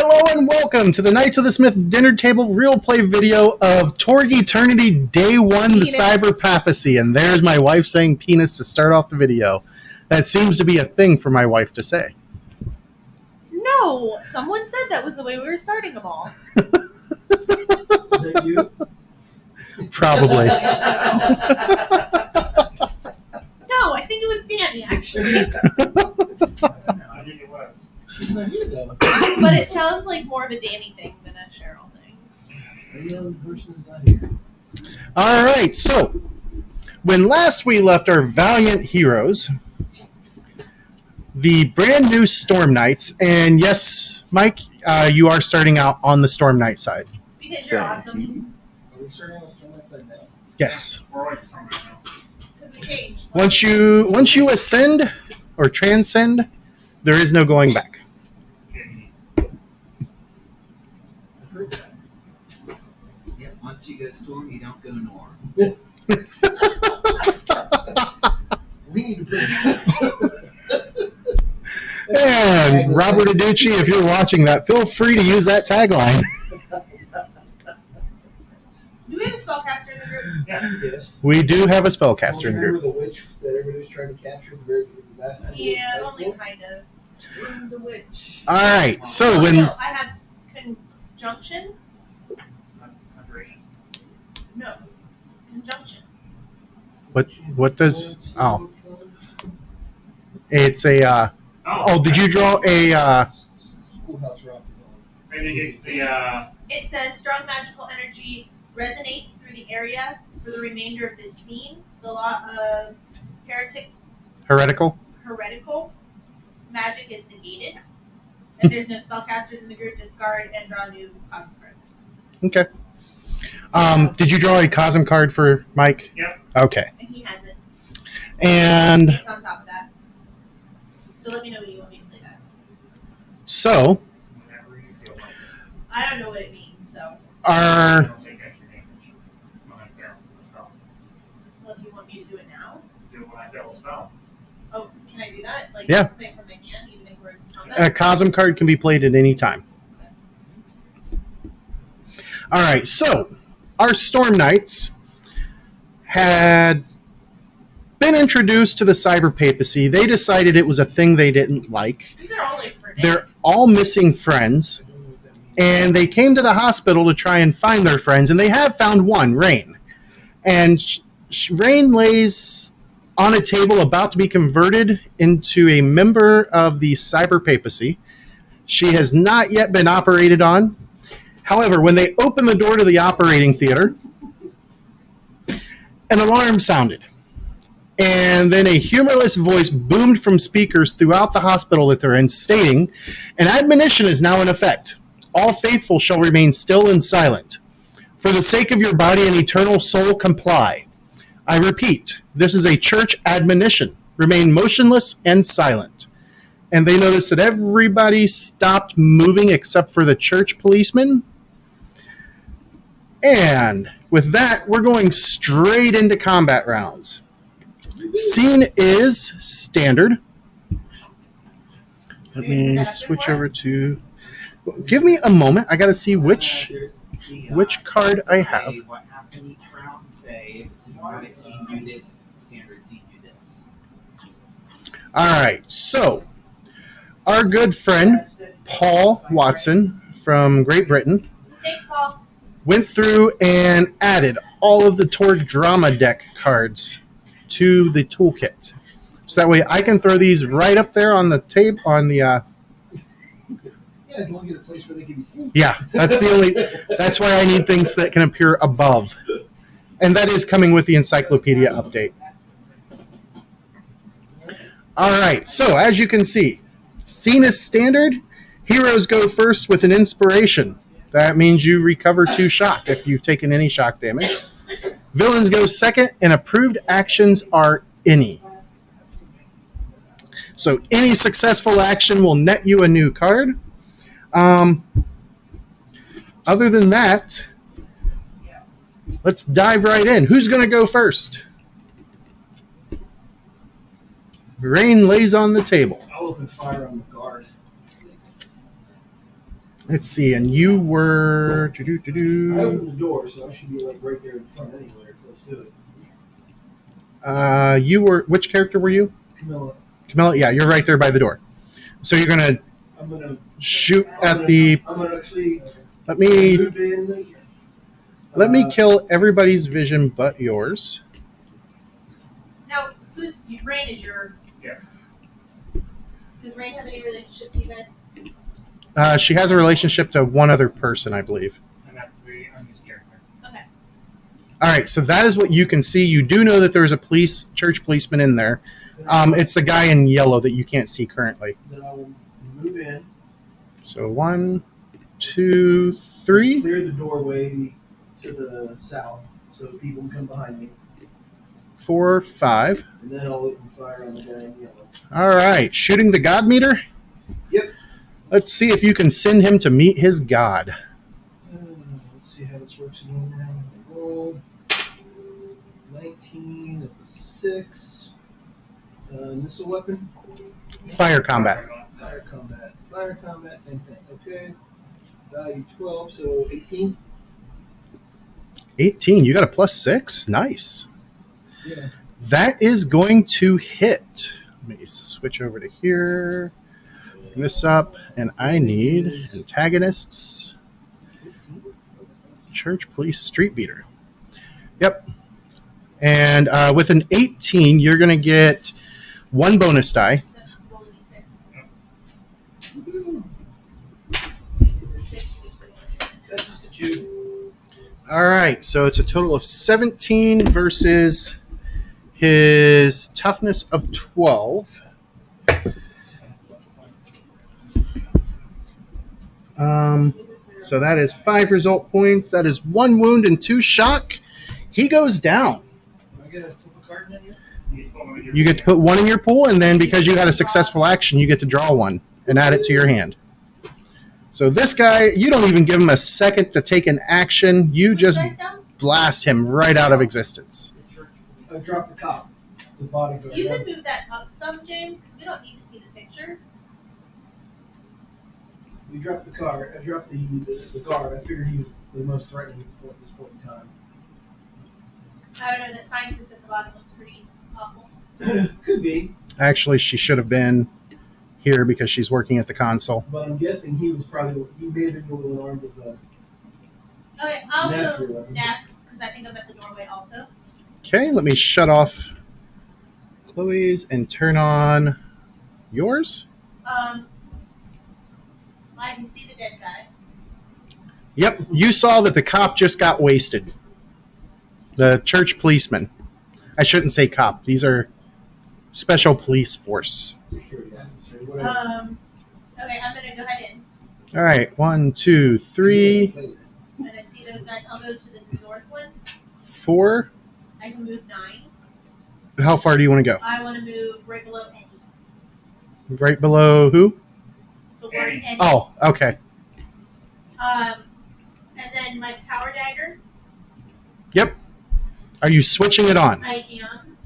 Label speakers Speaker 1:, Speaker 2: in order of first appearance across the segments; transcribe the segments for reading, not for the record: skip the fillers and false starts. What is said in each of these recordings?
Speaker 1: Hello and welcome to the Knights of the Smith Dinner Table Real Play video of Torg Eternity Day One, the Cyberpapacy. And there's my wife saying penis to start off the video. That seems to be a thing for my wife to say.
Speaker 2: No, someone said that was the way we were starting them all.
Speaker 3: Is that you?
Speaker 1: Probably.
Speaker 2: No, I think it was Danny, actually.
Speaker 3: I think it was. She's not here, though.
Speaker 2: But it sounds like more of a Danny thing than a Cheryl thing.
Speaker 3: The young person's not here.
Speaker 1: All right, so when last we left our valiant heroes, the brand new Storm Knights, and yes, Mike, you are starting out on the Storm Knight side.
Speaker 2: Because you're awesome.
Speaker 3: Are we starting on the Storm Knight side now?
Speaker 1: Yes.
Speaker 3: We're always Storm Knight now.
Speaker 2: Because we changed.
Speaker 1: Once you ascend or transcend, there is no going back.
Speaker 3: I heard that.
Speaker 4: Yep, once you go Storm, you don't go Norm.
Speaker 3: We need to put
Speaker 1: And Robert Aducci, if you're watching that, feel free to use that tagline.
Speaker 2: Do we have a spellcaster in the group?
Speaker 3: Yes.
Speaker 1: We do have a spellcaster in
Speaker 3: Remember
Speaker 1: group.
Speaker 3: the witch that everybody was trying to capture at the very last time?
Speaker 2: Yeah, only kind of.
Speaker 3: We're the witch.
Speaker 1: All right, so
Speaker 2: Oh,
Speaker 1: when
Speaker 2: no, I have conjunction. No, conjunction.
Speaker 1: what does it's a did you draw a
Speaker 3: Schoolhouse Rock is on.
Speaker 5: Maybe it's the
Speaker 2: It says strong magical energy resonates through the area for the remainder of this scene. The law of heretical magic is negated. If there's no spellcasters in the group, discard and draw a new cosmic card.
Speaker 1: okay. Did you draw a Cosm card for Mike?
Speaker 5: Yep.
Speaker 1: Okay.
Speaker 2: And he has it.
Speaker 1: And
Speaker 2: It's on top of that. So let me know when you want me to play that.
Speaker 1: so
Speaker 5: whenever you feel like it.
Speaker 2: I don't know what it means, so.
Speaker 5: You
Speaker 1: our
Speaker 5: don't take extra damage when I fail the spell.
Speaker 2: Well, do you want me to do it now?
Speaker 5: Do it when I fail a spell.
Speaker 2: Oh, can I do that? Like,
Speaker 1: Yeah.
Speaker 2: play it from my hand, even if we're in combat?
Speaker 1: a Cosm card can be played at any time. All right, so our Storm Knights had been introduced to the Cyberpapacy. They decided it was a thing they didn't like.
Speaker 2: These are all like for
Speaker 1: They're all missing friends,
Speaker 3: I don't know what that means.
Speaker 1: and they came to the hospital to try and find their friends, and they have found one, Rain. And Rain lays on a table about to be converted into a member of the Cyberpapacy. She has not yet been operated on. However, when they opened the door to the operating theater, an alarm sounded. And then a humorless voice boomed from speakers throughout the hospital that they're in, stating, "An admonition is now in effect. All faithful shall remain still and silent. For the sake of your body and eternal soul, comply. I repeat, this is a church admonition. Remain motionless and silent." And they noticed that everybody stopped moving except for the church policeman. And with that, we're going straight into combat rounds. Scene is standard. Let me switch over to... Give me a moment. I got to see which card I have.
Speaker 4: What happened each round? Say if it's a dramatic scene, do this. If it's a standard scene, do this.
Speaker 1: All right, so our good friend Paul Watson from Great Britain
Speaker 2: Thanks, Paul.
Speaker 1: went through and added all of the Torg drama deck cards to the toolkit. So that way I can throw these right up there on the table on the
Speaker 3: Yeah, as long as you get a place where they can be seen.
Speaker 1: that's why I need things that can appear above. And that is coming with the encyclopedia update. All right, so as you can see, scene is standard. Heroes go first with an inspiration. That means you recover 2 shock if you've taken any shock damage. Villains go second, and approved actions are any. So any successful action will net you a new card. Other than that, let's dive right in. Who's going to go first? Rain lays on the table.
Speaker 3: I'll open fire on the guard.
Speaker 1: Let's see, and you were.
Speaker 6: I opened the door, so I should be like right there in front anyway, close to it.
Speaker 1: You were. Which character were you?
Speaker 6: Camilla,
Speaker 1: Camilla? Yeah, you're right there by the door. So you're gonna
Speaker 6: I'm gonna
Speaker 1: shoot at the.
Speaker 6: I'm gonna actually
Speaker 1: Let me
Speaker 6: move in.
Speaker 1: kill everybody's vision but yours.
Speaker 2: Now, Rain is your.
Speaker 5: Yes.
Speaker 2: Does Rain have any relationship to you guys?
Speaker 1: She has a relationship to one other person, I believe.
Speaker 5: And that's the unused character.
Speaker 2: Okay.
Speaker 1: All right, so that is what you can see. You do know that there's a church policeman in there. It's the guy in yellow that you can't see currently.
Speaker 6: Then I will move in.
Speaker 1: So 1, 2, 3.
Speaker 6: Clear the doorway to the south so people can come behind me.
Speaker 1: 4, 5.
Speaker 6: And then I'll open fire on the guy in yellow.
Speaker 1: All right, shooting the God meter.
Speaker 6: Yep.
Speaker 1: Let's see if you can send him to meet his God.
Speaker 6: Let's see how this works again now. Roll. 19, that's a 6. Missile weapon.
Speaker 1: Fire combat.
Speaker 6: Fire combat. Fire combat, same thing. Okay. Value 12, so 18.
Speaker 1: 18. You got a +6. Nice.
Speaker 6: Yeah.
Speaker 1: That is going to hit. Let me switch over to here. Bring this up, and I need antagonists.
Speaker 6: 15.
Speaker 1: Church, police, street beater. Yep. And with an 18, you're going to get 1 bonus die.
Speaker 2: So roll a d6.
Speaker 6: Woohoo.
Speaker 2: It's a 6 usually.
Speaker 6: That's just a 2.
Speaker 1: All right, so it's a total of 17 versus his toughness of 12. So that is 5 result points. That is 1 wound and 2 shock. He goes down.
Speaker 6: Am I going to flip a card in here?
Speaker 1: You get to put 1 in your pool, and then because you had a successful action, you get to draw 1 and add it to your hand. So this guy, you don't even give him a second to take an action. You just
Speaker 2: Guys down?
Speaker 1: blast him right out of existence.
Speaker 6: I dropped the cop. The bodyguard.
Speaker 2: You can move that up some, James, because we don't need to see the picture.
Speaker 6: We dropped the car. I dropped the guard. I figured he was the most threatening at this point in time.
Speaker 2: I don't know, that scientist at the bottom looks pretty awful.
Speaker 6: Could be,
Speaker 1: Actually, she should have been here because she's working at the console.
Speaker 6: but I'm guessing he may have been a little armed with a.
Speaker 2: Okay, I'll
Speaker 6: Master
Speaker 2: go
Speaker 6: weapon.
Speaker 2: next, because I think I'm at the doorway also.
Speaker 1: Okay, let me shut off Chloe's and turn on yours.
Speaker 2: I can see the dead guy.
Speaker 1: Yep, you saw that the cop just got wasted. The church policeman. I shouldn't say cop. These are special police force.
Speaker 6: Security officer, whatever.
Speaker 2: Okay, I'm gonna go ahead in,
Speaker 1: All right, 1, 2, 3,
Speaker 2: and I see those guys. I'll go to the north one.
Speaker 1: 4.
Speaker 2: I can move 9.
Speaker 1: How far do you want to go?
Speaker 2: I want to move right below Eddie.
Speaker 1: Right below who?
Speaker 2: The word
Speaker 5: Eddie.
Speaker 2: Eddie.
Speaker 1: Oh, okay.
Speaker 2: And then my power dagger.
Speaker 1: Yep. Are you switching it on?
Speaker 2: I am.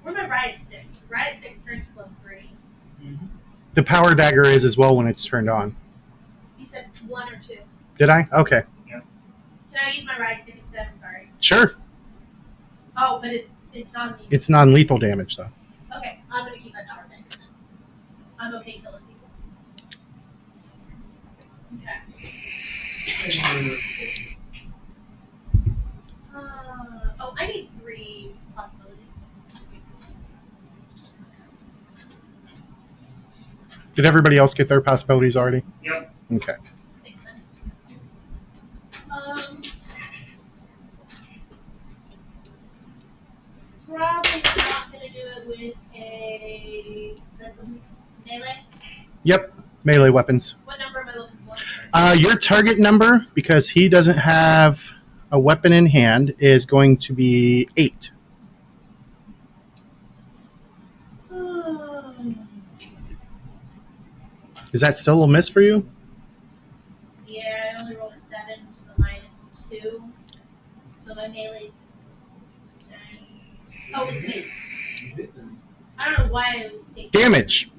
Speaker 2: Where's my riot stick? Riot stick strength +3.
Speaker 1: The power dagger is as well when it's turned on.
Speaker 2: You said 1 or 2.
Speaker 1: Did I? Okay.
Speaker 2: Can I use my riot stick instead? I'm sorry.
Speaker 1: Sure.
Speaker 2: Oh, but it's not me.
Speaker 1: It's non-lethal damage, though.
Speaker 2: Okay, I'm gonna keep my power dagger then. I'm okay killing people. Okay. I need 3 possibilities.
Speaker 1: Did everybody else get their possibilities already?
Speaker 5: Yep.
Speaker 1: Okay.
Speaker 2: Thanks, man. Probably not gonna do it with that's a melee.
Speaker 1: Yep. Melee weapons.
Speaker 2: What number am I looking for?
Speaker 1: Your target number, because he doesn't have a weapon in hand, is going to be 8. Is that still a miss for you?
Speaker 2: Yeah, I only rolled a 7, which is a -2. So my melee's 9. Oh, it's 8. I don't know why I was taking
Speaker 1: Damage.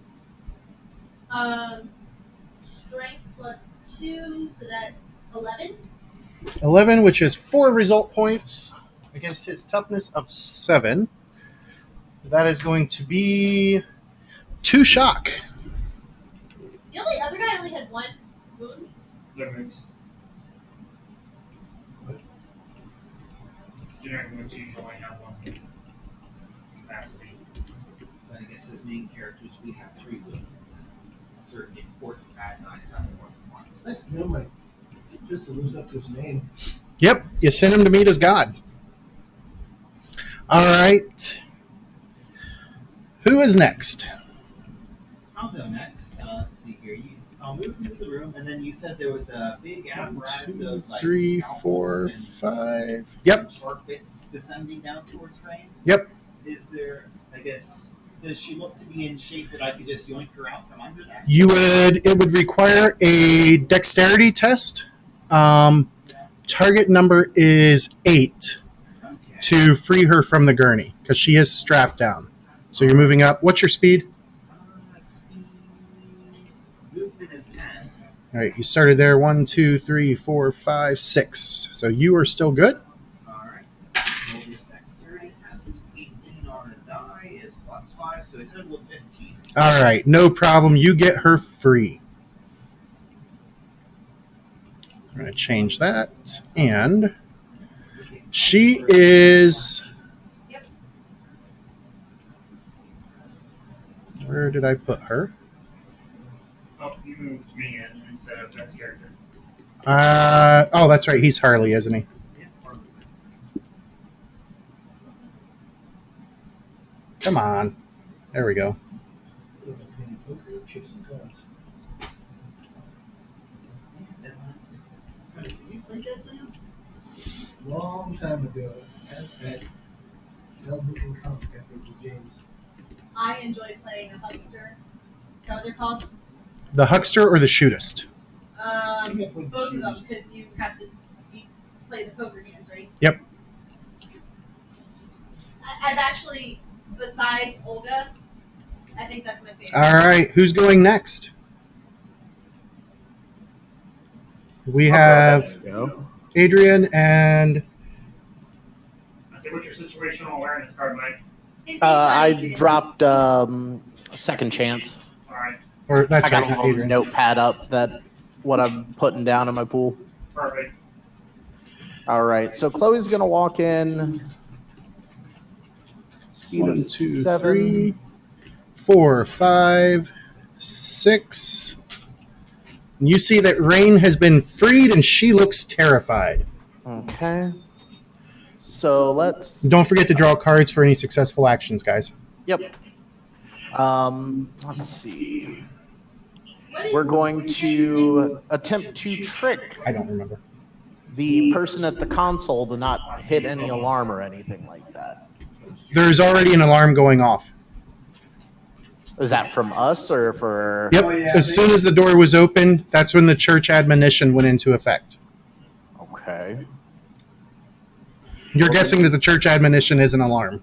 Speaker 2: Strength plus 2, so that's 11.
Speaker 1: 11, which is 4 result points against his toughness of 7. That is going to be 2 shock.
Speaker 2: The other guy only had 1 wound.
Speaker 3: Their moves. Generic moves usually only have 1 capacity.
Speaker 4: But I guess as main characters, we have 3 wounds. Certain important bad guys have more than 1.
Speaker 6: It's nice to know my pistol lives up to his name.
Speaker 1: Yep, you sent him to meet his god. All right. Who is next?
Speaker 4: I'll go next. Let's see here. I'll move into the room, and then you said there was a big
Speaker 1: 1,
Speaker 4: apparatus
Speaker 1: 2,
Speaker 4: of like
Speaker 1: 3,
Speaker 4: scalpels
Speaker 1: 4,
Speaker 4: and
Speaker 1: 5. Yep.
Speaker 4: sharp bits descending down towards Rain.
Speaker 1: Yep.
Speaker 4: Is there? I guess. Does she look to be in shape that I could just yoink her out from under that?
Speaker 1: It would require a dexterity test. Target number is 8
Speaker 4: Okay.
Speaker 1: to free her from the gurney because she is strapped down. So you're moving up. What's your speed?
Speaker 4: Speed. Movement is 10.
Speaker 1: All right, you started there. 1, 2, 3, 4, 5, 6. So you are still good.
Speaker 4: All right. Roll this dexterity test. 18 on a die is plus 5, so a total of 15.
Speaker 1: All right, no problem. You get her free. I'm going to change that. And she is... Where did I put her?
Speaker 3: Oh, you moved me in instead of Ben's character.
Speaker 1: Oh, that's right. He's Harley, isn't he?
Speaker 4: Yeah, or-
Speaker 1: Come on. There we go.
Speaker 6: Look like playing poker with chips and cards.
Speaker 4: Did you play Dead Lands?
Speaker 6: Long time ago, at Booking Comic, I think, with James.
Speaker 2: I enjoy playing a huckster. Is that what they're called?
Speaker 1: The huckster or the shootist?
Speaker 6: I think I played the
Speaker 2: Both of them,
Speaker 6: shooters.
Speaker 2: because you have to play the poker games, right?
Speaker 1: Yep.
Speaker 2: I've actually, besides Olga, I think that's my favorite.
Speaker 1: All right. Who's going next? We have Adrian and...
Speaker 3: I say, what's your situational awareness card, Mike?
Speaker 2: His name's
Speaker 7: I
Speaker 2: Adrian.
Speaker 7: dropped second chance.
Speaker 3: All right,
Speaker 1: Or that's
Speaker 7: I got
Speaker 1: right,
Speaker 7: a
Speaker 1: not
Speaker 7: little
Speaker 1: Adrian.
Speaker 7: notepad up that what I'm putting down in my pool.
Speaker 3: perfect.
Speaker 7: All right, so Chloe's gonna walk in. Speed
Speaker 1: 1,
Speaker 7: of
Speaker 1: 2,
Speaker 7: 7.
Speaker 1: 3, 4, 5, 6. And you see that Rain has been freed and she looks terrified.
Speaker 7: Okay. So let's.
Speaker 1: Don't forget to draw cards for any successful actions, guys.
Speaker 7: Yep. Let's see.
Speaker 2: What is-
Speaker 7: We're going to attempt to trick
Speaker 1: I don't remember.
Speaker 7: the person at the console to not hit any alarm or anything like that.
Speaker 1: There's already an alarm going off.
Speaker 7: Is that from us or for?
Speaker 1: Yep.
Speaker 6: Oh, yeah,
Speaker 1: As soon as the door was open, that's when the church admonition went into effect.
Speaker 7: Okay.
Speaker 1: You're guessing that the church admonition is an alarm.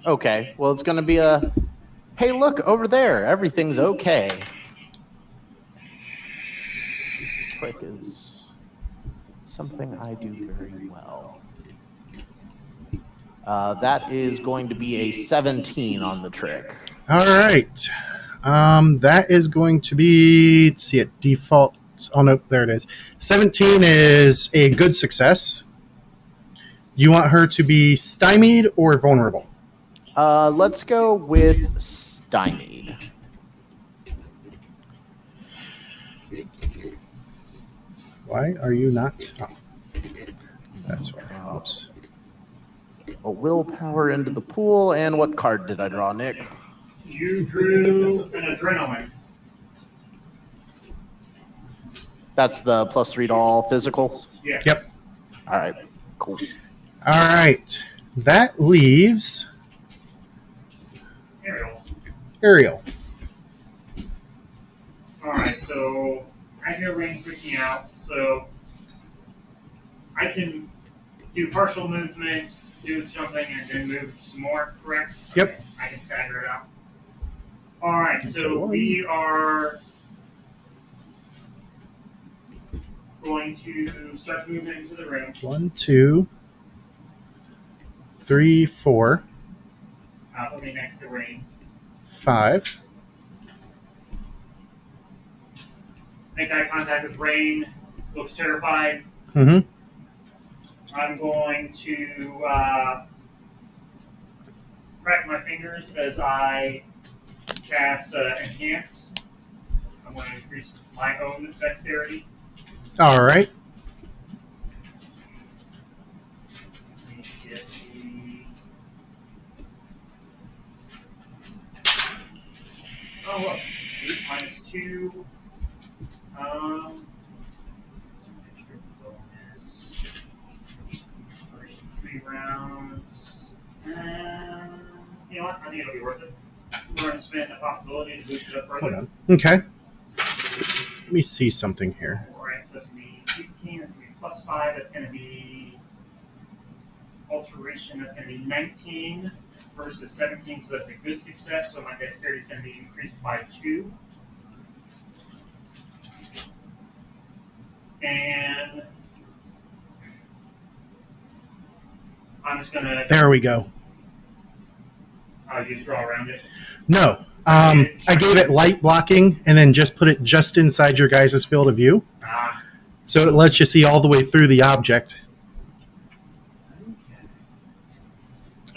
Speaker 7: Okay. Well, it's going to be a, hey, look over there. Everything's okay. This trick is something I do very well. That is going to be a 17 on the trick.
Speaker 1: All right. That is going to be, let's see it, default. Oh, no, there it is. 17 is a good success. You want her to be stymied or vulnerable?
Speaker 7: Let's go with stymied.
Speaker 1: Why are you not? Oh, that's why. Oops.
Speaker 7: A willpower into the pool. And what card did I draw, Nick?
Speaker 3: You drew an adrenaline.
Speaker 7: That's the +3 to all physical.
Speaker 3: Yes.
Speaker 1: Yep.
Speaker 7: All right. Cool.
Speaker 1: All right. That leaves
Speaker 3: Ariel.
Speaker 1: Ariel.
Speaker 3: All right, so I hear Rain freaking out, so I can do partial movement, do jumping, and then move some more, correct?
Speaker 1: Yep.
Speaker 3: Okay, I can stagger it out. All right,
Speaker 1: That's
Speaker 3: so
Speaker 1: one.
Speaker 3: we are going to start moving into the room.
Speaker 1: 1, 2, 3, 4,
Speaker 3: Put me next to Rain.
Speaker 1: 5.
Speaker 3: Make eye contact with Rain. Looks terrified.
Speaker 1: Mm-hmm.
Speaker 3: I'm going to crack my fingers as I cast Enhance. I'm going to increase my own dexterity.
Speaker 1: All right.
Speaker 3: Get the... Oh, look. 8 minus 2. Bonus. First 3 rounds. You know what? I think it'll be worth it. We're going to spend a possibility to boost it up further.
Speaker 1: Hold on. Okay. Let me see something here.
Speaker 3: Alright, so that's going to be 18. That's going to be plus 5. That's going to be alteration. That's going to be 19 versus 17. So that's a good success. So my dexterity is going to be increased by 2. And I'm just going to...
Speaker 1: There we go.
Speaker 3: You just draw around it.
Speaker 1: No. I gave it light blocking and then just put it just inside your guys' field of view. So it lets you see all the way through the object.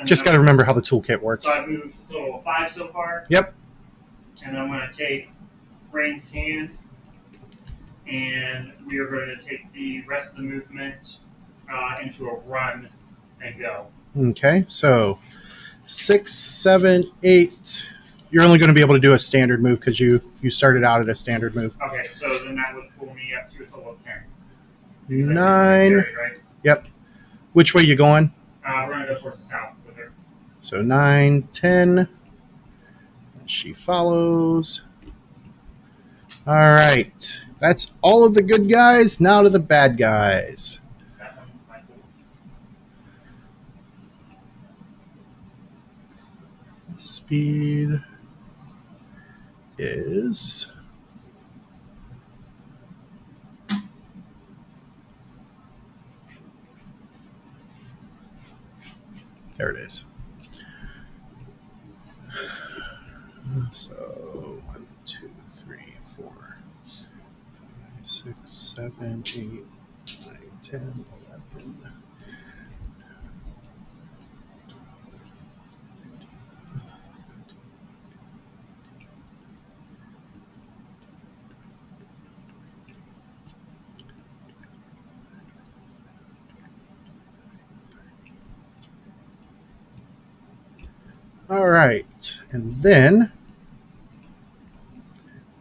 Speaker 1: Just got to remember how the toolkit works.
Speaker 3: So I've moved a total of 5 so far.
Speaker 1: Yep.
Speaker 3: And I'm going to take Rain's hand, and we are going to take the rest of the movement into a run and go.
Speaker 1: Okay, so 6, 7, 8. You're only going to be able to do a standard move because you started out at a standard move.
Speaker 3: Okay, so then that would pull me up to a total of 10.
Speaker 1: 9.
Speaker 3: Dexterity, right?
Speaker 1: Yep. Which way you going?
Speaker 3: We're going to go towards the south with her.
Speaker 1: So 9, 10. And she follows. All right. That's all of the good guys. Now to the bad guys.
Speaker 3: That one might pull.
Speaker 1: Speed is... There it is. So 1, 2, 3, 4, 5, 6, 7, 8, 9, 10, 11. All right, and then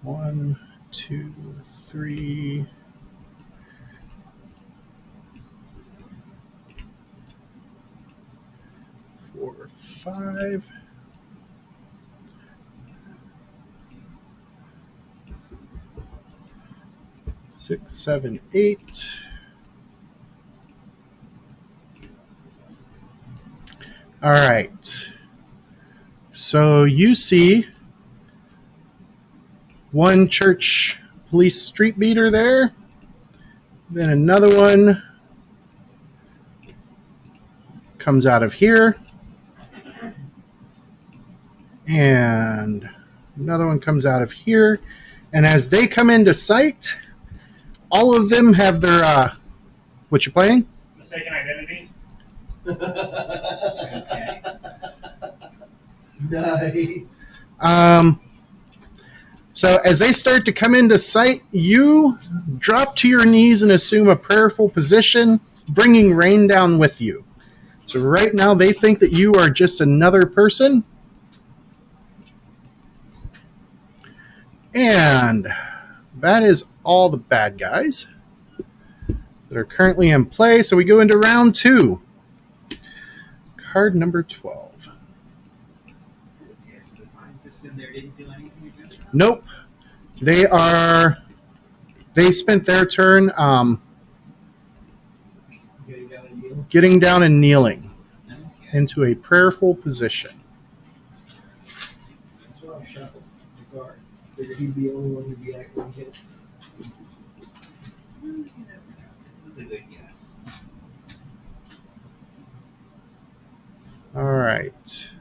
Speaker 1: 1, 2, 3, 4, 5. Six, 7, 8. All right. So you see one church police street beater there. Then another one comes out of here. And another one comes out of here. And as they come into sight, all of them have their, what you playing?
Speaker 3: Mistaken identity.
Speaker 4: Okay. Nice.
Speaker 1: So as they start to come into sight, you drop to your knees and assume a prayerful position, bringing Rain down with you. So right now they think that you are just another person. And that is all the bad guys that are currently in play. So we go into round 2. Card number 12.
Speaker 4: Okay, so the scientists in there didn't do anything against them?
Speaker 1: Nope. They spent their turn
Speaker 6: Getting down and deal.
Speaker 1: getting down and kneeling
Speaker 4: Okay.
Speaker 1: into a prayerful position.
Speaker 6: That's why I shuffled the guard. Figured he'd be the only one who'd be acting against.
Speaker 4: You never know. It was a good guess.
Speaker 1: All right.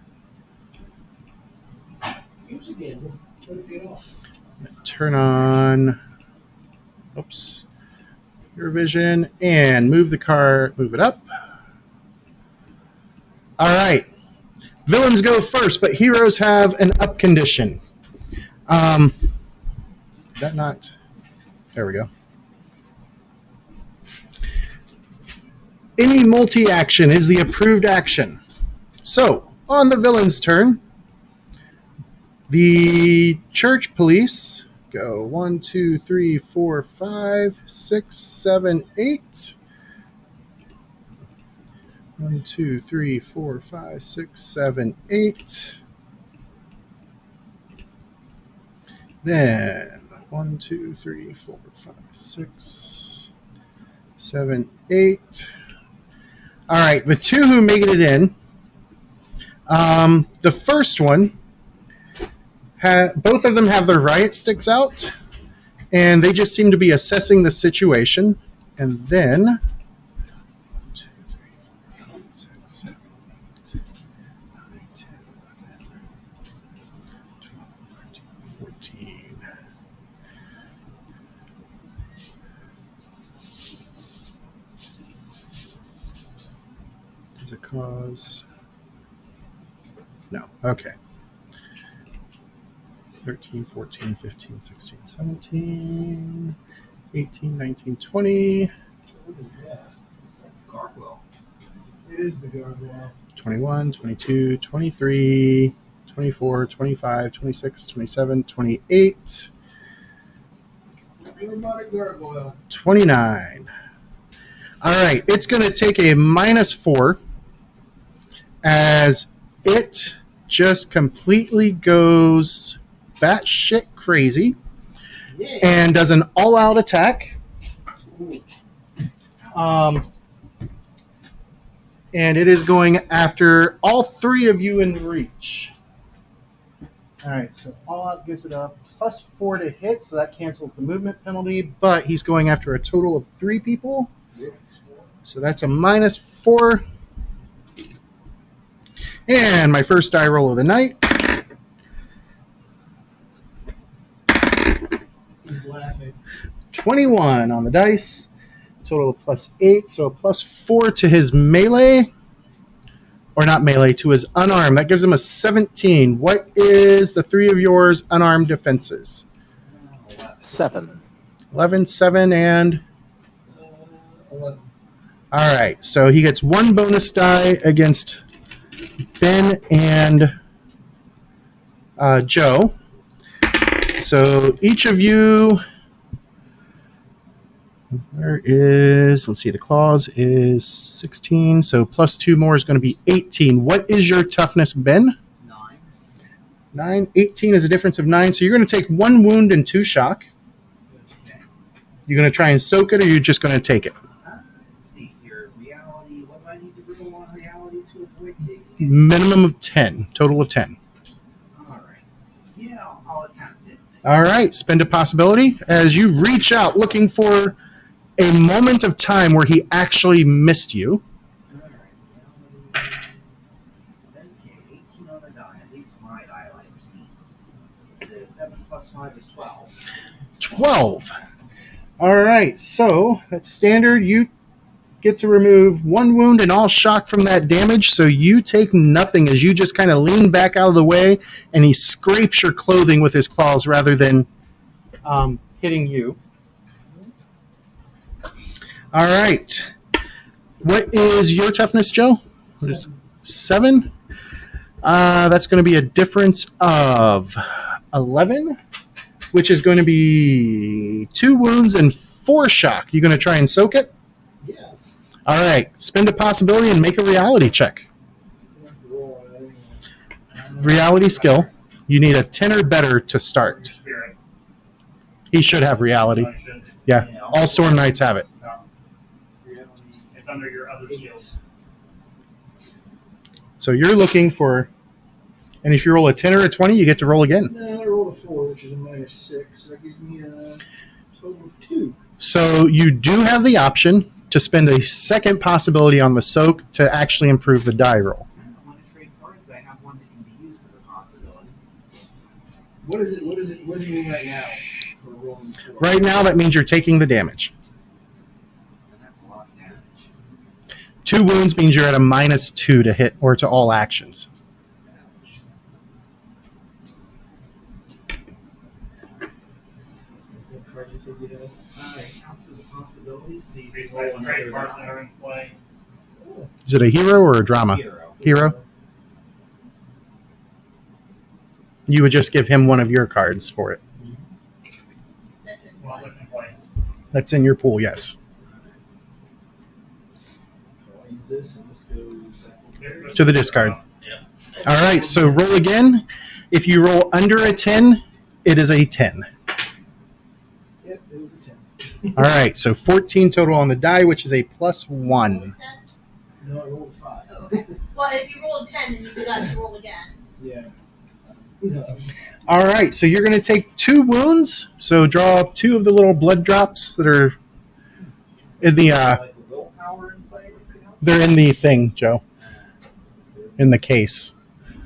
Speaker 6: It was a gamble. Let it get off.
Speaker 1: Turn on. Oops. Your vision and move the car. Move it up. All right. Villains go first, but heroes have an up condition. That not. There we go. Any multi-action is the approved action. So, on the villain's turn, the church police go 1, 2, 3, 4, 5, 6, 7, 8. 1, 2, 3, 4, 5, 6, 7, 8. Then 1, 2, 3, 4, 5, 6, 7, 8. All right, the two who made it in. The first one, both of them have their riot sticks out, and they just seem to be assessing the situation. And then 1, 2, 3, 4, 5, 6, 7, 8, 9, 10, 11, 12, 13, 14. Does it cause? No. Okay. 13, 14, 15, 16, 17, 18, 19, 20,
Speaker 6: What is that?
Speaker 4: It's like a gargoyle.
Speaker 6: It is the gargoyle.
Speaker 1: 21, 22, 23, 24, 25, 26, 27, 28,
Speaker 6: Robotic gargoyle.
Speaker 1: 29. All right, it's going to take a -4 as it just completely goes batshit crazy
Speaker 6: Yeah.
Speaker 1: and does an all-out attack. And it is going after all three of you in reach. All right, so all out gives it a +4 to hit, so that cancels the movement penalty, but he's going after a total of 3 people. So that's a -4. And my first die roll of the night.
Speaker 6: He's laughing.
Speaker 1: 21 on the dice. Total of +8, so a +4 to his melee. Or not melee, to his unarmed. That gives him a 17. What is the 3 of yours unarmed defenses?
Speaker 7: 7.
Speaker 1: 11, 7, and...
Speaker 6: 11.
Speaker 1: All right, so he gets 1 bonus die against Ben and Joe. So each of you... Where is... Let's see, the clause is 16, so +2 more is going to be 18. What is your toughness, Ben?
Speaker 4: 9.
Speaker 1: 9. 18 is a difference of 9, so you're going to take 1 wound and 2 shock.
Speaker 4: Okay.
Speaker 1: You're going to try and soak it, or you're just going to take it?
Speaker 4: Let's see here. Reality. What do I need to roll on reality to avoid taking it?
Speaker 1: Minimum of 10. Total of 10.
Speaker 4: Alright. Yeah, I'll attempt it.
Speaker 1: All right, spend a possibility as you reach out looking for a moment of time where he actually missed you.
Speaker 4: Alright. Okay, 18 on the die. At least my die likes me. So 7 plus 5 is 12.
Speaker 1: 12. All right, so that's standard. You get to remove 1 wound and all shock from that damage, so you take nothing as you just kind of lean back out of the way and he scrapes your clothing with his claws rather than hitting you. All right. What is your toughness, Joe? What is 7? That's going to be a difference of 11, which is going to be 2 wounds and 4 shock. You going to try and soak it?
Speaker 6: Yeah.
Speaker 1: All right. Spend a possibility and make a reality check.
Speaker 6: I have to roll that anyway.
Speaker 1: Reality skill. You need a 10 or better to start.
Speaker 3: Spirit.
Speaker 1: He should have reality.
Speaker 3: I should.
Speaker 1: Yeah. All Storm Knights have it.
Speaker 6: Reality.
Speaker 3: It's under your other skills.
Speaker 1: So you're looking for, and if you roll a 10 or a 20, you get to roll again.
Speaker 6: No, I rolled a 4, which is a -6. So that gives me a Total of 2.
Speaker 1: So you do have the option to spend a second possibility on the soak to actually improve the die roll.
Speaker 4: I want to trade cards. I have one that can be used as a possibility.
Speaker 6: What is it? What do you mean right now for rolling 4?
Speaker 1: Right now, that means you're taking the damage.
Speaker 4: And that's a lot of damage.
Speaker 1: 2 wounds means you're at a -2 to hit or to all actions.
Speaker 4: Ouch.
Speaker 6: What card you think you have?
Speaker 4: It counts as a possibility, so you
Speaker 3: These
Speaker 4: can roll
Speaker 3: trade
Speaker 4: another
Speaker 3: cards that
Speaker 4: die.
Speaker 3: are in play.
Speaker 6: Oh,
Speaker 1: Is it a hero or a drama?
Speaker 4: Hero.
Speaker 1: Hero? You would just give him one of your cards for it.
Speaker 2: That's in
Speaker 3: Well,
Speaker 2: play.
Speaker 3: what's in play?
Speaker 1: That's in your pool, yes.
Speaker 6: so I'll use this and this goes.
Speaker 3: There goes
Speaker 1: To the discard.
Speaker 3: Yeah.
Speaker 1: All right, so roll again. If you roll under a 10, it is a 10.
Speaker 6: Yep, it was a 10.
Speaker 1: All right, so 14 total on the die, which is a +1.
Speaker 2: 10?
Speaker 6: No, I rolled a 5.
Speaker 2: Oh, okay. Well, if you roll a 10, then you've got to roll again.
Speaker 6: Yeah. No.
Speaker 1: All right, so you're going to take 2 wounds. So draw 2 of the little blood drops that are in the
Speaker 4: Like a willpower in play that could help.
Speaker 1: they're in the thing, Joe, in the case.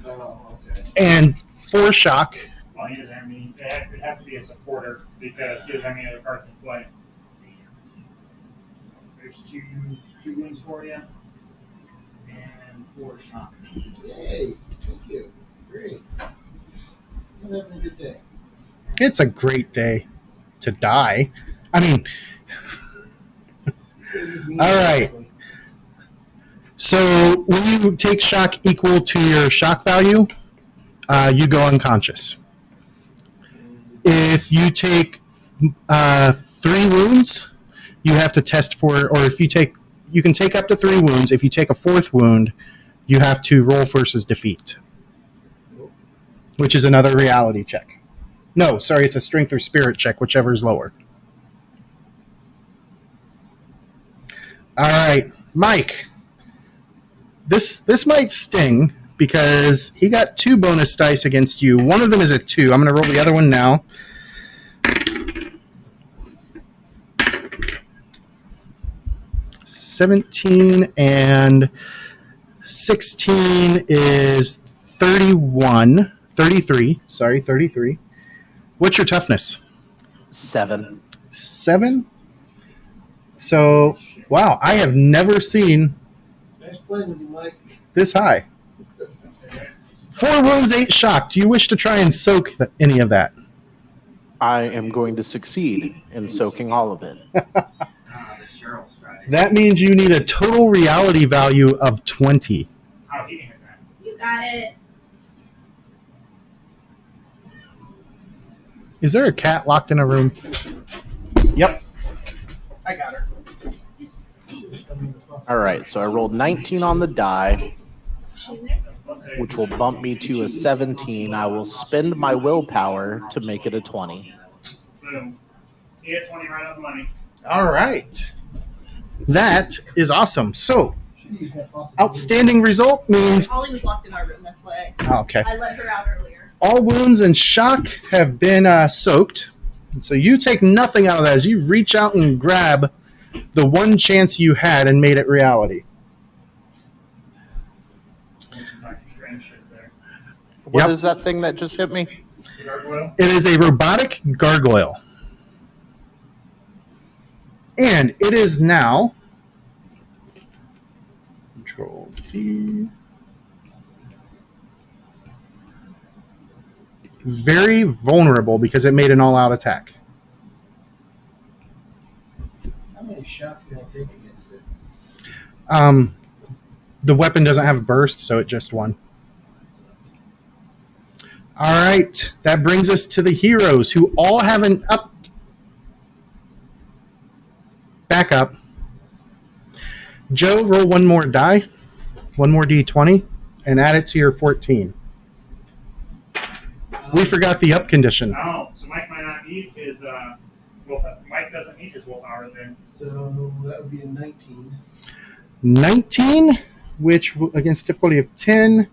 Speaker 6: Oh, okay.
Speaker 1: And 4 shock.
Speaker 3: Well, he doesn't have any. It'd have to be a supporter because he doesn't have any other cards in play. There's two wounds for you.
Speaker 4: And 4 shock.
Speaker 6: Yay. Thank you. Great. I'm having a good day.
Speaker 1: It's a great day to die. I mean,
Speaker 6: It just means
Speaker 1: All right.
Speaker 6: exactly.
Speaker 1: so when you take shock equal to your shock value, you go unconscious. If you take 3 wounds, you have to test for, or if you take, you can take up to 3 wounds. If you take a 4th wound, you have to roll versus defeat, which is another reality check. No, sorry, it's a strength or spirit check, whichever is lower. All right, Mike. This might sting because he got 2 bonus dice against you. One of them is a 2. I'm going to roll the other one now. $17 and 16 is 31. 33. Sorry, 33. What's your toughness?
Speaker 7: 7.
Speaker 1: 7? So, wow, I have never seen
Speaker 6: Nice playing with you, Mike.
Speaker 1: this high.
Speaker 3: That's
Speaker 1: 4 wounds, 8 shock. Do you wish to try and soak any of that?
Speaker 7: I am going to succeed in soaking all of it.
Speaker 4: The Cheryl strategy.
Speaker 1: That means you need a total reality value of 20.
Speaker 3: how he hit that.
Speaker 2: You got it.
Speaker 1: Is there a cat locked in a room? Yep. I got her.
Speaker 7: All right, so I rolled 19 on the die,
Speaker 2: She in there?
Speaker 3: Let's say
Speaker 7: which will bump me to a 17. I will spend my willpower to make it a 20.
Speaker 3: boom. He hit 20 right on the money.
Speaker 1: All right. That is awesome. So,
Speaker 6: Should use my possibility.
Speaker 1: outstanding result means.
Speaker 2: Ollie was locked in our room. That's why
Speaker 1: Okay.
Speaker 2: I let her out earlier.
Speaker 1: All wounds and shock have been soaked. And so you take nothing out of that as you reach out and grab the one chance you had and made it reality.
Speaker 3: Dr. Strange shit there.
Speaker 7: What
Speaker 1: Yep.
Speaker 7: is that thing that just hit me?
Speaker 3: The gargoyle.
Speaker 1: It is a robotic gargoyle. And it is now. Control D. Very vulnerable because it made an all out attack.
Speaker 6: How many shots can I take against it?
Speaker 1: The weapon doesn't have burst, so it just won. All right, that brings us to the heroes who all have an up. Back up. Joe, roll one more die, one more d20, and add it to your 14. We forgot the up condition.
Speaker 3: Oh, so Mike might not need his willpower. Mike doesn't need his willpower then.
Speaker 6: So that would be a 19.
Speaker 1: 19, which against difficulty of 10,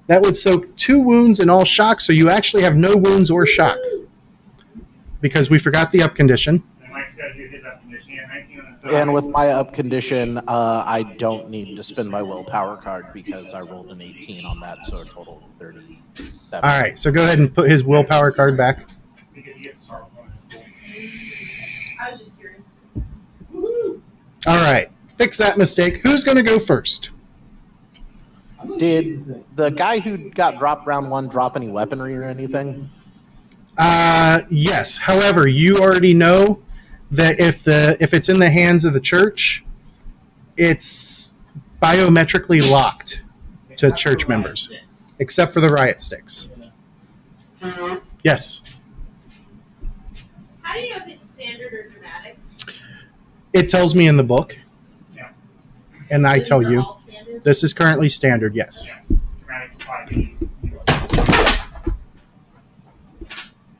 Speaker 1: that would soak 2 wounds and all shock, so you actually have no wounds or shock because we forgot the up condition.
Speaker 3: And Mike's got to do his up condition. He had 19 on his die.
Speaker 7: And with my up condition, I don't need to spend my willpower card because I rolled an 18 on that, so a total of 37.
Speaker 1: All right, so go ahead and put his willpower card back.
Speaker 3: Because he gets to start with one. It's cool.
Speaker 2: I was just curious.
Speaker 1: All right, fix that mistake. Who's going to go first?
Speaker 6: I'm gonna shoot
Speaker 7: Did
Speaker 6: the thing.
Speaker 7: the guy who got dropped round one drop any weaponry or anything?
Speaker 1: Yes. However, you already know that if it's in the hands of the church, it's biometrically locked to
Speaker 4: Except
Speaker 1: church
Speaker 4: for
Speaker 1: members,
Speaker 4: riot sticks.
Speaker 1: except for the riot sticks.
Speaker 6: Yeah.
Speaker 1: Yes.
Speaker 2: How do you know if it's standard or dramatic?
Speaker 1: It tells me in the book,
Speaker 3: Yeah.
Speaker 1: and I
Speaker 2: These
Speaker 1: tell
Speaker 2: are
Speaker 1: you.
Speaker 2: all standard?
Speaker 1: This is currently standard, yes.
Speaker 3: Yeah. Dramatic supply.
Speaker 2: Why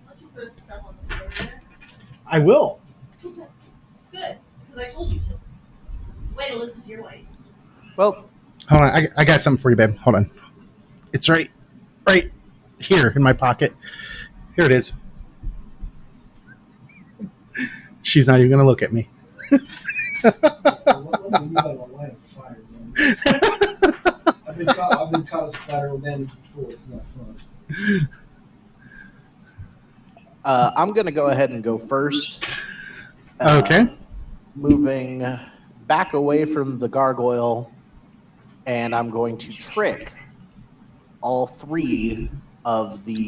Speaker 2: don't you post stuff on the floor there?
Speaker 1: I will.
Speaker 2: Okay. Good. Because I told you to. Way to listen to your wife.
Speaker 7: Well,
Speaker 1: Hold on. I got something for you, babe. Hold on. It's right here in my pocket. Here it is. She's not even going to look at me.
Speaker 6: Let me have a line of fire, man. I've been caught as collateral damage before. It's not fun.
Speaker 7: I'm going to go ahead and go first.
Speaker 1: Okay.
Speaker 7: Moving back away from the gargoyle, and I'm going to trick all three of the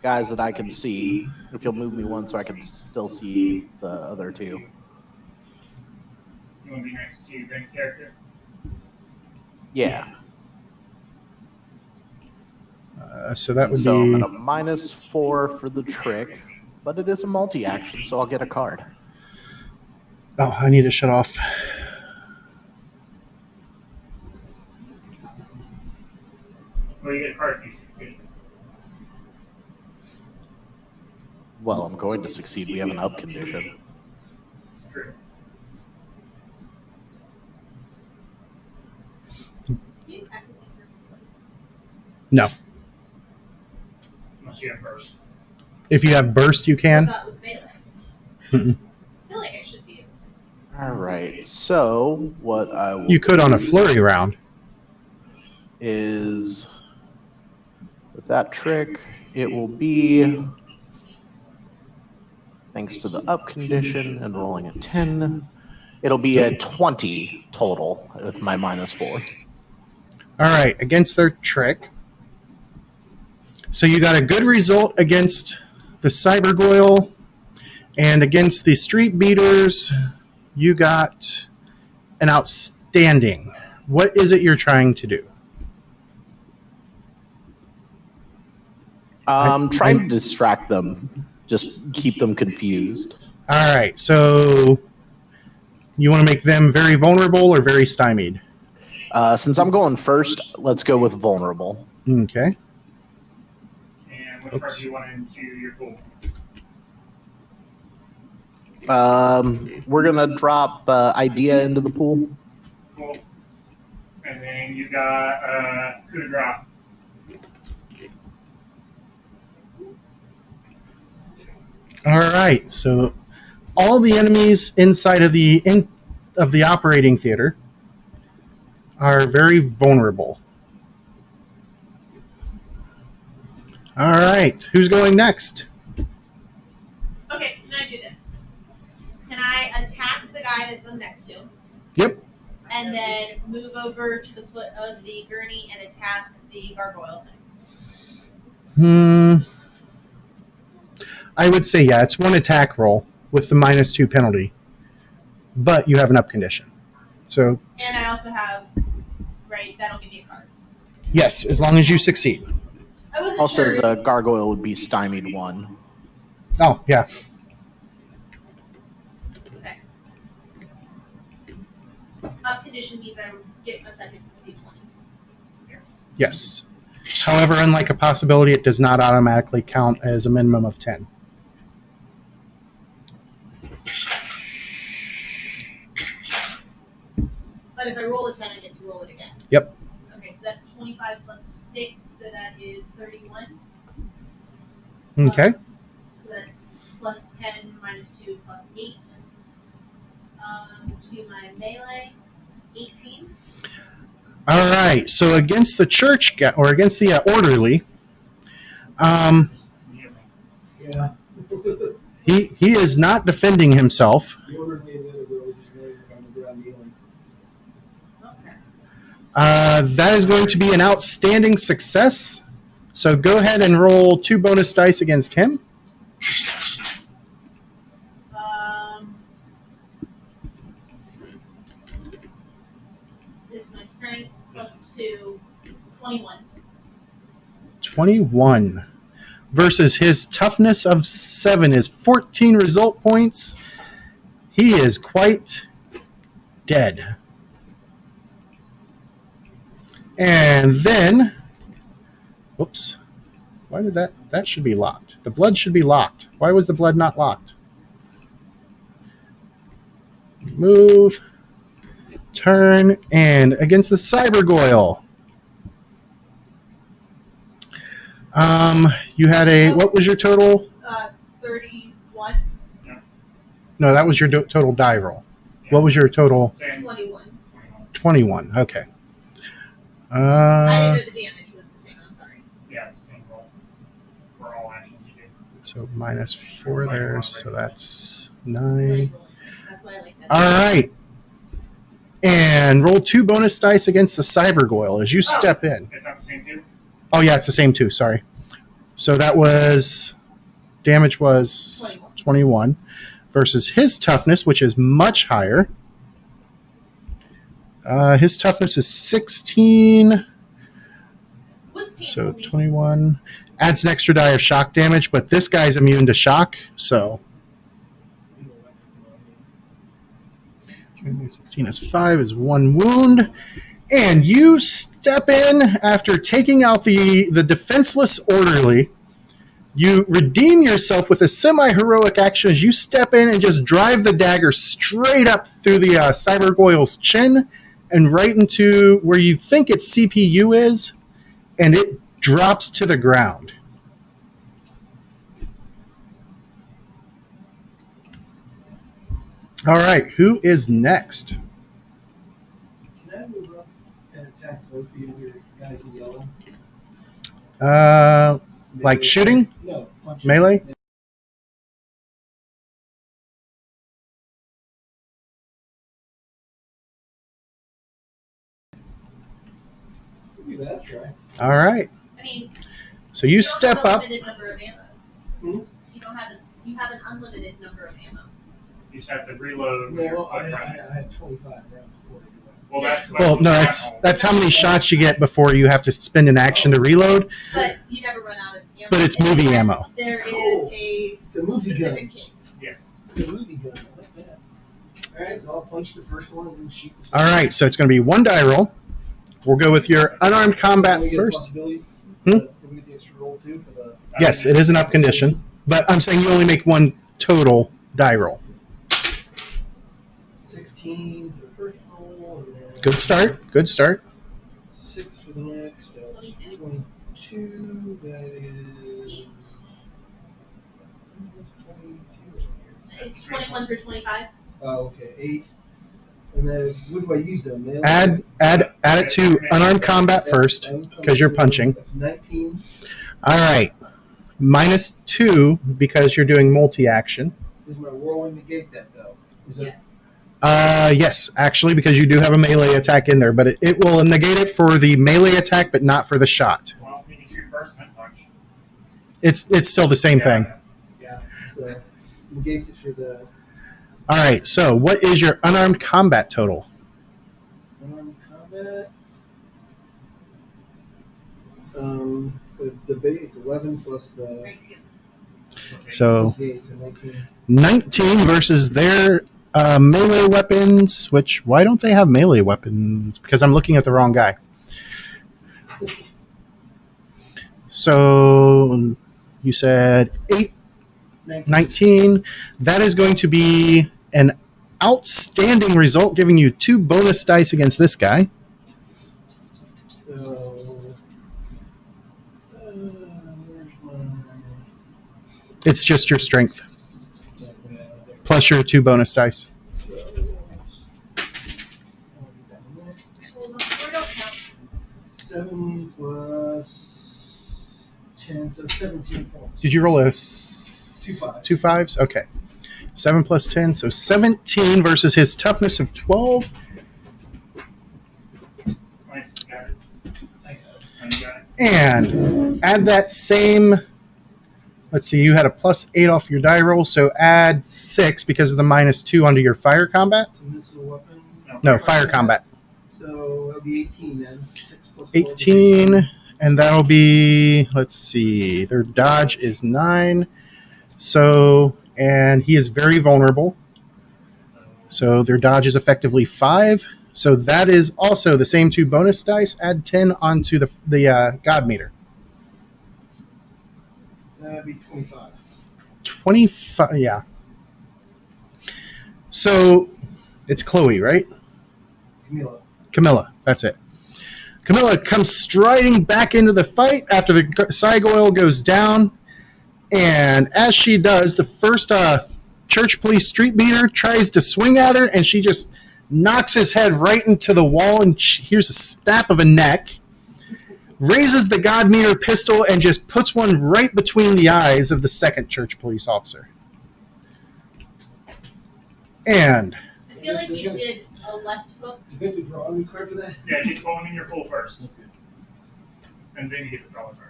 Speaker 7: guys that I can see. If you'll move me one so I can still see the other two.
Speaker 3: You want to be next to Greg's character?
Speaker 7: Yeah.
Speaker 1: So that would
Speaker 7: So I'm
Speaker 1: be...
Speaker 7: at a -4 for the trick, but it is a multi-action, so I'll get a card.
Speaker 1: Oh, I need to shut off.
Speaker 3: Well, you get a card if you succeed.
Speaker 7: Well, I'm going to succeed. We have an up condition.
Speaker 3: This is true.
Speaker 2: Can you attack the same person twice?
Speaker 1: No.
Speaker 3: Unless you have burst.
Speaker 1: If you have burst, you
Speaker 2: What
Speaker 1: can.
Speaker 2: about with melee?
Speaker 1: Mm-mm.
Speaker 2: I feel like I should be able to.
Speaker 7: All right. So what I will
Speaker 1: You could on a flurry round.
Speaker 7: is with that trick, it will be, thanks to the up condition and rolling a 10, it'll be a 20 total with my -4.
Speaker 1: All right, against their trick. So you got a good result against the Cybergoyle, and against the Street Beaters, you got an outstanding. What is it you're trying to do?
Speaker 7: I'm trying to distract them, just keep them confused.
Speaker 1: All right, so you want to make them very vulnerable or very stymied?
Speaker 7: Since I'm going first, let's go with vulnerable.
Speaker 1: Okay.
Speaker 3: And which card do you want into your pool?
Speaker 7: We're gonna drop idea into the pool.
Speaker 3: Cool. And then you got coup de grace.
Speaker 1: All right, so all the enemies inside of the operating theater are very vulnerable. All right, who's going next?
Speaker 2: Okay, can I do this? Can I attack the guy that's I'm next to?
Speaker 1: Yep.
Speaker 2: And then move over to the foot of the gurney and attack the gargoyle thing?
Speaker 1: I would say, yeah, it's one attack roll with the -2 penalty, but you have an up condition. So,
Speaker 2: And I also have, right, that'll give me a card.
Speaker 1: yes, as long as you succeed.
Speaker 2: I wasn't
Speaker 7: Also,
Speaker 2: sure.
Speaker 7: the gargoyle would be stymied 1.
Speaker 1: Oh, yeah.
Speaker 2: Okay. Up condition means I get a second D20.
Speaker 3: Yes.
Speaker 1: Yes. However, unlike a possibility, it does not automatically count as a minimum of 10.
Speaker 2: But if I roll a 10, I get to roll it again.
Speaker 1: Yep.
Speaker 2: Okay, so that's 25 plus 6, so that is 31.
Speaker 1: Okay.
Speaker 2: So that's plus 10, minus 2, plus 8. To my melee, 18.
Speaker 1: All right. So against the church guy, or against the orderly,
Speaker 6: Yeah.
Speaker 1: he is not defending himself.
Speaker 6: The orderly and the other girl just laying on the ground kneeling.
Speaker 2: Okay.
Speaker 1: That is going to be an outstanding success. So go ahead and roll 2 bonus dice against him.
Speaker 2: It's my strength plus 2, 21.
Speaker 1: 21 versus his toughness of 7 is 14 result points. He is quite dead. And then, whoops, why did that should be locked. The blood should be locked. Why was the blood not locked? Move, turn, and against the Cybergoyle. You had what was your total?
Speaker 2: 31.
Speaker 1: No, that was your total die roll. What was your total?
Speaker 2: 21.
Speaker 1: 21. Okay.
Speaker 2: I didn't know the damage was the same. I'm sorry.
Speaker 3: Yeah, it's the same roll for all actions you do.
Speaker 1: So minus 4 there, so that's 9.
Speaker 2: That's why I like that.
Speaker 1: All right. And roll 2 bonus dice against the Cybergoyle as you step in.
Speaker 3: It's not the same too?
Speaker 1: Oh, yeah, it's the same 2. Sorry. So that was, damage was 21 versus his toughness, which is much higher. His toughness is 16.
Speaker 2: What's painful
Speaker 1: So
Speaker 2: mean?
Speaker 1: 21. Adds an extra die of shock damage, but this guy's immune to shock, so 16 is 5 is 1 wound. And you step in after taking out the defenseless orderly. You redeem yourself with a semi-heroic action as you step in and just drive the dagger straight up through the Cybergoyle's chin and right into where you think its CPU is, and it drops to the ground. All right, who is next?
Speaker 6: Can I move up and attack both the other guys in yellow?
Speaker 1: Like shooting?
Speaker 6: No, punching.
Speaker 1: Melee?
Speaker 6: Give me that try.
Speaker 1: All right.
Speaker 2: I mean,
Speaker 1: So you
Speaker 2: don't
Speaker 1: step
Speaker 2: have an
Speaker 1: up.
Speaker 2: unlimited number of ammo.
Speaker 6: Hmm?
Speaker 2: You have an unlimited number of ammo.
Speaker 3: You just have to reload with your
Speaker 6: No, I
Speaker 3: foot right.
Speaker 6: had 25 rounds.
Speaker 3: Well, that's
Speaker 1: Well, no, that's how many shots you get before you have to spend an action to reload.
Speaker 2: But you never run out of ammo.
Speaker 1: But it's movie
Speaker 2: unless
Speaker 1: ammo.
Speaker 2: There is
Speaker 6: Cool.
Speaker 2: a
Speaker 6: It's a movie gun.
Speaker 2: specific case.
Speaker 3: Yes.
Speaker 6: It's a movie gun. I like that. Alright, so I'll punch the first one and then shoot the
Speaker 1: All right, so it's going to be 1 die roll. We'll go with your unarmed combat
Speaker 6: Do we get a
Speaker 1: first.
Speaker 6: possibility?
Speaker 1: Hmm?
Speaker 6: Do we get the extra roll too for the?
Speaker 1: Yes, it is an up condition, but I'm saying you only make 1 total die roll.
Speaker 6: 16 for the first roll. And then
Speaker 1: Good start. Good start.
Speaker 6: 6 for the next.
Speaker 2: 22.
Speaker 6: 22. That is. What's 22 here?
Speaker 2: It's 21 through 25.
Speaker 6: Oh, okay. 8. And then what do I use them? Man?
Speaker 1: Add it to unarmed combat first because you're punching.
Speaker 6: That's 19.
Speaker 1: All right. Minus 2 because you're doing multi-action.
Speaker 6: Does my whirlwind negate that though? Is that,
Speaker 2: Yes.
Speaker 1: Yes, actually, because you do have a melee attack in there, but it will negate it for the melee attack, but not for the shot.
Speaker 3: Well, you can shoot first and then punch.
Speaker 1: It's still the same thing.
Speaker 6: yeah. So negates it for the
Speaker 1: All right. So, what is your unarmed combat total?
Speaker 6: unarmed combat. The base it's 11 plus the
Speaker 2: 19.
Speaker 1: So,
Speaker 6: plus the 8, so 19.
Speaker 1: 19 versus their melee weapons. Which why don't they have melee weapons? Because I'm looking at the wrong guy. So, you said 8. 19. That is going to be an outstanding result, giving you 2 bonus dice against this guy.
Speaker 6: So, where's my?
Speaker 1: It's just your strength. plus your 2 bonus dice.
Speaker 2: Well, the 4 don't count.
Speaker 6: 7 plus 10, so 17 points.
Speaker 1: Did you roll a
Speaker 6: 2 5s.
Speaker 1: 2 5s? Okay. 7 plus 10, so 17 versus his toughness of 12.
Speaker 3: Nice, got it. And you got it.
Speaker 1: And add that same. Let's see, you had a plus 8 off your die roll, so add 6 because of the minus 2 onto your fire combat.
Speaker 6: Missile weapon.
Speaker 1: No, fire combat.
Speaker 6: So that'll be 18 then. 6 plus 12 is
Speaker 1: 18, and that'll be, let's see, their dodge is 9. So, and he is very vulnerable. So their dodge is effectively 5. So that is also the same 2 bonus dice. Add 10 onto the God meter.
Speaker 6: That'd be 25.
Speaker 1: 25, yeah. So it's Chloe, right? Camilla, that's it. Camilla comes striding back into the fight after the Cygoil goes down. And as she does, the first church police street beater tries to swing at her, and she just knocks his head right into the wall, and here's a snap of a neck. Raises the God meter pistol and just puts one right between the eyes of the second church police officer. And
Speaker 2: I feel like you did a left hook.
Speaker 6: You have to draw a new card for that?
Speaker 3: Yeah, get going in your pool first. And then you get to draw a card.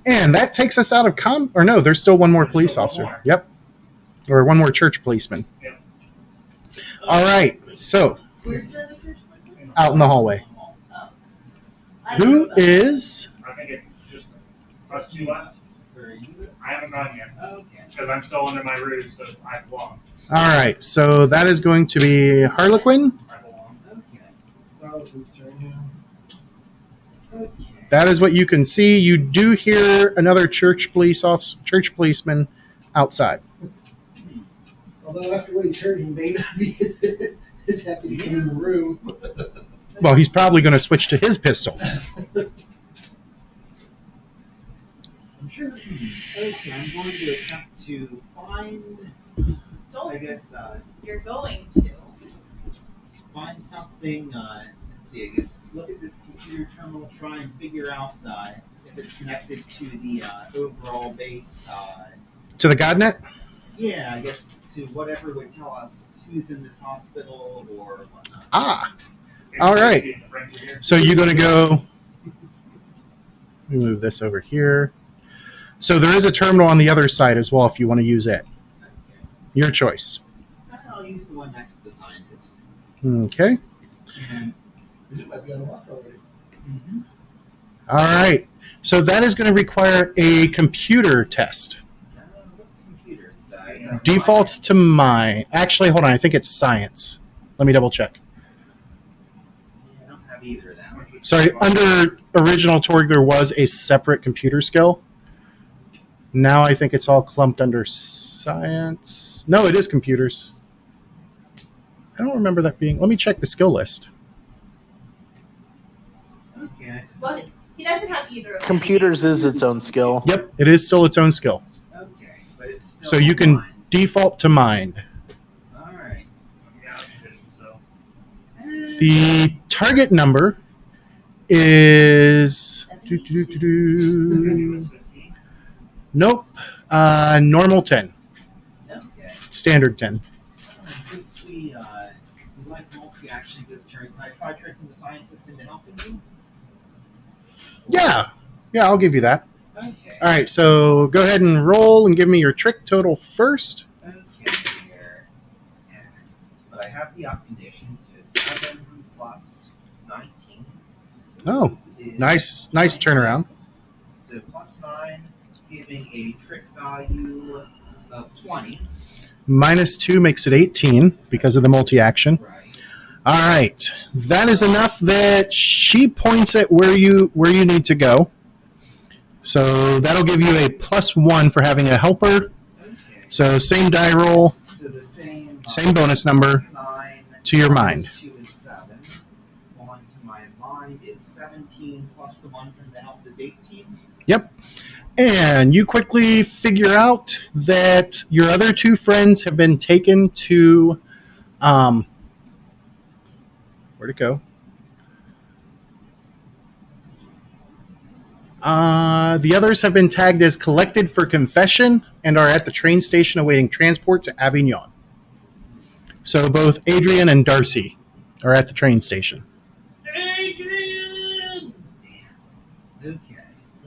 Speaker 1: And that takes us out of or no, there's still one more
Speaker 3: There's
Speaker 1: police
Speaker 3: still one
Speaker 1: officer.
Speaker 3: more.
Speaker 1: Yep. Or one more church policeman.
Speaker 3: Yep.
Speaker 1: All right. So,
Speaker 2: Where's the other church policeman?
Speaker 1: out in the hallway.
Speaker 2: Oh. I don't
Speaker 1: Who
Speaker 2: know about that.
Speaker 1: is
Speaker 3: I think it's just us 2 left.
Speaker 4: Where are you?
Speaker 3: I haven't gone yet
Speaker 4: Okay.
Speaker 3: because I'm still under my ruse, so I belong.
Speaker 1: all right. So that is going to be Harlequin.
Speaker 3: I belong.
Speaker 4: Okay.
Speaker 6: Harlequin's turn, yeah.
Speaker 4: Okay.
Speaker 1: That is what you can see. You do hear another church policeman outside.
Speaker 6: Although after what he's heard, he may not be as happy to come in the room.
Speaker 1: Well, he's probably going to switch to his pistol.
Speaker 6: I'm sure.
Speaker 4: Okay, I'm going to attempt to find, I
Speaker 2: Don't.
Speaker 4: guess,
Speaker 2: You're going to.
Speaker 4: find something, let's see, I guess, look at this computer terminal, try and figure out if it's connected to the overall base.
Speaker 1: To the Godnet?
Speaker 4: Yeah, I guess to whatever would tell us who's in this hospital or whatnot.
Speaker 1: Ah.
Speaker 3: Maybe
Speaker 1: All
Speaker 3: we
Speaker 1: right.
Speaker 3: see the friends are here.
Speaker 1: So you're going to go. Let me move this over here. So there is a terminal on the other side as well if you want to use it.
Speaker 4: Okay.
Speaker 1: Your choice.
Speaker 4: I'll use the one next to the scientist.
Speaker 1: Okay.
Speaker 4: And,
Speaker 6: It might be unlocked already.
Speaker 1: All right. So that is going to require a computer test.
Speaker 4: what's computers?
Speaker 1: Defaults to mine. Actually, hold on. I think it's science. Let me double check.
Speaker 4: I don't have either of them.
Speaker 1: Sorry, under original Torg, there was a separate computer skill. Now I think it's all clumped under science. No, it is computers. I don't remember that being. Let me check the skill list.
Speaker 4: Okay, I
Speaker 2: Well,
Speaker 4: suppose.
Speaker 2: he doesn't have either of them.
Speaker 7: Computers is its own skill.
Speaker 1: Yep, it is still its own skill.
Speaker 4: Okay, but it's still
Speaker 1: So you can
Speaker 4: mine.
Speaker 1: default to mind.
Speaker 4: All right.
Speaker 3: I'm out of condition, so.
Speaker 1: The target number is.
Speaker 3: Continuous 15.
Speaker 1: Nope. Normal 10.
Speaker 4: Okay.
Speaker 1: Standard 10.
Speaker 4: And since we like multi actions this turn, can I try tricking the scientist into helping you?
Speaker 1: Yeah. Yeah, I'll give you that.
Speaker 4: Okay.
Speaker 1: All right, so go ahead and roll and give me your trick total first.
Speaker 4: Okay, here. Yeah. But I have the up condition, so 7 plus 19.
Speaker 1: Oh,
Speaker 4: is
Speaker 1: nice
Speaker 4: 26.
Speaker 1: turnaround.
Speaker 4: So plus 9, giving a trick value of 20.
Speaker 1: Minus 2 makes it 18 because of the multi-action.
Speaker 4: Right.
Speaker 1: All right, that is enough that she points at where you need to go. So that'll give you a +1 for having a helper.
Speaker 4: Okay.
Speaker 1: So same die roll,
Speaker 4: So the same.
Speaker 1: same bonus number
Speaker 4: plus 9
Speaker 1: to your
Speaker 4: minus
Speaker 1: mind.
Speaker 4: 2 is 7. 1 to my mind is 17 plus the 1 from the help is 18.
Speaker 1: And you quickly figure out that your other two friends have been taken to, where'd it go? The others have been tagged as collected for confession and are at the train station awaiting transport to Avignon. So both Adrian and Darcy are at the train station.
Speaker 3: Adrian!
Speaker 4: Okay.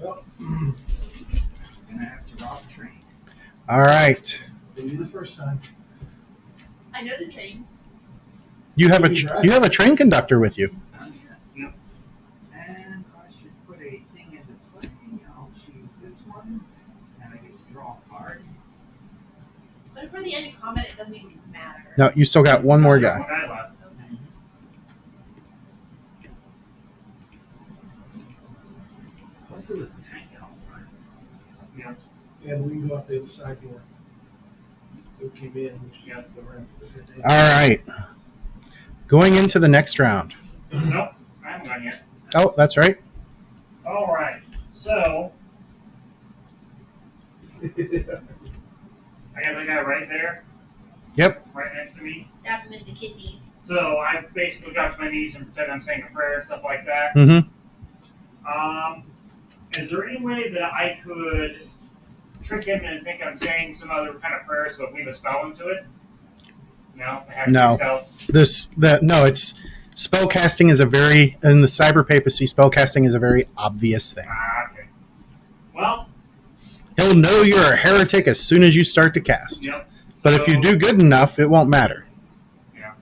Speaker 6: Well,
Speaker 4: Gonna have to rob a train.
Speaker 1: All right.
Speaker 6: didn't do the first time.
Speaker 2: I know the trains.
Speaker 1: You have a train conductor with you.
Speaker 4: Yes.
Speaker 3: Yep.
Speaker 4: And I should put a thing into play. I'll choose this one, and I get to draw a card.
Speaker 2: But for the end of combat, it doesn't even matter.
Speaker 1: No, you still got one more guy.
Speaker 3: One guy left.
Speaker 2: Okay.
Speaker 4: Plus, there was a tank out front.
Speaker 3: Yeah.
Speaker 6: Yeah, but we can go out the other side door. Who came in, which is
Speaker 3: Yep.
Speaker 6: the round for the day.
Speaker 1: All right. Going into the next round.
Speaker 3: Nope, I haven't gone yet.
Speaker 1: Oh, that's right.
Speaker 3: All right, so I got the guy right there.
Speaker 1: Yep.
Speaker 3: Right next to me.
Speaker 2: Stab him in the kidneys.
Speaker 3: So I basically drop to my knees and pretend I'm saying a prayer and stuff like that.
Speaker 1: Mm-hmm.
Speaker 3: Is there any way that I could trick him and think I'm saying some other kind of prayers but weave a spell into it? No? I have to
Speaker 1: No.
Speaker 3: be stealth?
Speaker 1: It's spellcasting is in the cyberpapacy, spellcasting is a very obvious thing.
Speaker 3: Okay. Well,
Speaker 1: He'll know you're a heretic as soon as you start to cast.
Speaker 3: yep.
Speaker 1: But if you do good enough, it won't matter.
Speaker 3: Yeah.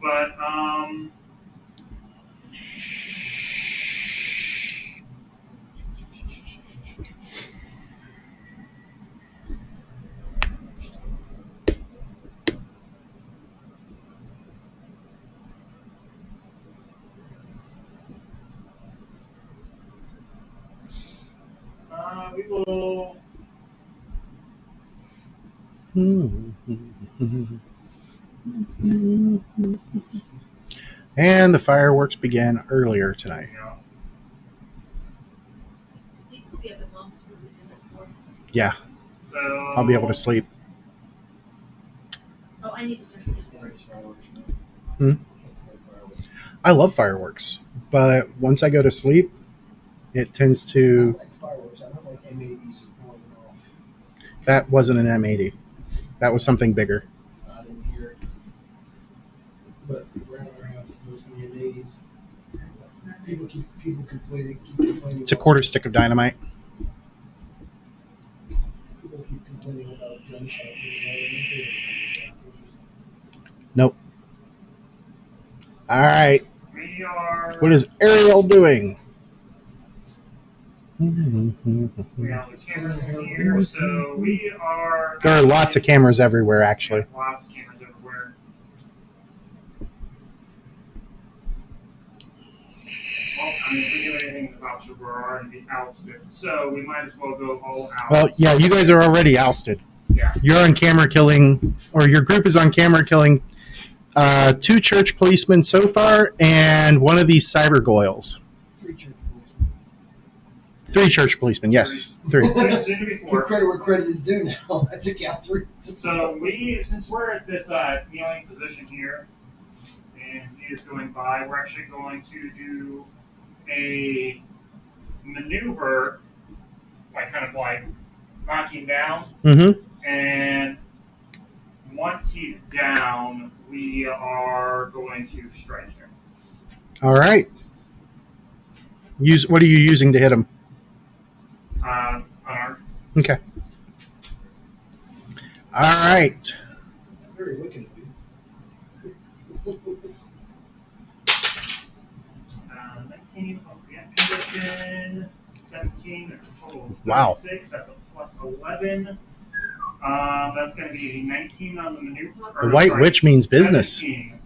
Speaker 3: But, we will.
Speaker 1: And the fireworks began earlier tonight.
Speaker 3: You know,
Speaker 2: These will be up in lumps for the dinner before.
Speaker 1: Yeah,
Speaker 3: so
Speaker 1: I'll be able to sleep.
Speaker 2: Oh, I need to turn this down.
Speaker 1: I love fireworks, but once I go to sleep, it tends
Speaker 6: I
Speaker 1: to.
Speaker 6: like fireworks. I don't like M80s just blowing off.
Speaker 1: That wasn't an M80. That was something bigger.
Speaker 6: I didn't hear it. But around our house, it's mostly M80s. People keep complaining.
Speaker 1: It's a quarter stick of dynamite.
Speaker 6: People keep complaining about gunshots. And
Speaker 1: Nope. All right.
Speaker 3: we are.
Speaker 1: What is Ariel doing?
Speaker 3: We have the cameras in here, so we are.
Speaker 1: There are lots of cameras everywhere, actually.
Speaker 3: Lots of cameras everywhere. Well, I mean, if we do anything with this officer, we're already ousted, so we might as well go all out.
Speaker 1: Well, yeah, you guys are already ousted.
Speaker 3: Yeah.
Speaker 1: You're on camera killing, or your group is on camera killing 2 church policemen so far, and one of these cyber goyles.
Speaker 6: 3 church policemen.
Speaker 1: 3 church policemen, yes. 3.
Speaker 3: Soon to be
Speaker 6: Give
Speaker 3: 4.
Speaker 6: credit where credit is due now. I took out 3.
Speaker 3: So since we're at this kneeling position here, and he is going by, we're actually going to do a maneuver, kind of knocking down,
Speaker 1: Mm-hmm.
Speaker 3: and once he's down, we are going to strike him.
Speaker 1: All right. What are you using to hit him?
Speaker 3: Unarmed.
Speaker 1: Okay. All right.
Speaker 6: Very wicked of you.
Speaker 3: 19 plus the end condition, 17, that's total of 36.
Speaker 1: Wow.
Speaker 3: That's a plus 11. That's going to be 19 on the maneuver.
Speaker 1: The White Witch means business.
Speaker 3: 17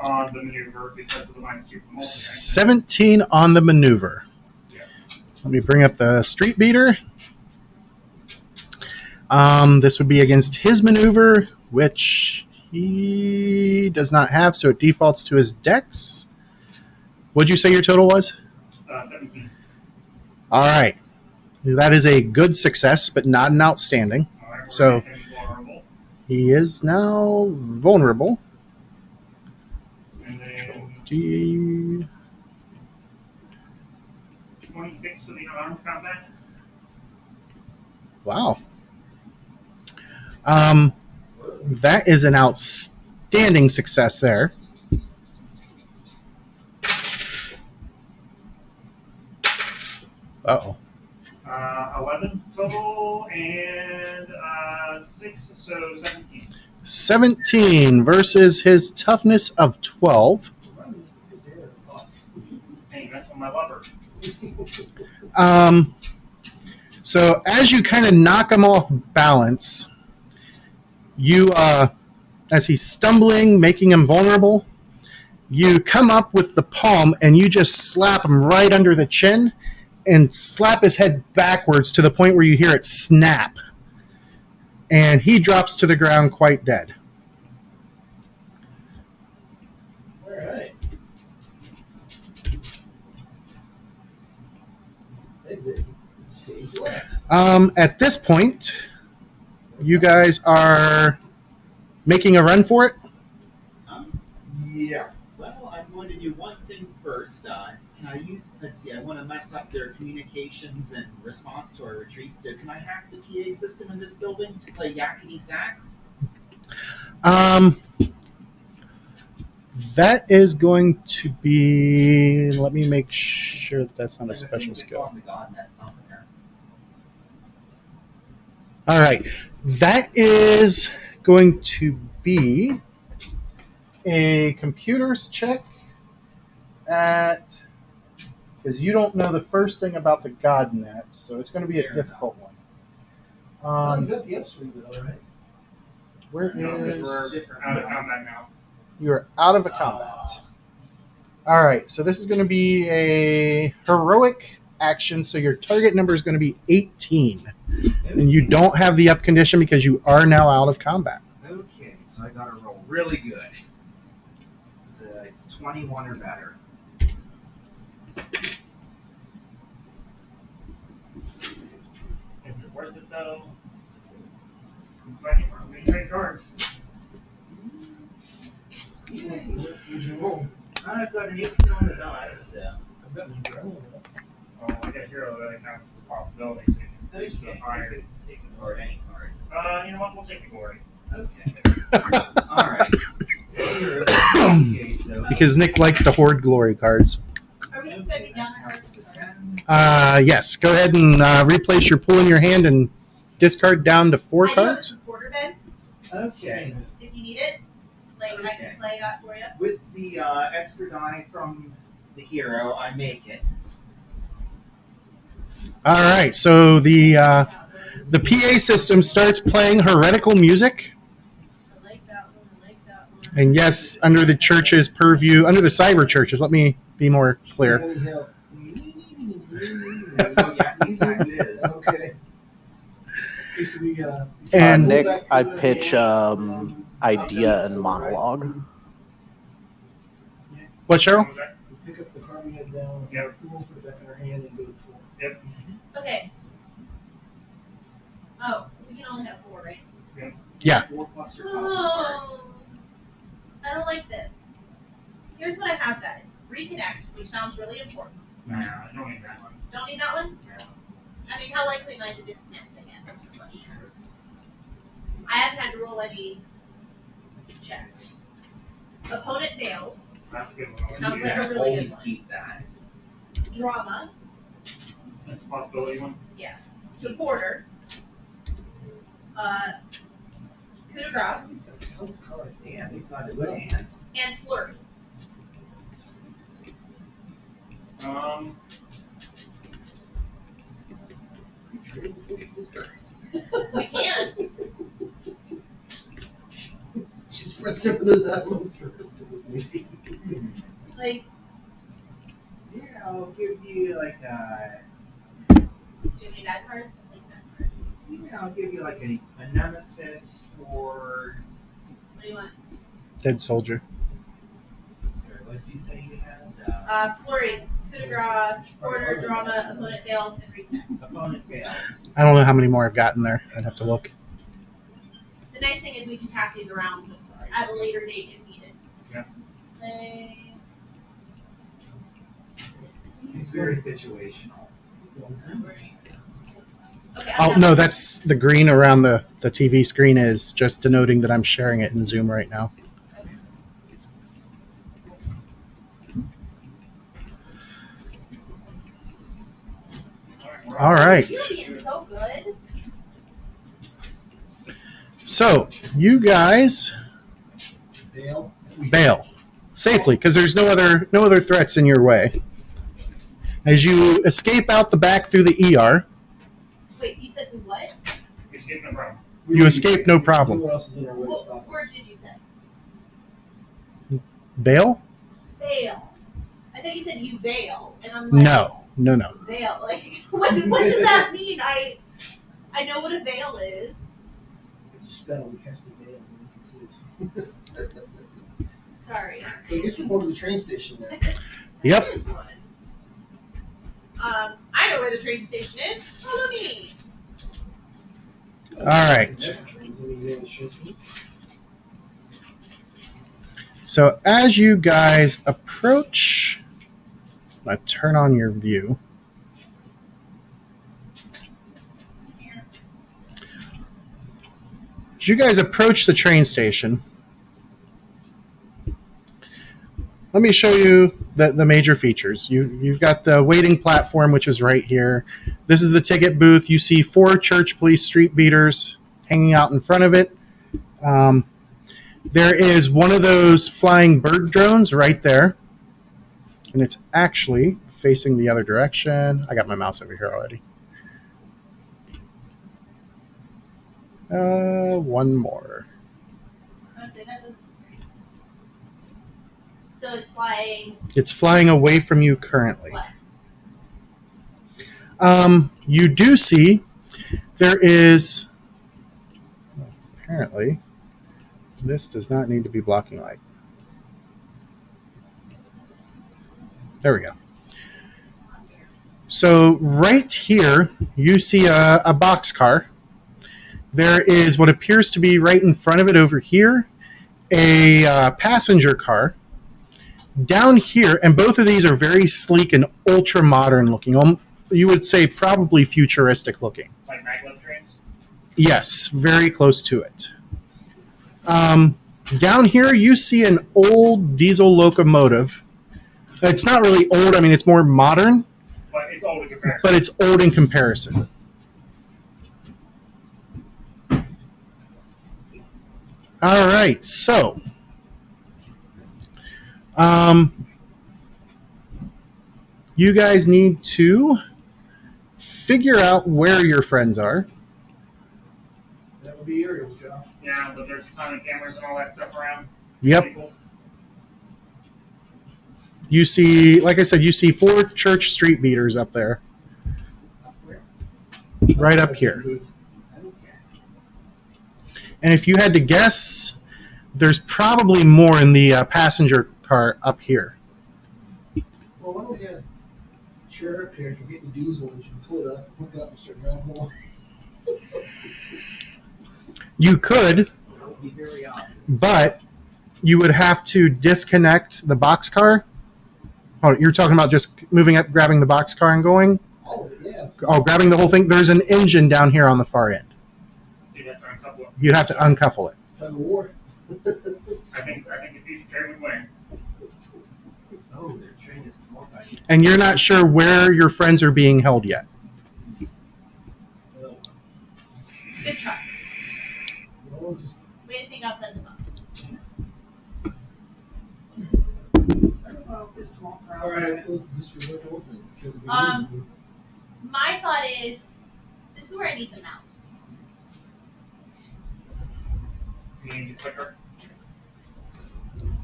Speaker 3: on the maneuver because of the -2 from multiplying.
Speaker 1: 17 on the maneuver.
Speaker 3: Yes.
Speaker 1: Let me bring up the street beater. This would be against his maneuver, which he does not have, so it defaults to his dex. What'd you say your total was?
Speaker 3: 17.
Speaker 1: All right. That is a good success, but not an outstanding.
Speaker 3: Alright, we're
Speaker 1: So-
Speaker 3: making him vulnerable.
Speaker 1: He is now vulnerable.
Speaker 3: And then
Speaker 1: Gee.
Speaker 3: 26 for the unarmed combat.
Speaker 1: Wow. That is an outstanding success there. Uh-oh.
Speaker 3: 11 total and 6, so 17.
Speaker 1: 17 versus his toughness of 12.
Speaker 3: Hey, you messed with my lover.
Speaker 1: So as you kind of knock him off balance, you, as he's stumbling, making him vulnerable, you come up with the palm and you just slap him right under the chin and slap his head backwards to the point where you hear it snap. And he drops to the ground quite dead.
Speaker 6: All right. Exit. Stage left.
Speaker 1: At this point, you guys are making a run for it.
Speaker 6: Yeah.
Speaker 4: Well, I'm going to do one thing first. Can I use? Let's see. I want to mess up their communications and response to our retreat. So can I hack the PA system in this building to play yakety sax?
Speaker 1: That is going to be. Let me make sure that that's not a special
Speaker 4: It's
Speaker 1: skill.
Speaker 4: on the GodNet somewhere.
Speaker 1: All right, that is going to be a computers check at, because you don't know the first thing about the GodNet, so it's going to be a
Speaker 4: Fair
Speaker 1: difficult one.
Speaker 6: He's got the upswing, but all right.
Speaker 1: Where
Speaker 3: No, because
Speaker 1: is
Speaker 3: we're out of combat now.
Speaker 1: you're out of the combat? All right, so this is going to be a heroic action, so your target number is going to be 18, and you don't have the up condition because you are now out of combat.
Speaker 4: Okay, so I got to roll really good. It's 21 or better.
Speaker 3: Is it worth it though? Looks like I'm going to trade cards.
Speaker 6: What'd you roll?
Speaker 4: I've got an 18 on the die, so.
Speaker 6: I've got an adrenaline.
Speaker 3: Oh, I got a hero that accounts for possibilities. So you can use the
Speaker 4: Okay,
Speaker 3: higher.
Speaker 4: take a card, any card.
Speaker 3: You know what? We'll take the glory.
Speaker 4: Okay. All right. Okay, so.
Speaker 1: Because Nick likes to hoard glory cards.
Speaker 2: Are we spending down our cards?
Speaker 1: Yes, go ahead and replace your pool in your hand and discard down to 4
Speaker 2: I do have a
Speaker 1: cards.
Speaker 2: supporter bed
Speaker 4: Okay.
Speaker 2: if you need it. Like I
Speaker 4: Okay.
Speaker 2: can play that for you.
Speaker 4: With the extra die from the hero, I make it.
Speaker 1: All right, so the PA system starts playing heretical music.
Speaker 2: I like that one. I like that one.
Speaker 1: And yes, under the church's purview, under the CyberChurches, let me be more clear.
Speaker 6: Anyhow.
Speaker 4: That's what yakety sax is.
Speaker 6: Okay. Okay, so we,
Speaker 1: And
Speaker 7: Nick, I pitch idea and monologue.
Speaker 1: What, Cheryl?
Speaker 3: What was that?
Speaker 6: we pick up the card we had down,
Speaker 3: Yep.
Speaker 6: put it back in our hand, and go to 4.
Speaker 2: Okay. Oh, we can only have 4, right?
Speaker 1: Yeah.
Speaker 4: 4 plus your positive card.
Speaker 2: Oh, I don't like this. Here's what I have, guys. Reconnect, which sounds really important.
Speaker 3: Nah, I don't need that one.
Speaker 2: Don't need that one?
Speaker 3: No.
Speaker 2: I mean, how likely am I to disconnect, I guess, is the question. I haven't had to roll any checks. Opponent fails.
Speaker 3: That's a good one. Always
Speaker 2: Sounds
Speaker 3: do
Speaker 2: like
Speaker 3: that.
Speaker 2: a really good
Speaker 4: Always
Speaker 2: one.
Speaker 4: keep that.
Speaker 2: Drama.
Speaker 3: That's a possibility one.
Speaker 2: Supporter. Coup de grace.
Speaker 6: Sounds card.
Speaker 4: Yeah, we've got a good hand.
Speaker 2: And flurry.
Speaker 6: You trade before you discard.
Speaker 2: We can.
Speaker 6: She spread some of those out amongst the rest of us, maybe.
Speaker 2: Like,
Speaker 4: Yeah, I'll give you like
Speaker 2: do you have any bad cards? I'll take that card.
Speaker 4: yeah, I'll give you like a nemesis for.
Speaker 2: What do you want?
Speaker 1: Dead soldier.
Speaker 4: Sorry, what did you say you had?
Speaker 2: Flurry. Coup coup de grace, order, drama, opponent fails, and reconnect.
Speaker 4: Opponent fails.
Speaker 1: I don't know how many more I've gotten there. I'd have to look.
Speaker 2: The nice thing is we can pass these around at a later date if needed.
Speaker 3: Yeah.
Speaker 2: Play.
Speaker 4: It's very situational.
Speaker 2: Okay,
Speaker 1: Oh,
Speaker 2: I'm
Speaker 1: no,
Speaker 2: done.
Speaker 1: that's the green around the TV screen is just denoting that I'm sharing it in Zoom right now. All right.
Speaker 2: You're being so good.
Speaker 1: So, you guys
Speaker 6: Dale?
Speaker 1: bail safely because there's no other threats in your way. As you escape out the back through the ER,
Speaker 2: Wait, you said what?
Speaker 3: Escape no problem.
Speaker 1: you escape no problem.
Speaker 6: What else is in our way to
Speaker 2: What
Speaker 6: stop
Speaker 2: word
Speaker 6: us?
Speaker 2: did you say?
Speaker 1: Bail?
Speaker 2: Veil. I thought you said you veil, and I'm like,
Speaker 1: No.
Speaker 2: veil. Like, what does that mean? I know what a veil is.
Speaker 6: It's a spell. We cast a veil. No one can see us.
Speaker 2: Sorry.
Speaker 6: So I guess we're going to the train station now.
Speaker 1: Yep.
Speaker 2: That is one. I know where the train station is. Follow me.
Speaker 1: All right. So as you guys approach, I turn on your view. As you guys approach the train station, let me show you the major features. You've got the waiting platform, which is right here. This is the ticket booth. You see 4 church police street beaters hanging out in front of it. There is one of those flying bird drones right there. And it's actually facing the other direction. I got my mouse over here already. One more.
Speaker 2: I would say that doesn't. So it's flying
Speaker 1: It's flying away from you currently.
Speaker 2: less.
Speaker 1: You do see there is, apparently, this does not need to be blocking light. There we go. So right here, you see a boxcar. There is what appears to be right in front of it over here, a passenger car. Down here, and both of these are very sleek and ultra modern looking. You would say probably futuristic looking.
Speaker 3: Like maglev trains?
Speaker 1: Yes, very close to it. Down here, you see an old diesel locomotive. It's not really old. I mean, it's more modern,
Speaker 3: But it's old in comparison.
Speaker 1: but it's old in comparison. All right, so you guys need to figure out where your friends are.
Speaker 6: That would be Ariel's job.
Speaker 3: Yeah, but there's a ton of cameras and all that stuff around.
Speaker 1: Yep.
Speaker 3: People.
Speaker 1: You see, like I said, you see 4 church street beaters up there, right up here. And if you had to guess, there's probably more in the passenger car up here.
Speaker 6: Well, why don't we have a chair up here? If you get the diesel, and you can pull it up, hook up, and start driving along.
Speaker 1: You could,
Speaker 4: That would be very obvious.
Speaker 1: but you would have to disconnect the boxcar. Oh, you're talking about just moving up, grabbing the boxcar and going?
Speaker 6: All of it, yeah.
Speaker 1: Oh, grabbing the whole thing? There's an engine down here on the far end.
Speaker 3: You'd have to uncouple it.
Speaker 1: You'd have to uncouple it.
Speaker 6: Tug of war.
Speaker 3: I think the future train would win.
Speaker 4: Oh, their train is more by
Speaker 1: And you're not sure where your friends are being held yet.
Speaker 6: Well,
Speaker 2: Good try.
Speaker 6: just
Speaker 2: Way to think outside the box.
Speaker 6: all right. Well, this was what the whole thing. Kill the
Speaker 2: Um, My thought is, this is where I need the mouse.
Speaker 3: You need a clicker.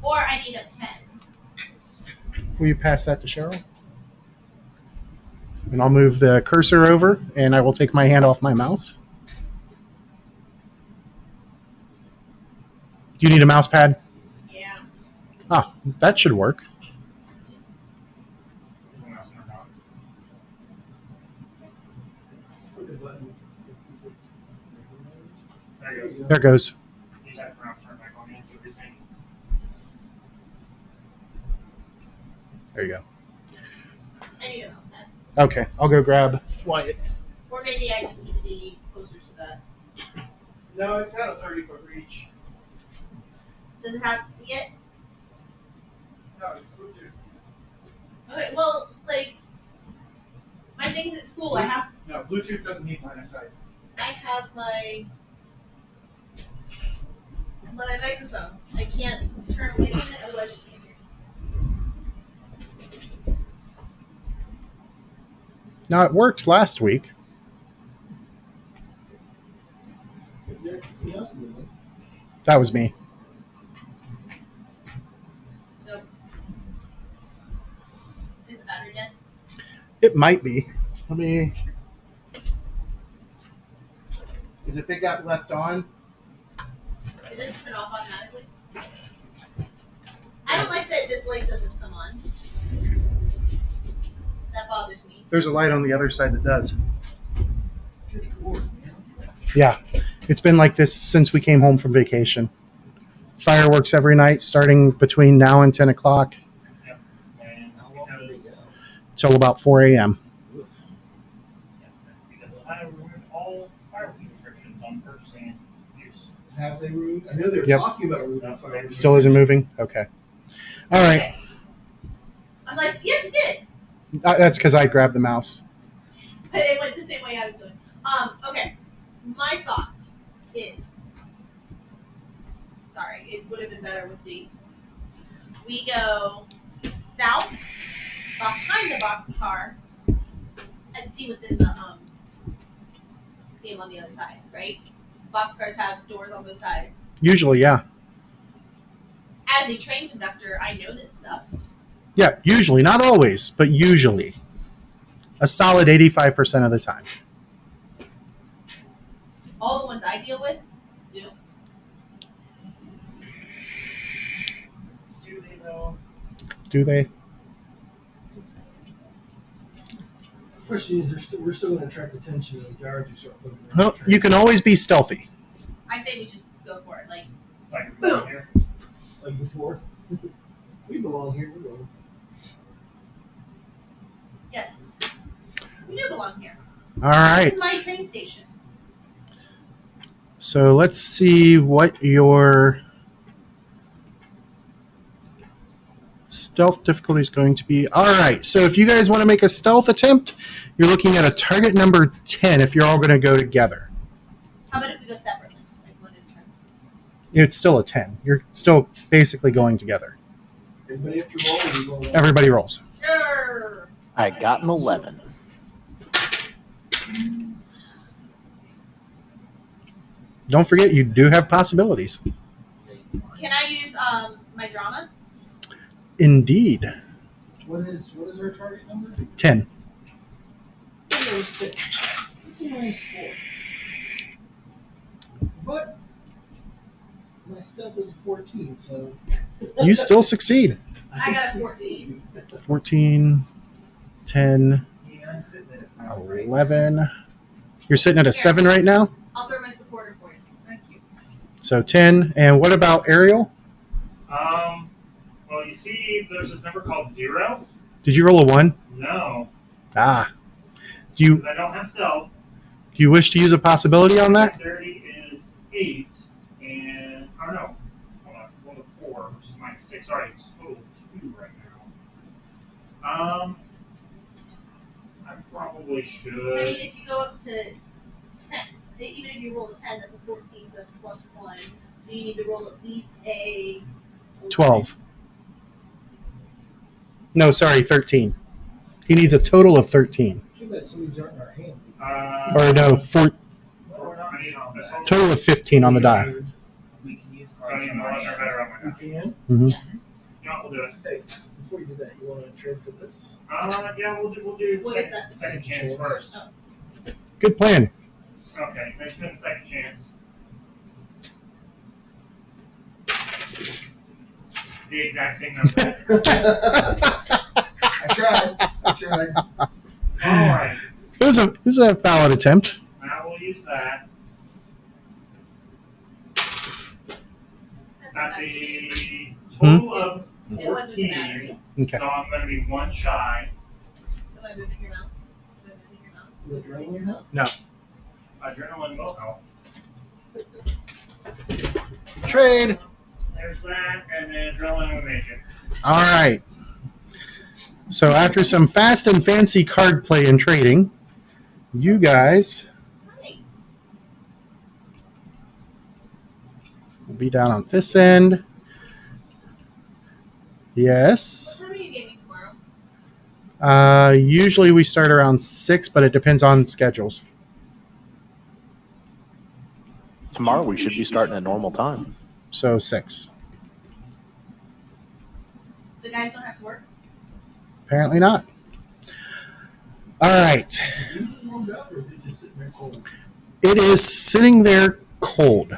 Speaker 2: Or I need a pen.
Speaker 1: Will you pass that to Cheryl? And I'll move the cursor over, and I will take my hand off my mouse. Do you need a mouse pad?
Speaker 2: Yeah.
Speaker 1: Ah, that should work.
Speaker 3: There's a mouse There you go.
Speaker 1: There it goes.
Speaker 3: You just have to turn back on and see what you're saying.
Speaker 1: There you go.
Speaker 2: I need a mouse pad.
Speaker 1: Okay, I'll go grab Wyatt's.
Speaker 2: Or maybe I just need to be closer to the.
Speaker 1: No, it's got a 30-foot reach.
Speaker 2: Does it have to see it?
Speaker 1: No, it's Bluetooth.
Speaker 2: Okay, well, like, my things at school, I
Speaker 1: No, Bluetooth doesn't need line of sight.
Speaker 2: have my microphone. I can't turn away from it, otherwise you can't hear.
Speaker 1: Now, it worked last week. That was me.
Speaker 2: Nope. Is the battery dead?
Speaker 1: It might be. Let me. Is if it got left on?
Speaker 2: It doesn't turn off automatically. I don't like that this light doesn't come on. That bothers me.
Speaker 1: There's a light on the other side that does. Yeah, it's been like this since we came home from vacation. Fireworks every night, starting between now and 10 o'clock
Speaker 3: And that's because,
Speaker 1: till about 4 a.m.
Speaker 3: that's because Ohio removed all fireworks restrictions on purchasing and use.
Speaker 6: Have they removed? I know they were
Speaker 1: Yep.
Speaker 6: talking about removing fireworks.
Speaker 1: Still isn't moving? Okay. All right.
Speaker 2: Okay. I'm like, yes, it did.
Speaker 1: That's because I grabbed the mouse.
Speaker 2: But it went the same way I was doing. Okay. My thought is, sorry, it would have been better with the. We go south behind the boxcar and see what's in the see them on the other side, right? Boxcars have doors on both sides.
Speaker 1: Usually, yeah.
Speaker 2: As a train conductor, I know this stuff.
Speaker 1: Yeah, usually. Not always, but usually. A solid 85% of the time.
Speaker 2: All the ones I deal with do.
Speaker 3: Do they know?
Speaker 1: Do they?
Speaker 6: Question is, we're still going to attract attention of the guards who start looking around.
Speaker 1: No, you can always be stealthy.
Speaker 2: I say we just go for it. Like,
Speaker 3: Like,
Speaker 2: Boom.
Speaker 3: here.
Speaker 6: Like before. We belong here. We're going.
Speaker 2: yes, we do belong here.
Speaker 1: All right.
Speaker 2: This is my train station.
Speaker 1: So let's see what your stealth difficulty is going to be. All right. So if you guys want to make a stealth attempt, you're looking at a target number 10 if you're all going to go together.
Speaker 2: How about if we go separately? Like one at a time.
Speaker 1: It's still a 10. You're still basically going together.
Speaker 6: Everybody have to roll. Or we roll
Speaker 1: Everybody rolls.
Speaker 2: Grr.
Speaker 7: I got an 11.
Speaker 1: Don't forget, you do have possibilities.
Speaker 2: Can I use my drama?
Speaker 1: Indeed.
Speaker 6: What is our target number?
Speaker 1: 10.
Speaker 6: It was 6. It's a minus 4. But my stealth is a 14, so
Speaker 1: You still succeed.
Speaker 2: I got a
Speaker 6: 14.
Speaker 1: 14, 10,
Speaker 4: Yeah, I'm sitting at a 7 right
Speaker 1: 11. You're sitting at a 7 right now?
Speaker 2: I'll throw my supporter for you. Thank you.
Speaker 1: So 10. And what about Ariel?
Speaker 3: Well, you see, there's this number called 0.
Speaker 1: Did you roll a 1?
Speaker 3: No,
Speaker 1: Ah. Do you
Speaker 3: because I don't have stealth.
Speaker 1: wish to use a possibility on that?
Speaker 3: Dexterity is 8, and I don't know. Hold on, roll a 4, which is minus 6. Sorry, it's total 2 right now. I probably
Speaker 2: I
Speaker 3: should.
Speaker 2: mean, if you go up to 10, even if you roll a 10, that's a 14, so that's a plus 1. So you need to roll at least a
Speaker 1: 12. No, sorry, 13. He needs a total of 13.
Speaker 6: Too bad some of these aren't in our hand.
Speaker 1: Or no,
Speaker 3: I need a total.
Speaker 1: total of 15 on the die.
Speaker 4: We can use
Speaker 3: I don't
Speaker 4: cards
Speaker 3: even
Speaker 4: from
Speaker 3: know
Speaker 4: our
Speaker 3: what they're
Speaker 4: hand.
Speaker 3: better on my
Speaker 6: We
Speaker 3: die.
Speaker 6: can.
Speaker 1: hmm
Speaker 3: No, we'll do it.
Speaker 6: Hey, before you do that, you want to trade for this?
Speaker 3: Yeah, we'll do
Speaker 2: What is that?
Speaker 3: second chance first.
Speaker 1: Good plan.
Speaker 3: Okay, let's spend the second chance. The exact same number.
Speaker 6: I tried.
Speaker 3: All right,
Speaker 1: It was a valid attempt.
Speaker 3: now we'll use that. That's a total of
Speaker 2: It wasn't the
Speaker 3: 14.
Speaker 2: battery.
Speaker 1: Okay.
Speaker 3: So I'm going to be one shy.
Speaker 2: Am I moving your mouse? Am I moving your mouse?
Speaker 6: The adrenaline
Speaker 2: Moving your mouse?
Speaker 1: No.
Speaker 3: Adrenaline will help.
Speaker 1: Trade.
Speaker 3: There's that, and then adrenaline will make it.
Speaker 1: All right. So after some fast and fancy card play and trading, you guys
Speaker 2: Hi.
Speaker 1: will be down on this end.
Speaker 2: What
Speaker 1: Yes.
Speaker 2: time are you gaming tomorrow?
Speaker 1: Usually we start around 6, but it depends on schedules.
Speaker 7: Tomorrow we should be starting at normal time.
Speaker 1: So 6.
Speaker 2: The guys don't have to work?
Speaker 1: Apparently not. All right.
Speaker 6: Is it warmed up or is it just sitting there cold?
Speaker 1: It is sitting there cold.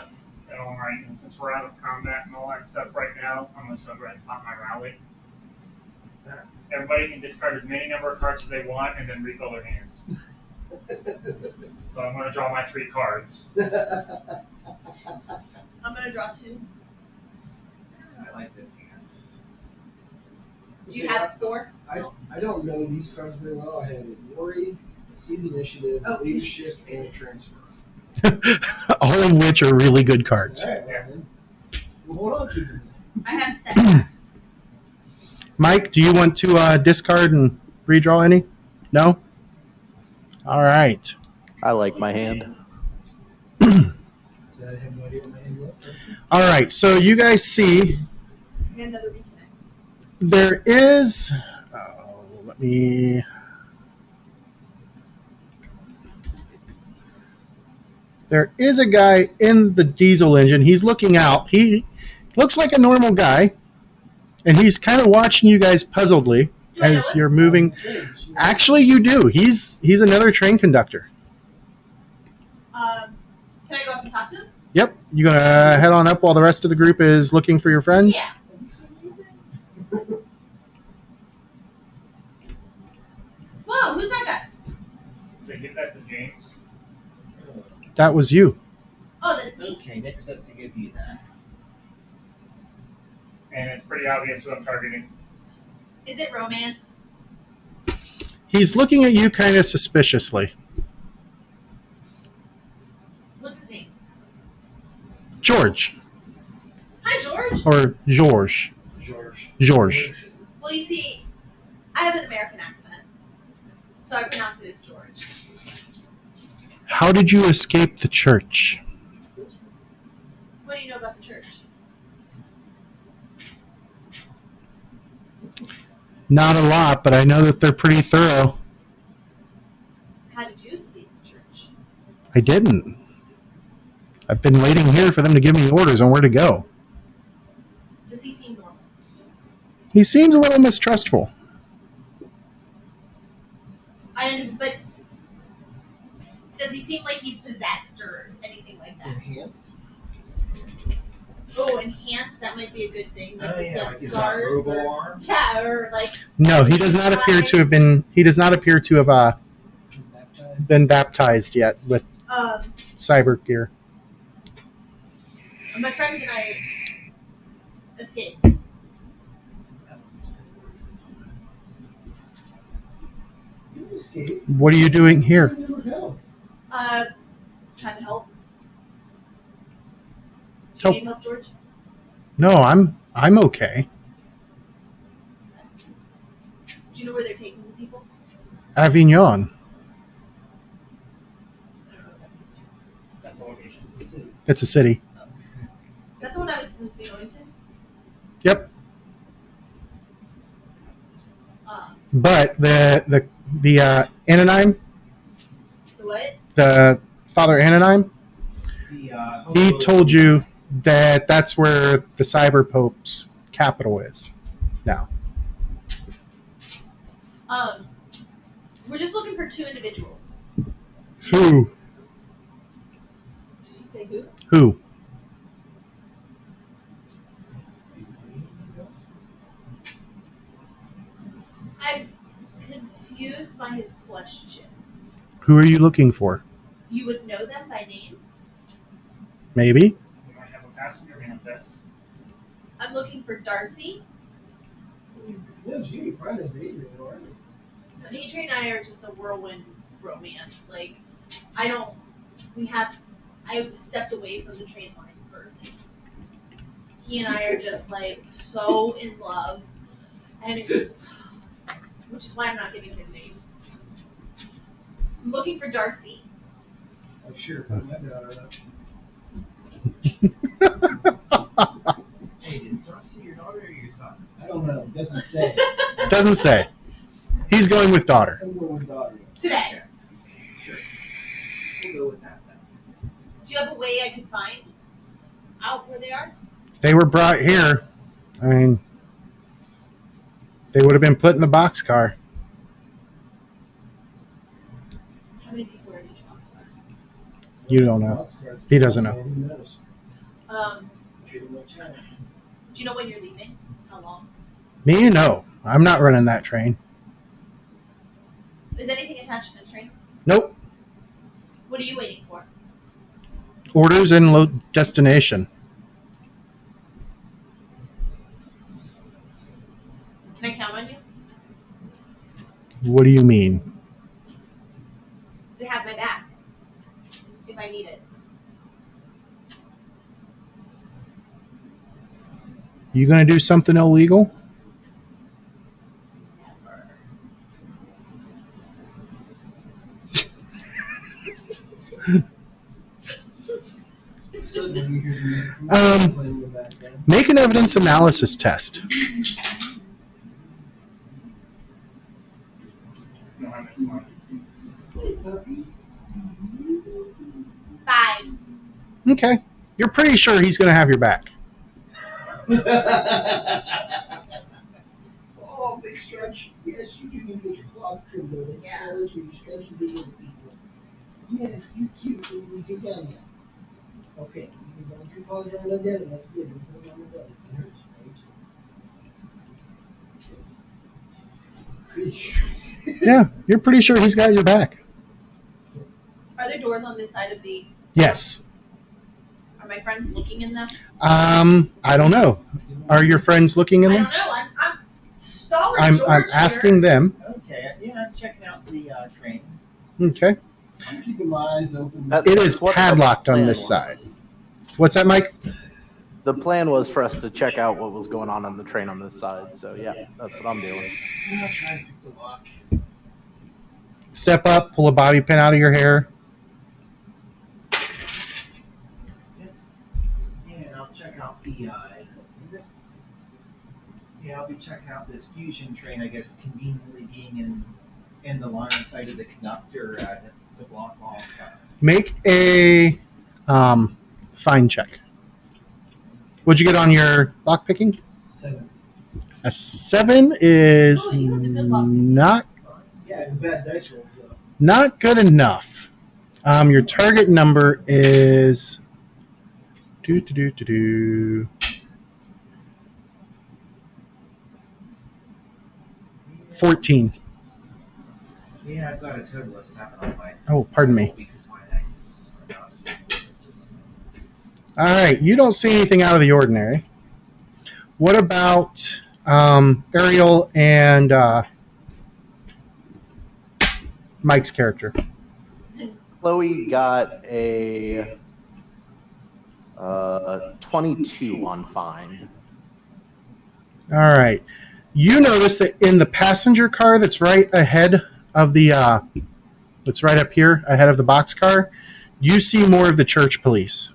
Speaker 3: All right, and since we're out of combat and all that stuff right now, I'm just going to go ahead and pop my rally. Everybody can discard as many number of cards as they want and then refill their hands. So I'm going to draw my 3 cards.
Speaker 2: I'm going to draw 2.
Speaker 5: I like this hand.
Speaker 2: Do you have 4?
Speaker 6: I don't know these cards very well. I have a worry, a seize initiative,
Speaker 2: Oh.
Speaker 6: leadership, and a transfer.
Speaker 1: All of which are really good cards.
Speaker 6: All right, well, then we'll hold on to them.
Speaker 2: I have 7.
Speaker 1: Mike, do you want to discard and redraw any? No? All right.
Speaker 7: I like my hand.
Speaker 6: So I have no idea what my hand looks like.
Speaker 1: All right. So you guys see
Speaker 2: And another reconnect.
Speaker 1: there is. Let me. There is a guy in the diesel engine. He's looking out. He looks like a normal guy, and he's kind of watching you guys puzzledly
Speaker 2: Do I know
Speaker 1: as
Speaker 2: it?
Speaker 1: you're moving. Actually, you do. He's another train conductor.
Speaker 2: Can I go up and talk to him?
Speaker 1: Yep. You gonna head on up while the rest of the group is looking for your friends?
Speaker 2: Yeah. Whoa, who's that guy?
Speaker 3: So give that to James.
Speaker 1: That was you.
Speaker 2: Oh, that's me.
Speaker 4: Okay, Nick says to give you that.
Speaker 3: And it's pretty obvious who I'm targeting.
Speaker 2: Is it romance?
Speaker 1: He's looking at you kind of suspiciously.
Speaker 2: What's his name?
Speaker 1: George.
Speaker 2: Hi, George.
Speaker 1: Or George. George.
Speaker 2: Well, you see, I have an American accent, so I pronounce it as George.
Speaker 1: How did you escape the church?
Speaker 2: What do you know about the church?
Speaker 1: Not a lot, but I know that they're pretty thorough.
Speaker 2: How did you escape the church?
Speaker 1: I didn't. I've been waiting here for them to give me orders on where to go.
Speaker 2: Does he seem normal?
Speaker 1: He seems a little mistrustful.
Speaker 2: But does he seem like he's possessed or anything like that?
Speaker 6: Enhanced.
Speaker 2: Oh, enhanced. That might be a good thing. Like
Speaker 4: Oh
Speaker 2: he's
Speaker 4: yeah,
Speaker 2: got
Speaker 4: like he's got
Speaker 2: scars.
Speaker 4: robo
Speaker 2: Or,
Speaker 4: arm.
Speaker 2: yeah, or like
Speaker 1: No, he does not appear to have been. He does not appear to have
Speaker 6: Baptized.
Speaker 1: been baptized yet with cyber gear.
Speaker 2: my friends and I escaped.
Speaker 6: You escaped.
Speaker 1: What are you doing here?
Speaker 6: You never know.
Speaker 2: Trying to help. Do
Speaker 1: Help.
Speaker 2: you need help, George?
Speaker 1: No, I'm okay.
Speaker 2: Do you know where they're taking the people?
Speaker 1: Avignon.
Speaker 2: I don't know if that makes sense.
Speaker 3: That's the location.
Speaker 6: It's a city.
Speaker 1: It's a city.
Speaker 2: Is that the one I was supposed to be going to?
Speaker 1: Yep.
Speaker 2: But
Speaker 1: the Anaheim,
Speaker 2: the what?
Speaker 1: the Father Anaheim, he told you that that's where the Cyber Pope's capital is now.
Speaker 2: We're just looking for 2 individuals.
Speaker 1: Who?
Speaker 2: Did he say who?
Speaker 1: Who?
Speaker 2: I'm confused by his question.
Speaker 1: Who are you looking for?
Speaker 2: You would know them by name?
Speaker 1: Maybe.
Speaker 3: You might have a passenger manifest.
Speaker 2: I'm looking for Darcy.
Speaker 6: Yeah, gee, probably knows Adrian, right?
Speaker 2: Adrian and I are just a whirlwind romance. Like, I stepped away from the train line for this. He and I are just like so in love, and it's which is why I'm not giving his name. I'm looking for Darcy.
Speaker 6: Oh, sure, put my daughter up.
Speaker 5: Hey, is Darcy your daughter or your son?
Speaker 6: I don't know. It doesn't say.
Speaker 1: Doesn't say. He's going with daughter.
Speaker 6: I'm going with daughter.
Speaker 2: Today.
Speaker 5: Sure. We'll go with that then.
Speaker 2: Do you have a way I can find out where they are?
Speaker 1: They were brought here. I mean, they would have been put in the boxcar.
Speaker 2: How many people are in each boxcar?
Speaker 1: You don't know. He doesn't know.
Speaker 6: Who knows? Pretty much out.
Speaker 2: Do you know when you're leaving? How long?
Speaker 1: Me? No. I'm not running that train.
Speaker 2: Is anything attached to this train?
Speaker 1: Nope.
Speaker 2: What are you waiting for?
Speaker 1: Orders and destination.
Speaker 2: Can I count on you
Speaker 1: What do you mean?
Speaker 2: to have my back if I need it?
Speaker 1: You gonna do something illegal?
Speaker 2: Never.
Speaker 6: Suddenly you hear the music from
Speaker 1: Um,
Speaker 6: playing in the background.
Speaker 1: Make an evidence analysis test.
Speaker 3: No, I meant smart.
Speaker 6: Hey, puppy.
Speaker 2: 5.
Speaker 1: Okay. You're pretty sure he's gonna have your back.
Speaker 6: Oh, big stretch. Yes, you do need to get your cloth trimmed though. They
Speaker 2: Yeah.
Speaker 6: carrots when you stretch the little people. Yes, you cute when you get down there. Okay, you can put your paws around the belly like this and put it on the belly. It hurts, right? Pretty sure.
Speaker 1: Yeah, you're pretty sure he's got your back.
Speaker 2: Are there doors on this side of the?
Speaker 1: Yes.
Speaker 2: Are my friends looking in them?
Speaker 1: I don't know. Are your friends looking in
Speaker 2: I
Speaker 1: them?
Speaker 2: don't know. I'm stalling
Speaker 1: I'm
Speaker 2: George
Speaker 1: asking them.
Speaker 4: Okay, yeah, I'm checking out the train.
Speaker 1: Okay.
Speaker 6: I'm keeping my eyes open.
Speaker 7: That-
Speaker 1: It
Speaker 7: That's
Speaker 1: is
Speaker 7: what the
Speaker 1: padlocked on
Speaker 7: plan
Speaker 1: this side.
Speaker 7: was.
Speaker 1: What's that, Mike?
Speaker 7: The plan was for us to check out what was going on the train on this side. So yeah, that's what I'm doing.
Speaker 6: I'm not trying to pick the lock.
Speaker 1: Step up, pull a bobby pin out of your hair.
Speaker 4: Yeah, and I'll check out the. Yeah, I'll be checking out this fusion train. I guess conveniently being in the line of sight of the conductor to block off.
Speaker 1: Make a find check. What'd you get on your lock picking?
Speaker 6: 7.
Speaker 1: A 7 is
Speaker 2: Oh, you have the good lock.
Speaker 1: not
Speaker 6: Yeah, it's bad dice rolls though.
Speaker 1: not good enough. Your target number is 14.
Speaker 4: Yeah, I've got a total of 7 on my.
Speaker 1: Oh, pardon me.
Speaker 4: Because my dice are not.
Speaker 1: All right, you don't see anything out of the ordinary. What about Ariel and Mike's character?
Speaker 7: Chloe got a 22 on find.
Speaker 1: All right. You notice that in the passenger car that's right ahead of the, that's right up here ahead of the boxcar, you see more of the church police.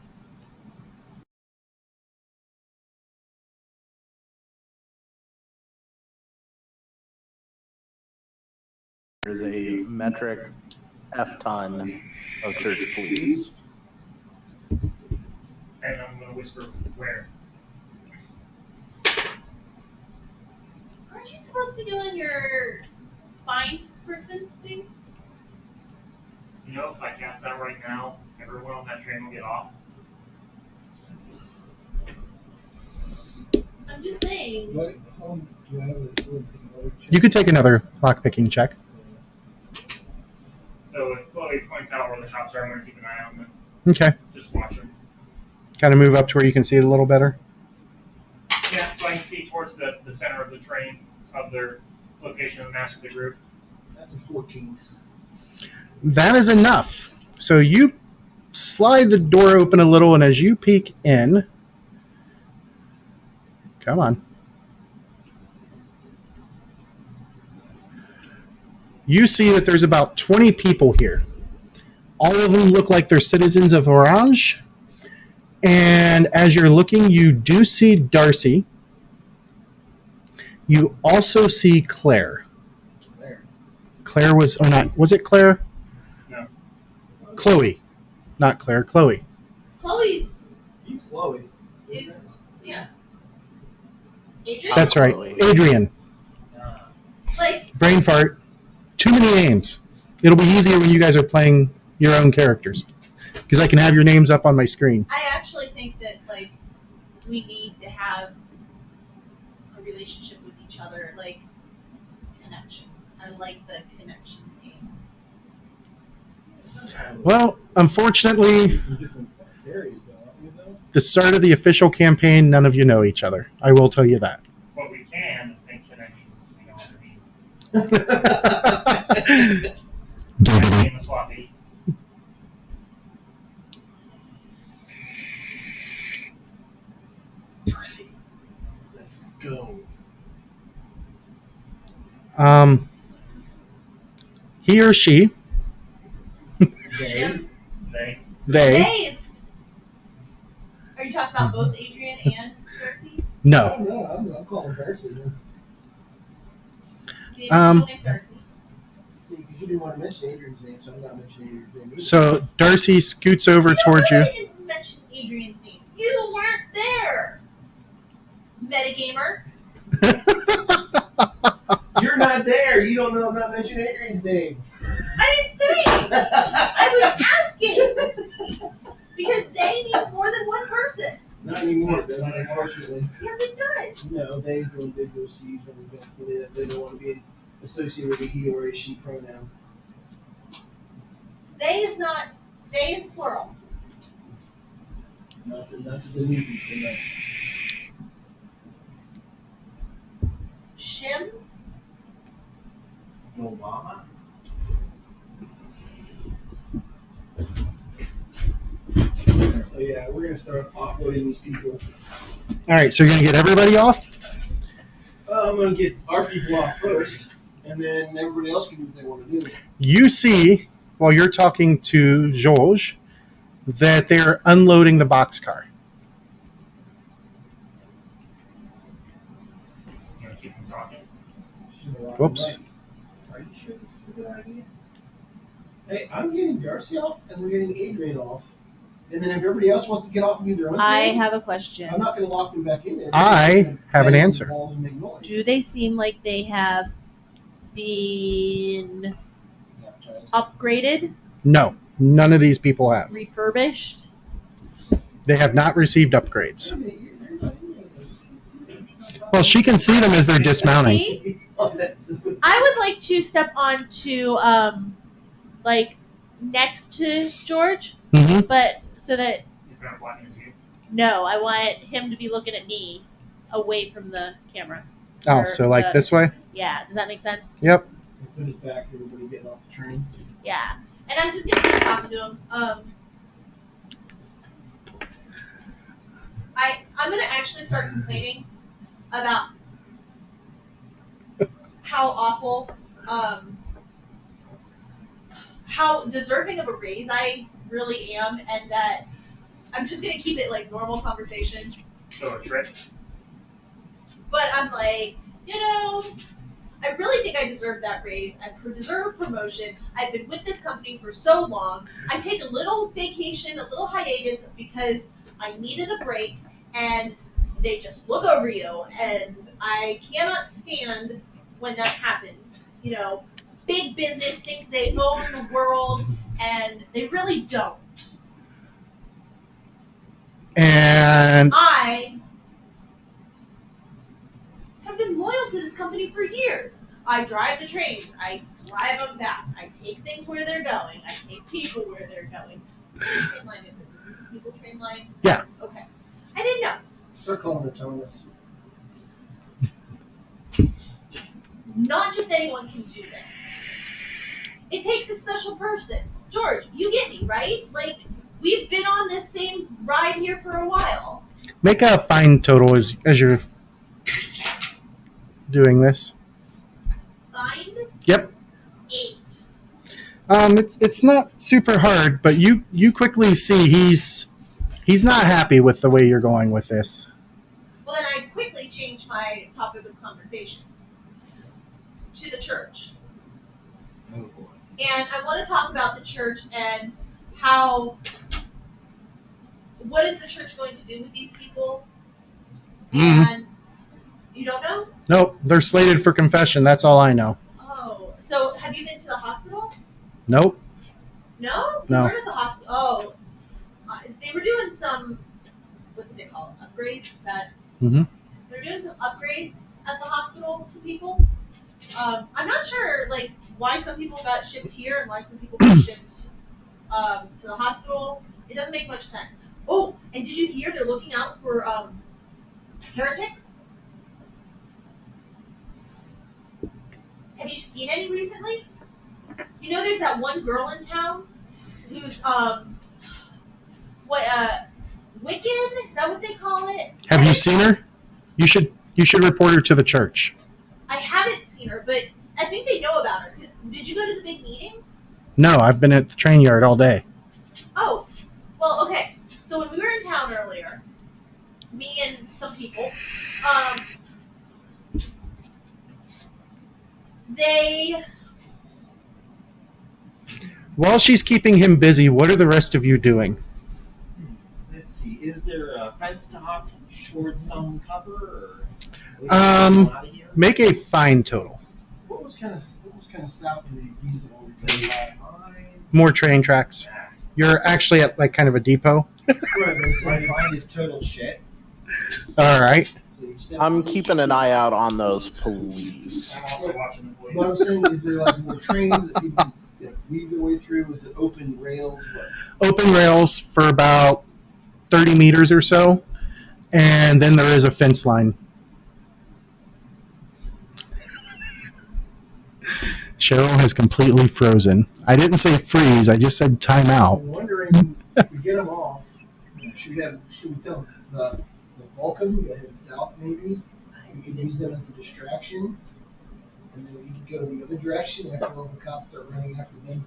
Speaker 7: There's a metric F-ton of church police.
Speaker 3: And I'm going to whisper where.
Speaker 2: Aren't you supposed to be doing your find person thing?
Speaker 3: You know, if I cast that right now, everyone on that train will get off.
Speaker 2: I'm just saying.
Speaker 6: What? Do I have a another check?
Speaker 1: You could take another lockpicking check.
Speaker 3: So if Chloe points out where the cops are, I'm going to keep an eye on them.
Speaker 1: Okay.
Speaker 3: Just watch them.
Speaker 1: Kind of move up to where you can see it a little better.
Speaker 3: Yeah. see towards the center of the train of their location of the mass of the group.
Speaker 6: That's a 14.
Speaker 1: That is enough. So you slide the door open a little, and as you peek in, come on. You see that there's about 20 people here. All of them look like they're citizens of Orange. And as you're looking, you do see Darcy. You also see Claire.
Speaker 6: There.
Speaker 1: Claire was, or not, was it Claire?
Speaker 3: No.
Speaker 1: Chloe. Not Claire, Chloe.
Speaker 2: Chloe's
Speaker 6: He's Chloe.
Speaker 2: is yeah. Adrian.
Speaker 1: That's right,
Speaker 7: Chloe.
Speaker 1: Adrian.
Speaker 2: Like
Speaker 1: Brain fart. Too many names. It'll be easier when you guys are playing your own characters, because I can have your names up on my screen.
Speaker 2: I actually think that like we need to have a relationship with each other, like connections. I like the connections game.
Speaker 1: Well, unfortunately,
Speaker 6: From different areas, though, aren't we, though?
Speaker 1: the start of the official campaign, none of you know each other. I will tell you that.
Speaker 3: But we can make connections, if you know what I mean. In the sloppy.
Speaker 6: Darcy, let's go.
Speaker 1: He or she,
Speaker 6: They,
Speaker 1: they,
Speaker 2: Is. Are you talking about both Adrian and Darcy?
Speaker 1: no.
Speaker 6: no, I'm calling Darcy.
Speaker 2: The
Speaker 1: Um,
Speaker 2: individual named Darcy.
Speaker 6: See, because you didn't want to mention Adrian's name, so I'm not mentioning Adrian's name either.
Speaker 1: So Darcy scoots over towards you.
Speaker 2: I didn't mention Adrian's name. You weren't there. Metagamer.
Speaker 6: You're not there. You don't know I'm not mentioning Adrian's name.
Speaker 2: I didn't say. I was asking because they means more than one person.
Speaker 6: Not anymore, does it, unfortunately.
Speaker 2: Yes, it does.
Speaker 6: No, they's the individuals to use when they don't want to be associated with a he or a she pronoun.
Speaker 2: They is not. They is plural.
Speaker 6: Not to delete people, no.
Speaker 2: Shim.
Speaker 5: Obama?
Speaker 6: So yeah, we're gonna start offloading these people.
Speaker 1: All right, so you're gonna get everybody off.
Speaker 6: I'm gonna get our people off first, and then everybody else can do what they want to do.
Speaker 1: You see, while you're talking to George, that they're unloading the boxcar.
Speaker 3: You know, keep them talking.
Speaker 1: Whoops.
Speaker 6: Are you sure this is a good idea? Hey, I'm getting Darcy off, and we're getting Adrian off. And then if everybody else wants to get off and do their own thing,
Speaker 2: have a question.
Speaker 6: I'm not going to lock them back in there.
Speaker 1: I have an answer.
Speaker 6: Walls and make noise.
Speaker 2: Do they seem like they have been
Speaker 6: Baptized.
Speaker 2: upgraded,
Speaker 1: No, none of these people have.
Speaker 2: refurbished?
Speaker 1: They have not received upgrades.
Speaker 6: Wait a minute, you're not in there.
Speaker 1: Well, she can see them as they're dismounting.
Speaker 2: See?
Speaker 6: Oh, that's-
Speaker 2: I would like to step on to like next to George,
Speaker 1: hmm
Speaker 2: but so that
Speaker 3: You're kind of blocking his view.
Speaker 2: no, I want him to be looking at me away from the camera.
Speaker 1: Oh,
Speaker 2: Or
Speaker 1: so like
Speaker 2: the-
Speaker 1: this way?
Speaker 2: Yeah, does that make sense?
Speaker 1: Yep.
Speaker 6: Put it back, everybody getting off the train.
Speaker 2: Yeah, and I'm just gonna keep talking to him. I'm gonna actually start complaining about how awful, how deserving of a raise I really am, and that I'm just gonna keep it like normal conversation.
Speaker 3: So a trick.
Speaker 2: But I'm like, I really think I deserve that raise. I deserve a promotion. I've been with this company for so long. I take a little vacation, a little hiatus because I needed a break, and they just look over you, and I cannot stand when that happens. Big business thinks they own the world, and they really don't.
Speaker 1: And
Speaker 2: I have been loyal to this company for years. I drive the trains. I drive them back. I take things where they're going. I take people where they're going. What train line is this? Is this a people train line?
Speaker 1: Yeah.
Speaker 2: Okay. I didn't know.
Speaker 6: Start calling her Thomas.
Speaker 2: Not just anyone can do this. It takes a special person. George, you get me, right? Like, we've been on this same ride here for a while.
Speaker 1: Make a fine total as you're doing this.
Speaker 2: Fine?
Speaker 1: Yep.
Speaker 2: 8.
Speaker 1: It's not super hard, but you quickly see he's not happy with the way you're going with this.
Speaker 2: Well, then I quickly changed my topic of conversation to the church.
Speaker 5: Oh boy.
Speaker 2: And I want to talk about the church and how. What is the church going to do with these people? And you don't know?
Speaker 1: Nope, they're slated for confession. That's all I know.
Speaker 2: Oh, so have you been to the hospital?
Speaker 1: Nope.
Speaker 2: No?
Speaker 1: No.
Speaker 2: You weren't at the hospital. Oh, they were doing some. What do they call it? Upgrades? Is that?
Speaker 1: Mhm.
Speaker 2: They're doing some upgrades at the hospital to people. I'm not sure, like, why some people got shipped here and why some people got shipped to the hospital. It doesn't make much sense. Oh, and did you hear they're looking out for heretics? Have you seen any recently? You know, there's that one girl in town who's Wiccan? Is that what they call it?
Speaker 1: Have you seen her? You should report her to the church.
Speaker 2: I haven't seen her, but I think they know about her. Did you go to the big meeting?
Speaker 1: No, I've been at the train yard all day.
Speaker 2: Oh, well, okay. So when we were in town earlier, me and some people, they.
Speaker 1: While she's keeping him busy, what are the rest of you doing?
Speaker 4: Let's see. Is there a fence to hop towards some cover? Or out of here?
Speaker 1: Make a fine total.
Speaker 6: What was kind of south of the diesel we were going by?
Speaker 1: More train tracks. You're actually at like kind of a depot.
Speaker 4: My mind is total shit.
Speaker 1: All right.
Speaker 7: I'm keeping an eye out on those police.
Speaker 3: I'm also watching the police.
Speaker 6: What I'm saying is there like more trains that people that weave their way through? Is it open rails? What?
Speaker 1: Open rails for about 30 meters or so, and then there is a fence line. Cheryl has completely frozen. I didn't say freeze. I just said time out.
Speaker 6: I'm wondering if we get them off. Should we tell the Vulcan to head south? Maybe we could use them as a distraction, and then we could go the other direction after all the cops start running after them.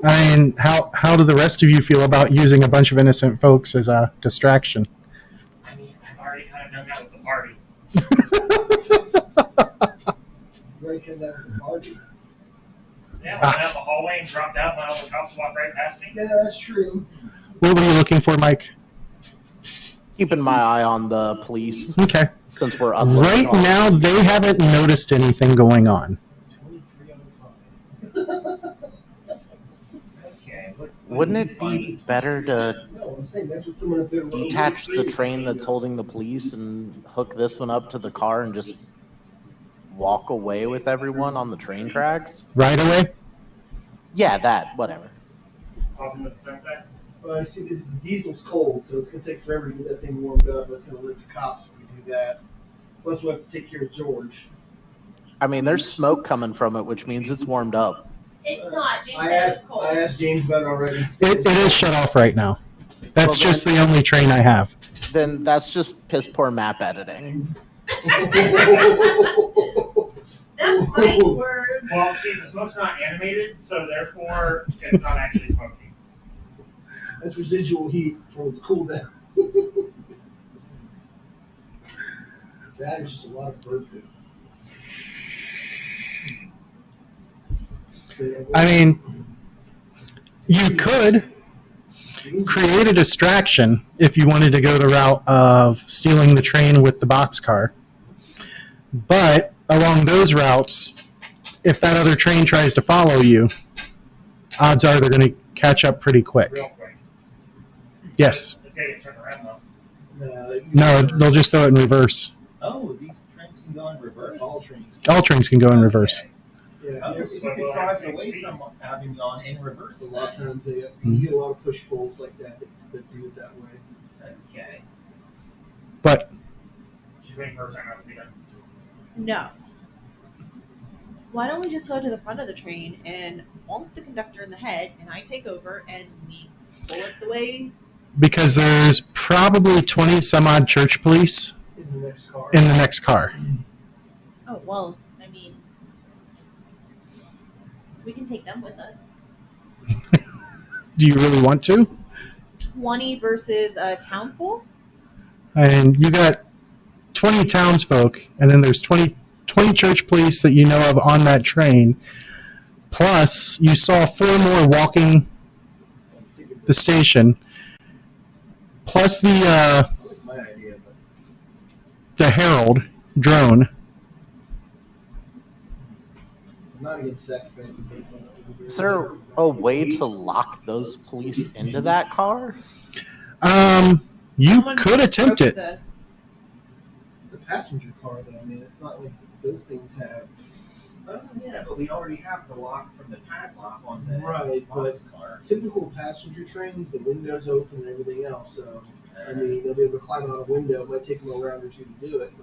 Speaker 1: I mean, how do the rest of you feel about using a bunch of innocent folks as a distraction?
Speaker 3: I mean, I've already kind of done that with the party.
Speaker 6: You already said that with the party.
Speaker 3: Yeah, I went out the hallway and dropped out, and all the cops walked right past me.
Speaker 6: Yeah, that's true.
Speaker 1: What were you looking for, Mike?
Speaker 7: Keeping my eye on the police
Speaker 1: Okay.
Speaker 7: since we're unloading
Speaker 1: Right
Speaker 7: all-
Speaker 1: now, they haven't noticed anything going on.
Speaker 6: 2305.
Speaker 5: Okay.
Speaker 7: Wouldn't it be better to
Speaker 6: No, I'm saying that's what someone up there.
Speaker 7: detach the train that's holding the police and hook this one up to the car and just walk away with everyone on the train tracks?
Speaker 1: Right away?
Speaker 7: Yeah, that, whatever.
Speaker 3: Off into the sunset.
Speaker 6: Well, I see the diesel's cold, so it's going to take forever to get that thing warmed up. That's going to alert the cops if we do that. Plus, we'll have to take care of George.
Speaker 7: I mean, there's smoke coming from it, which means it's warmed up.
Speaker 2: It's not. James
Speaker 6: I
Speaker 2: said it's
Speaker 6: asked
Speaker 2: cold.
Speaker 6: James about it already.
Speaker 1: It is shut off right now. That's
Speaker 7: Well,
Speaker 1: just the only train I have.
Speaker 7: Then that's just piss poor map editing.
Speaker 2: That's fighting words.
Speaker 3: Well, see, the smoke's not animated, so therefore it's not actually smoking.
Speaker 6: That's residual heat from its cool down. That is just a lot of bird food. So, yeah,
Speaker 1: I mean, you could create a distraction if you wanted to go the route of stealing the train with the boxcar. But along those routes, if that other train tries to follow you, odds are they're going to catch up pretty quick.
Speaker 3: Real quick.
Speaker 1: Yes.
Speaker 3: It's got to turn around though.
Speaker 1: No, they'll just throw it in reverse.
Speaker 4: Oh, these trains can go in reverse?
Speaker 6: All trains.
Speaker 1: All trains can go in reverse.
Speaker 6: Yeah,
Speaker 4: Oh,
Speaker 6: yeah,
Speaker 4: so
Speaker 3: But
Speaker 4: you
Speaker 3: we'll
Speaker 4: could
Speaker 3: have
Speaker 4: drive
Speaker 3: same
Speaker 4: away
Speaker 3: speed.
Speaker 4: from having gone in reverse.
Speaker 6: a lot of
Speaker 4: then.
Speaker 6: times you get a lot of push pulls like that do it that way.
Speaker 4: Okay.
Speaker 1: But
Speaker 3: She's waiting for her time out to be done.
Speaker 2: No. Why don't we just go to the front of the train and bonk the conductor in the head, and I take over, and we pull it the way.
Speaker 1: Because there's probably 20 some odd church police
Speaker 6: In the next car.
Speaker 1: in the next car.
Speaker 2: Oh well, I mean, we can take them with us.
Speaker 1: Do you really want to?
Speaker 2: 20 versus a town full.
Speaker 1: And you got 20 townsfolk, and then there's 20 church police that you know of on that train. Plus, you saw 4 more walking the station. Plus the
Speaker 6: I like my idea, but
Speaker 1: the Herald drone.
Speaker 6: I'm not against sacrificing people.
Speaker 7: Is there a way to lock those police into that car?
Speaker 1: You
Speaker 2: Someone
Speaker 1: could attempt
Speaker 2: broke
Speaker 1: it.
Speaker 2: the-
Speaker 6: It's a passenger car, though. I mean, it's not like those things have.
Speaker 4: Oh, yeah, but we already have the lock from the padlock on the
Speaker 6: Right,
Speaker 4: box car.
Speaker 6: Typical passenger trains, the windows open and everything else. So, I mean, they'll be able to climb out a window. It might take them a round or two to do it,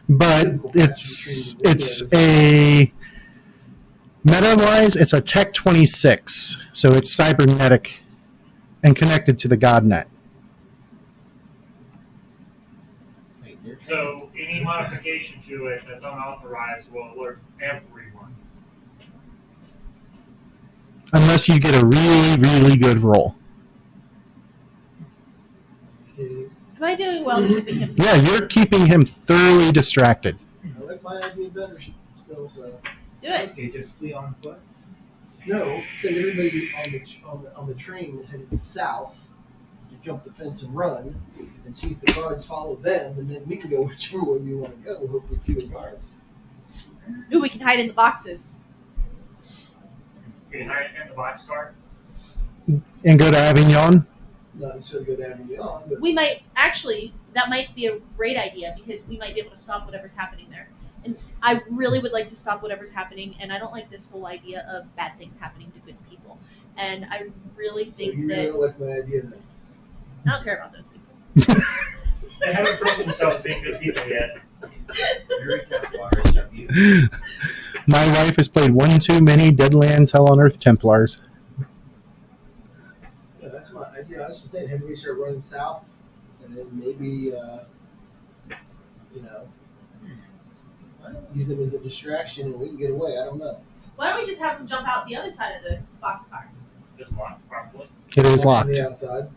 Speaker 1: But it's a meta-wise, it's a Tech 26, so it's cybernetic and connected to the GodNet.
Speaker 4: Wait, they're
Speaker 3: So any modification to it that's unauthorized will alert everyone.
Speaker 1: Unless you get a really, really good roll.
Speaker 6: See,
Speaker 2: Am I doing well keeping him?
Speaker 1: Yeah, you're keeping him thoroughly distracted.
Speaker 6: I like my idea better still. So,
Speaker 2: Do it.
Speaker 4: Okay, just flee on foot.
Speaker 6: no, send everybody on the train headed south to jump the fence and run, and see if the guards follow them, and then we can go whichever way we want to go. Hopefully, fewer guards.
Speaker 2: Ooh, we can hide in the boxes.
Speaker 3: You can hide it in the boxcar.
Speaker 1: And go to Avignon.
Speaker 6: Not necessarily go to Avignon, but
Speaker 2: We might actually. That might be a great idea because we might be able to stop whatever's happening there. And I really would like to stop whatever's happening. And I don't like this whole idea of bad things happening to good people. And I really
Speaker 6: so
Speaker 2: think
Speaker 6: you
Speaker 2: that
Speaker 6: really don't like my idea then.
Speaker 2: I don't care about those people.
Speaker 3: They haven't proven themselves being good people yet.
Speaker 4: You're a Templar, shall you?
Speaker 1: My wife has played one too many Deadlands Hell on Earth Templars.
Speaker 6: Yeah, that's my idea. I was just saying, everybody start running south, and then maybe, use them as a distraction, and we can get away. I don't know.
Speaker 2: Why don't we just have them jump out the other side of the boxcar?
Speaker 3: It's locked properly.
Speaker 1: It is
Speaker 6: On
Speaker 1: locked.
Speaker 6: the outside.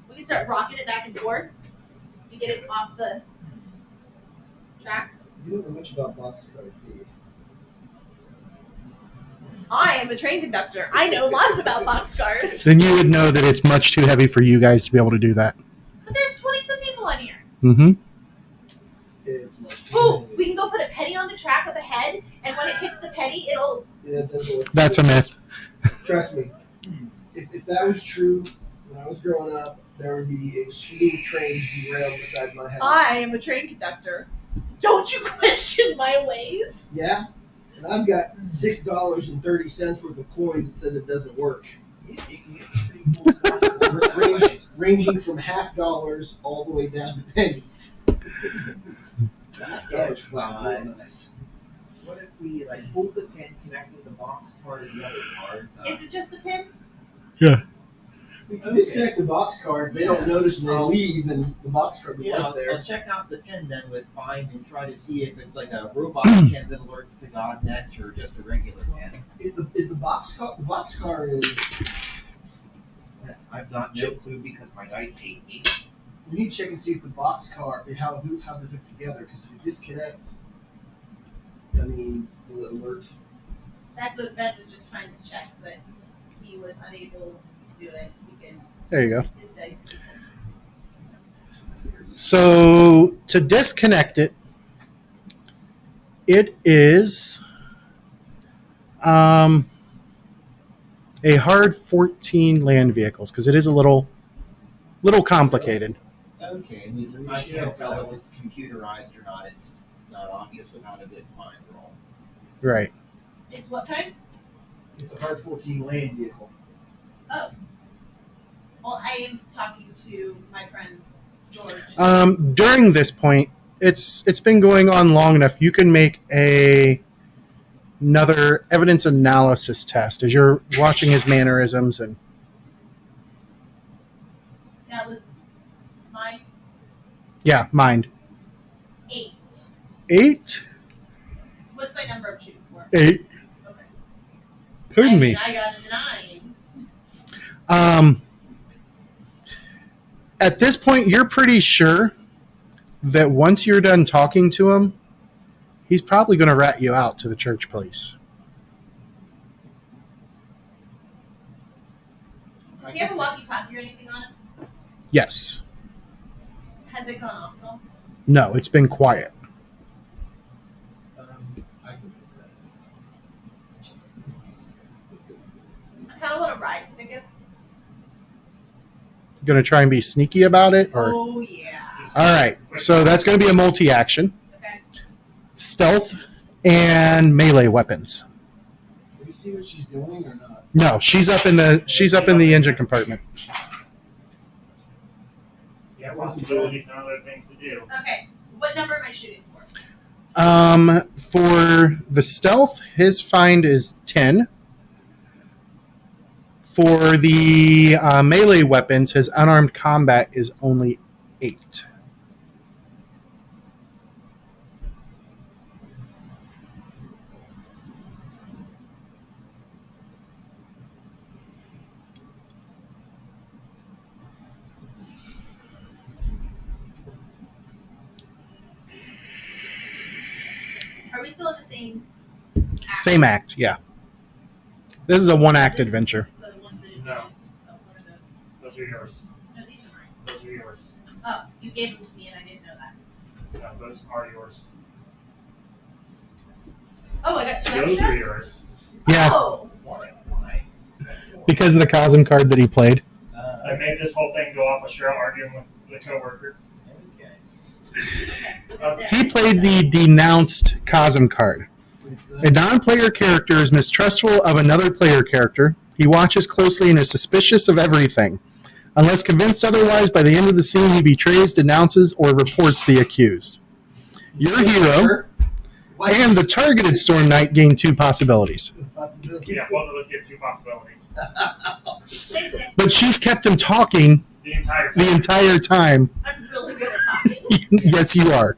Speaker 2: We can start rocking it back and forth to get it off the tracks.
Speaker 6: You don't know much about boxcars, do you?
Speaker 2: I am a train conductor. I know lots about boxcars.
Speaker 1: Then you would know that it's much too heavy for you guys to be able to do that.
Speaker 2: But there's 20-some people on here.
Speaker 1: Mm-hmm.
Speaker 6: It's much too
Speaker 2: Ooh,
Speaker 6: heavy.
Speaker 2: we can go put a penny on the track up ahead, and when it hits the penny, it'll.
Speaker 6: Yeah, it doesn't work.
Speaker 1: That's a myth.
Speaker 6: Trust me. If that was true, when I was growing up, there would be a slew of trains derailed beside my house.
Speaker 2: I am a train conductor. Don't you question my ways?
Speaker 6: Yeah? And I've got $6.30 worth of coins that says it doesn't work.
Speaker 4: You can get some pretty cool stuff.
Speaker 6: Ranging from $half all the way down to pennies. $half flat, real nice.
Speaker 4: What if we hold the pin connecting the box car to the other cards?
Speaker 2: Is it just a pin?
Speaker 6: We can disconnect the boxcar. If they don't notice and they leave, then the boxcar
Speaker 4: Yeah,
Speaker 6: becomes there.
Speaker 4: I'll check out the pin then with find and try to see if it's like a robot pin that alerts the GodNet or just a regular pin.
Speaker 6: Is the boxcar is.
Speaker 4: I've got no clue because my dice hate me.
Speaker 6: We need to check and see if the boxcar, how's it hooked together? Because if it disconnects, I mean, will it alert?
Speaker 2: That's what Ben was just trying to check, but he was unable to do it because
Speaker 1: There you go.
Speaker 2: his dice.
Speaker 1: So to disconnect it, it is a hard 14 land vehicles because it is a little complicated.
Speaker 4: Okay, I can't tell if it's computerized or not. It's not obvious without a bit fine roll.
Speaker 1: Right.
Speaker 2: It's what kind?
Speaker 6: It's a hard 14 land vehicle.
Speaker 2: Oh. Well, I am talking to my friend George.
Speaker 1: During this point, it's been going on long enough. You can make another evidence analysis test as you're watching his mannerisms and
Speaker 2: That was my
Speaker 1: yeah, mind.
Speaker 2: 8.
Speaker 1: 8?
Speaker 2: What's my number I'm shooting for?
Speaker 1: 8.
Speaker 2: Okay.
Speaker 1: Pardon me.
Speaker 2: I got a 9.
Speaker 1: At this point, you're pretty sure that once you're done talking to him, he's probably going to rat you out to the church police.
Speaker 2: Does he have a walkie-talkie or anything on it?
Speaker 1: Yes.
Speaker 2: Has it gone off at all?
Speaker 1: No, it's been quiet.
Speaker 6: I can fix that.
Speaker 2: I kind of want to ride stick it.
Speaker 1: Going to try and be sneaky about it? Or
Speaker 2: Oh, yeah.
Speaker 1: all right, so that's going to be a multi-action.
Speaker 2: Okay.
Speaker 1: Stealth and melee weapons.
Speaker 6: Do we see what she's doing or not?
Speaker 1: No, she's up in the engine compartment.
Speaker 3: Yeah, possibilities and other things to do.
Speaker 2: Okay. What number am I shooting for?
Speaker 1: For the stealth, his find is 10. For the melee weapons, his unarmed combat is only 8.
Speaker 2: Are we still in the same act?
Speaker 1: Same act, yeah. This is a one-act adventure.
Speaker 2: The ones that didn't
Speaker 3: No.
Speaker 2: use? Oh, what are those?
Speaker 3: Those are yours.
Speaker 2: No, these are mine.
Speaker 3: Those are yours.
Speaker 2: Oh, you gave them to me and I didn't know that.
Speaker 3: No, those are yours.
Speaker 2: Oh, I got 2
Speaker 3: Those
Speaker 2: extra?
Speaker 3: are yours.
Speaker 1: Yeah,
Speaker 2: Oh,
Speaker 5: Why?
Speaker 1: because of the Cosm card that he played.
Speaker 3: I made this whole thing go off with Cheryl arguing with the coworker.
Speaker 5: Okay.
Speaker 2: okay.
Speaker 1: He played the denounced Cosm card. A non-player character is mistrustful of another player character. He watches closely and is suspicious of everything. Unless convinced otherwise, by the end of the scene, he betrays, denounces, or reports the accused. Your hero and the targeted Storm Knight gain 2 possibilities.
Speaker 6: Possibility.
Speaker 3: Yeah, both of us get 2 possibilities.
Speaker 1: But she's kept him talking
Speaker 3: The entire time.
Speaker 1: the entire time.
Speaker 2: I'm really good at talking.
Speaker 1: Yes, you are.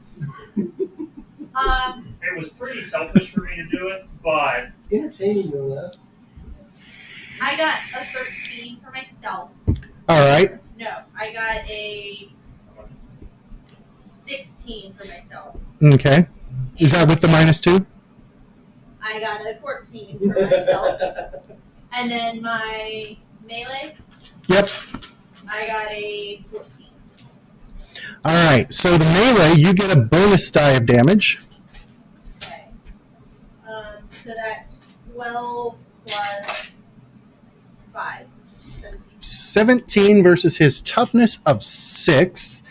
Speaker 3: It was pretty selfish for me to do it, but
Speaker 6: Entertaining, no less.
Speaker 2: I got a 13 for my stealth.
Speaker 1: All right.
Speaker 2: No, I got a 16 for my stealth.
Speaker 1: Okay. Is that with the -2?
Speaker 2: I got a 14 for my stealth. And then my melee,
Speaker 1: Yep.
Speaker 2: I got a 14.
Speaker 1: All right. So the melee, you get a bonus die of damage.
Speaker 2: Okay. So that's 12 plus 5. 17.
Speaker 1: 17 versus his toughness of 6.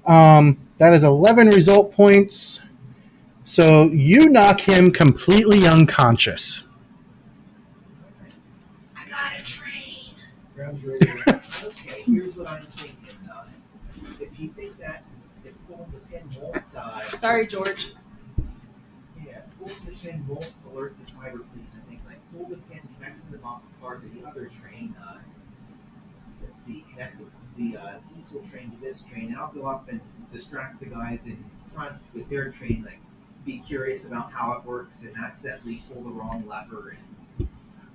Speaker 1: That is 11 result points. So you knock him completely unconscious.
Speaker 2: I got a train.
Speaker 6: Ground's ready.
Speaker 4: Okay, here's what I'm thinking. If you think that if pulling the pin won't die,
Speaker 2: Sorry, George.
Speaker 4: yeah, pulling the pin won't alert the cyber police. I think like pull the pin, connect the boxcar to the other train. Let's see, connect the diesel train to this train. And I'll go up and distract the guys in front with their train. Like, be curious about how it works and accidentally pull the wrong lever, and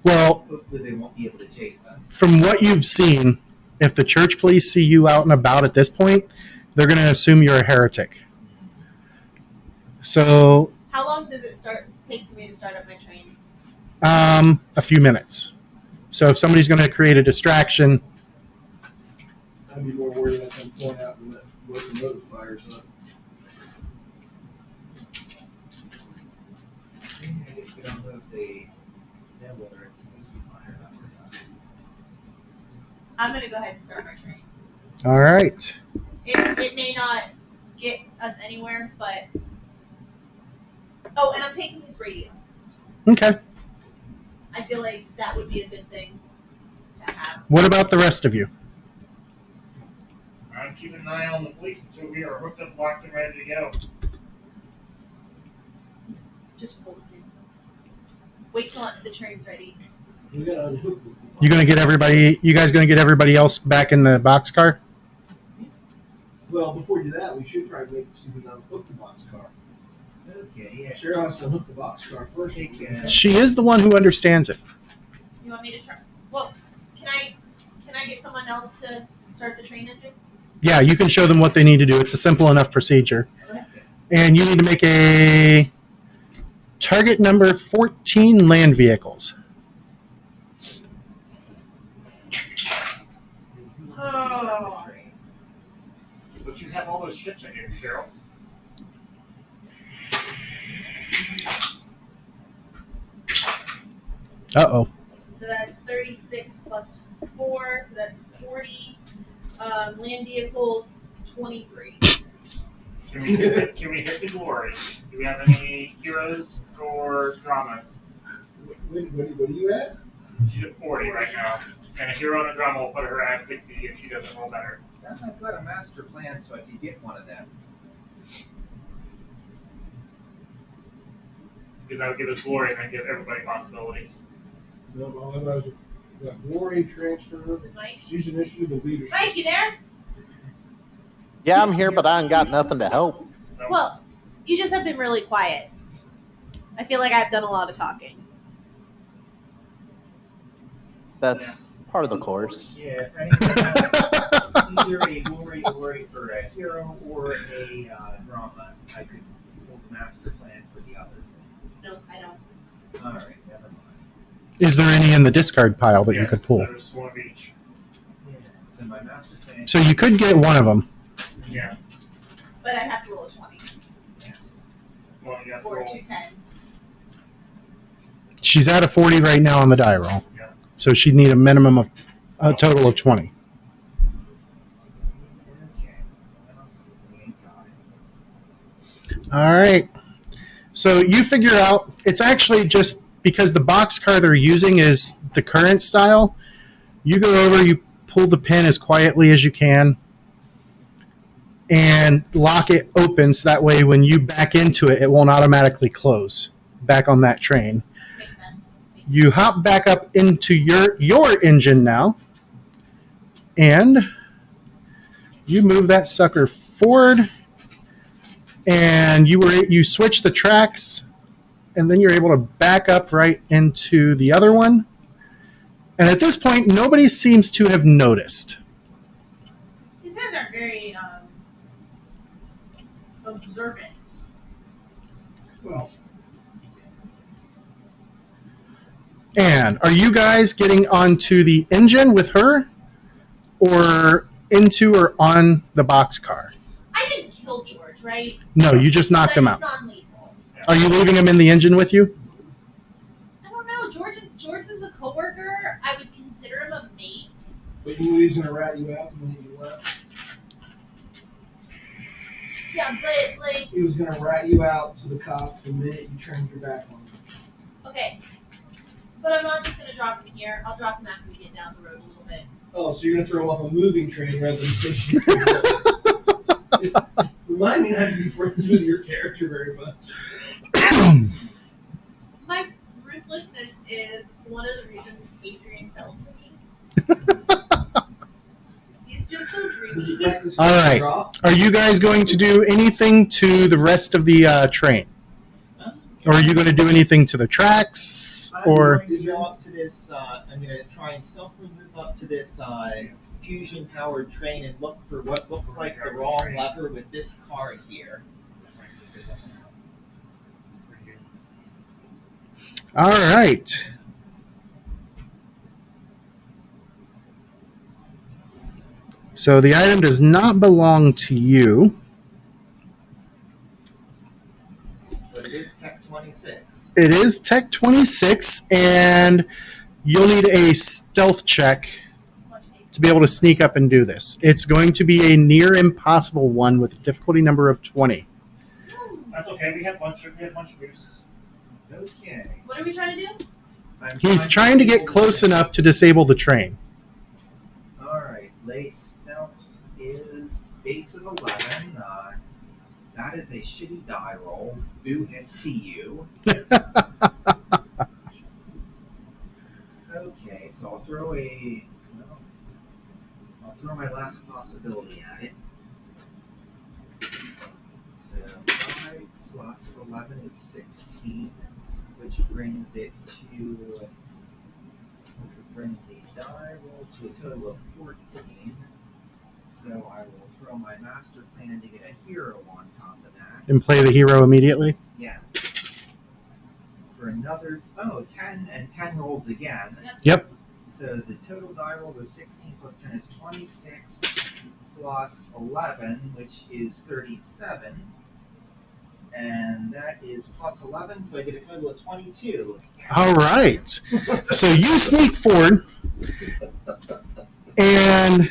Speaker 1: Well,
Speaker 4: hopefully they won't be able to chase us.
Speaker 1: from what you've seen, if the church police see you out and about at this point, they're going to assume you're a heretic. So,
Speaker 2: How long does it take for me to start up my train?
Speaker 1: a few minutes. So if somebody's going to create a distraction,
Speaker 6: I'd be more worried about them pulling out when that locomotive fires up.
Speaker 4: I guess we don't know if they know whether it's supposed to be fired up or not.
Speaker 2: I'm going to go ahead and start my train.
Speaker 1: all right.
Speaker 2: It may not get us anywhere, but... Oh, and I'm taking his radio.
Speaker 1: Okay.
Speaker 2: I feel like that would be a good thing to have.
Speaker 1: What about the rest of you?
Speaker 3: I'm keeping an eye on the police until we are hooked up, locked, and ready to go.
Speaker 2: Just pull it in. Wait till the train's ready.
Speaker 6: We gotta unhook them.
Speaker 1: You gonna get everybody? You guys gonna get everybody else back in the boxcar?
Speaker 6: Well, before we do that, we should try to make see if we can unhook the boxcar.
Speaker 4: Okay, yeah.
Speaker 6: Cheryl has to unhook the boxcar first.
Speaker 1: She is the one who understands it.
Speaker 2: You want me to try? Well, can I get someone else to start the train engine?
Speaker 1: Yeah, you can show them what they need to do. It's a simple enough procedure. And you need to make a target number 14 land vehicles.
Speaker 2: Oh.
Speaker 3: But you have all those ships in here, Cheryl.
Speaker 1: Uh-oh.
Speaker 2: So that's 36 plus 4, so that's 40. Land vehicles, 23.
Speaker 3: Can we hit the glory? Do we have any heroes or dramas?
Speaker 6: What are you at?
Speaker 3: She's at 40 right now. And a hero and a drama will put her at 60 if she doesn't roll better.
Speaker 4: I've got a master plan so I could get one of them.
Speaker 3: Because that would give us glory and then give everybody possibilities.
Speaker 6: No, all I got is glory, transfer,
Speaker 2: Is Mike?
Speaker 6: seize initiative, and leadership.
Speaker 2: Mike, you there?
Speaker 7: Yeah, I'm here, but I ain't got nothing to help.
Speaker 3: No?
Speaker 2: Well, you just have been really quiet. I feel like I've done a lot of talking.
Speaker 7: That's part of the course.
Speaker 4: Yeah, if anything else, either a glory for a hero or a drama, I could pull the master plan for the other.
Speaker 2: No, I don't.
Speaker 4: Alright, never mind.
Speaker 1: Is there any in the discard pile that you could pull?
Speaker 3: There's one of each.
Speaker 4: Yeah, so my master plan.
Speaker 1: So you could get one of them.
Speaker 3: Yeah.
Speaker 2: But I'd have to roll a 20
Speaker 4: Yes.
Speaker 3: Well, you have to
Speaker 2: or
Speaker 3: roll.
Speaker 2: 2 10s.
Speaker 1: She's at a 40 right now on the die roll.
Speaker 3: Yeah.
Speaker 1: So she'd need a minimum of a total of 20.
Speaker 4: Okay. We ain't got it.
Speaker 1: All right. So you figure out it's actually just because the boxcar they're using is the current style. You go over, you pull the pin as quietly as you can, and lock it open so that way when you back into it, it won't automatically close back on that train.
Speaker 2: Makes sense.
Speaker 1: You hop back up into your engine now, and you move that sucker forward, and you switch the tracks, and then you're able to back up right into the other one. And at this point, nobody seems to have noticed.
Speaker 2: These guys are very observant.
Speaker 6: Well,
Speaker 1: And are you guys getting onto the engine with her, or into or on the boxcar?
Speaker 2: I didn't kill George, right?
Speaker 1: No, you just knocked him
Speaker 2: But
Speaker 1: out.
Speaker 2: he's non-lethal.
Speaker 1: Are you leaving him in the engine with you?
Speaker 2: I don't know. George is a coworker. I would consider him a mate.
Speaker 6: but you knew he was going to rat you out when you left.
Speaker 2: Yeah, but like,
Speaker 6: He was going to rat you out to the cops the minute you turned your back on him.
Speaker 2: okay. But I'm not just gonna drop him here. I'll drop him after we get down the road a little bit.
Speaker 6: Oh, so you're going to throw him off a moving train rather than stationary. Remind me not to be friends with your character very much.
Speaker 2: My ruthlessness is one of the reasons Adrian fell for me. He's just so
Speaker 6: Does
Speaker 2: dreamy.
Speaker 6: it practice
Speaker 1: All right.
Speaker 6: drop?
Speaker 1: Are you guys going to do anything to the rest of the train? Or are you going to do anything to the tracks?
Speaker 4: I'm
Speaker 1: Or
Speaker 4: going to go up to this. I'm going to try and stealthily move up to this fusion-powered train and look for what looks like the wrong lever with this card here.
Speaker 1: all right. So the item does not belong to you.
Speaker 4: But it is Tech 26.
Speaker 1: It is Tech 26, and you'll need a stealth check to be able to sneak up and do this. It's going to be a near impossible one with a difficulty number of 20.
Speaker 3: That's okay. We have a bunch of boosts.
Speaker 4: Okay.
Speaker 2: What are we trying to do?
Speaker 4: I'm
Speaker 1: He's trying to get close enough to disable the train.
Speaker 4: Alright, lay stealth is base of 11. That is a shitty die roll. Boo STU. Okay, so I'll throw my last possibility at it. So 5 plus 11 is 16, which brings it to bring the die roll to a total of 14. So I will throw my master plan to get a hero on top of that.
Speaker 1: And play the hero immediately.
Speaker 4: Yes. For another 10 and 10 rolls again.
Speaker 1: Yep.
Speaker 4: So the total die roll was 16 plus 10 is 26 plus 11, which is 37. And that is plus 11, so I get a total of 22.
Speaker 1: All right. So you sneak forward, and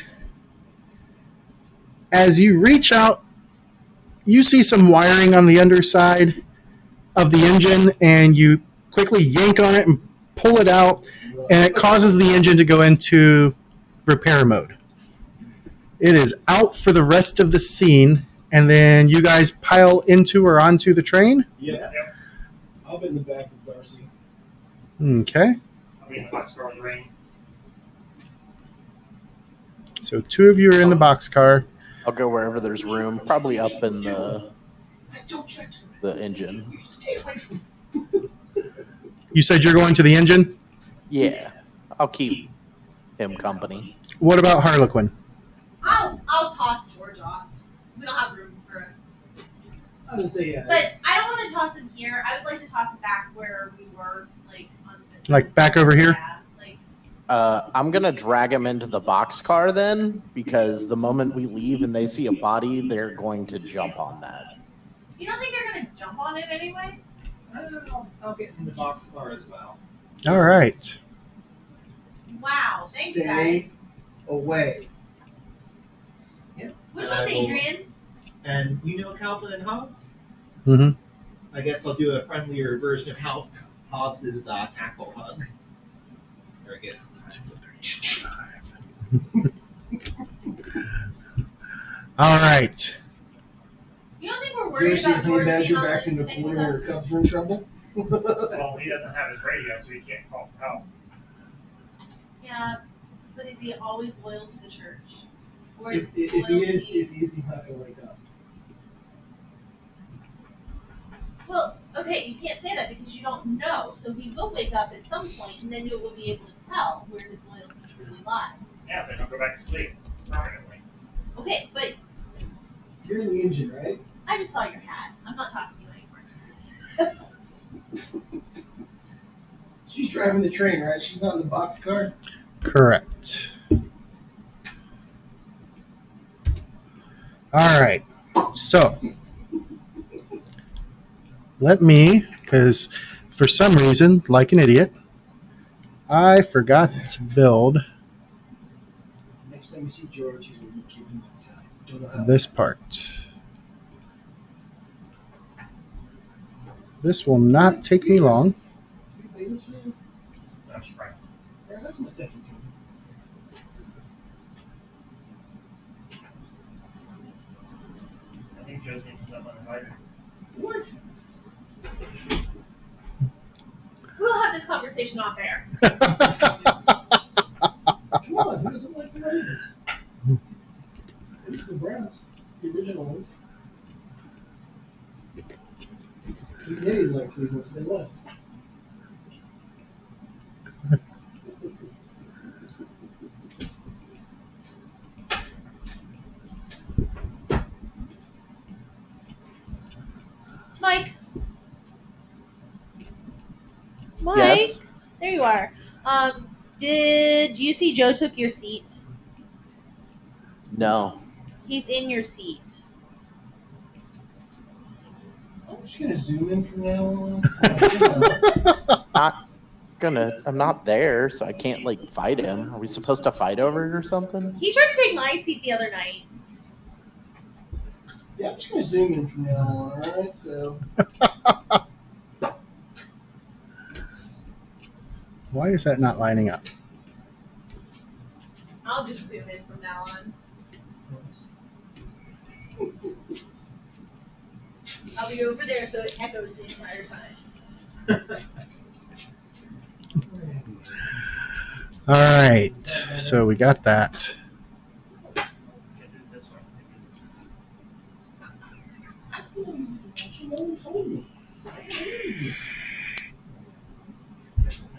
Speaker 1: as you reach out, you see some wiring on the underside of the engine, and you quickly yank on it and pull it out, and it causes the engine to go into repair mode. It is out for the rest of the scene, and then you guys pile into or onto the train.
Speaker 6: Yeah. I'll be in the back with Darcy.
Speaker 1: Okay.
Speaker 3: I'll be in the boxcar with Rain.
Speaker 1: So 2 of you are in the boxcar.
Speaker 7: I'll go wherever there's room, probably up in the engine.
Speaker 1: You said you're going to the engine?
Speaker 7: Yeah, I'll keep him company.
Speaker 1: What about Harlequin?
Speaker 2: I'll toss George off. We don't have room for it.
Speaker 6: I was gonna say yeah.
Speaker 2: But I don't want to toss him here. I would like to toss him back where we were, like on this.
Speaker 1: Like back over here?
Speaker 2: Yeah, like
Speaker 7: I'm gonna drag him into the boxcar then, because the moment we leave and they see a body, they're going to jump on that.
Speaker 2: you don't think they're gonna jump on it anyway?
Speaker 4: I don't know. I'll get in the boxcar as well.
Speaker 1: All right.
Speaker 2: Wow, thanks
Speaker 6: Stay
Speaker 2: guys.
Speaker 6: away.
Speaker 2: Which
Speaker 4: And I
Speaker 2: one's
Speaker 4: will-
Speaker 2: Adrian?
Speaker 4: And you know Calvin and Hobbes?
Speaker 1: Mm-hmm.
Speaker 4: I guess I'll do a friendlier version of Hobbes' tackle hug. Or I guess.
Speaker 1: All right.
Speaker 2: You don't think we're
Speaker 6: You ever
Speaker 2: worried
Speaker 6: see the
Speaker 2: about
Speaker 6: honey
Speaker 2: George being
Speaker 6: badger
Speaker 2: on
Speaker 6: back in
Speaker 2: the
Speaker 6: the
Speaker 2: thing with
Speaker 6: corner where
Speaker 2: us?
Speaker 6: Cubs are in trouble?
Speaker 3: Well, he doesn't have his radio, so he can't call for help.
Speaker 2: Yeah, but is he always loyal to the church? Or
Speaker 6: If
Speaker 2: is
Speaker 6: he is,
Speaker 2: loyalty-
Speaker 6: he's not gonna wake up.
Speaker 2: Well, okay, you can't say that because you don't know. So he will wake up at some point, and then you will be able to tell where his loyalty truly lies.
Speaker 3: Yeah, then he'll go back to sleep permanently.
Speaker 2: Okay, but
Speaker 6: You're in the engine, right?
Speaker 2: I just saw your hat. I'm not talking to you anymore.
Speaker 6: She's driving the train, right? She's not in the boxcar.
Speaker 1: Correct. All right. So let me, because for some reason, like an idiot, I forgot to build
Speaker 6: Next time you see George, he's gonna be keeping time. Don't know how.
Speaker 1: this part. This will not take me long.
Speaker 6: You pay this for me?
Speaker 3: No surprise.
Speaker 6: Yeah, that's my second team.
Speaker 3: I think Joe's getting someone invited.
Speaker 6: What?
Speaker 2: We'll have this conversation off air.
Speaker 6: Come on, who doesn't like the Ravens? It's the Browns, the original ones. They didn't like Cleveland, so they left.
Speaker 2: Mike. Mike.
Speaker 7: Yes.
Speaker 2: There you are. Did you see Joe took your seat?
Speaker 7: No.
Speaker 2: He's in your seat.
Speaker 6: I'm just gonna zoom in from now on. So,
Speaker 7: I'm not there, so I can't like fight him. Are we supposed to fight over it or something?
Speaker 2: He tried to take my seat the other night.
Speaker 6: yeah, I'm just gonna zoom in from now on. All right, so
Speaker 1: Why is that not lining up?
Speaker 2: I'll just zoom in from now on. I'll be over there so it echoes the entire time.
Speaker 1: All right. So we got that.
Speaker 3: Can do this one.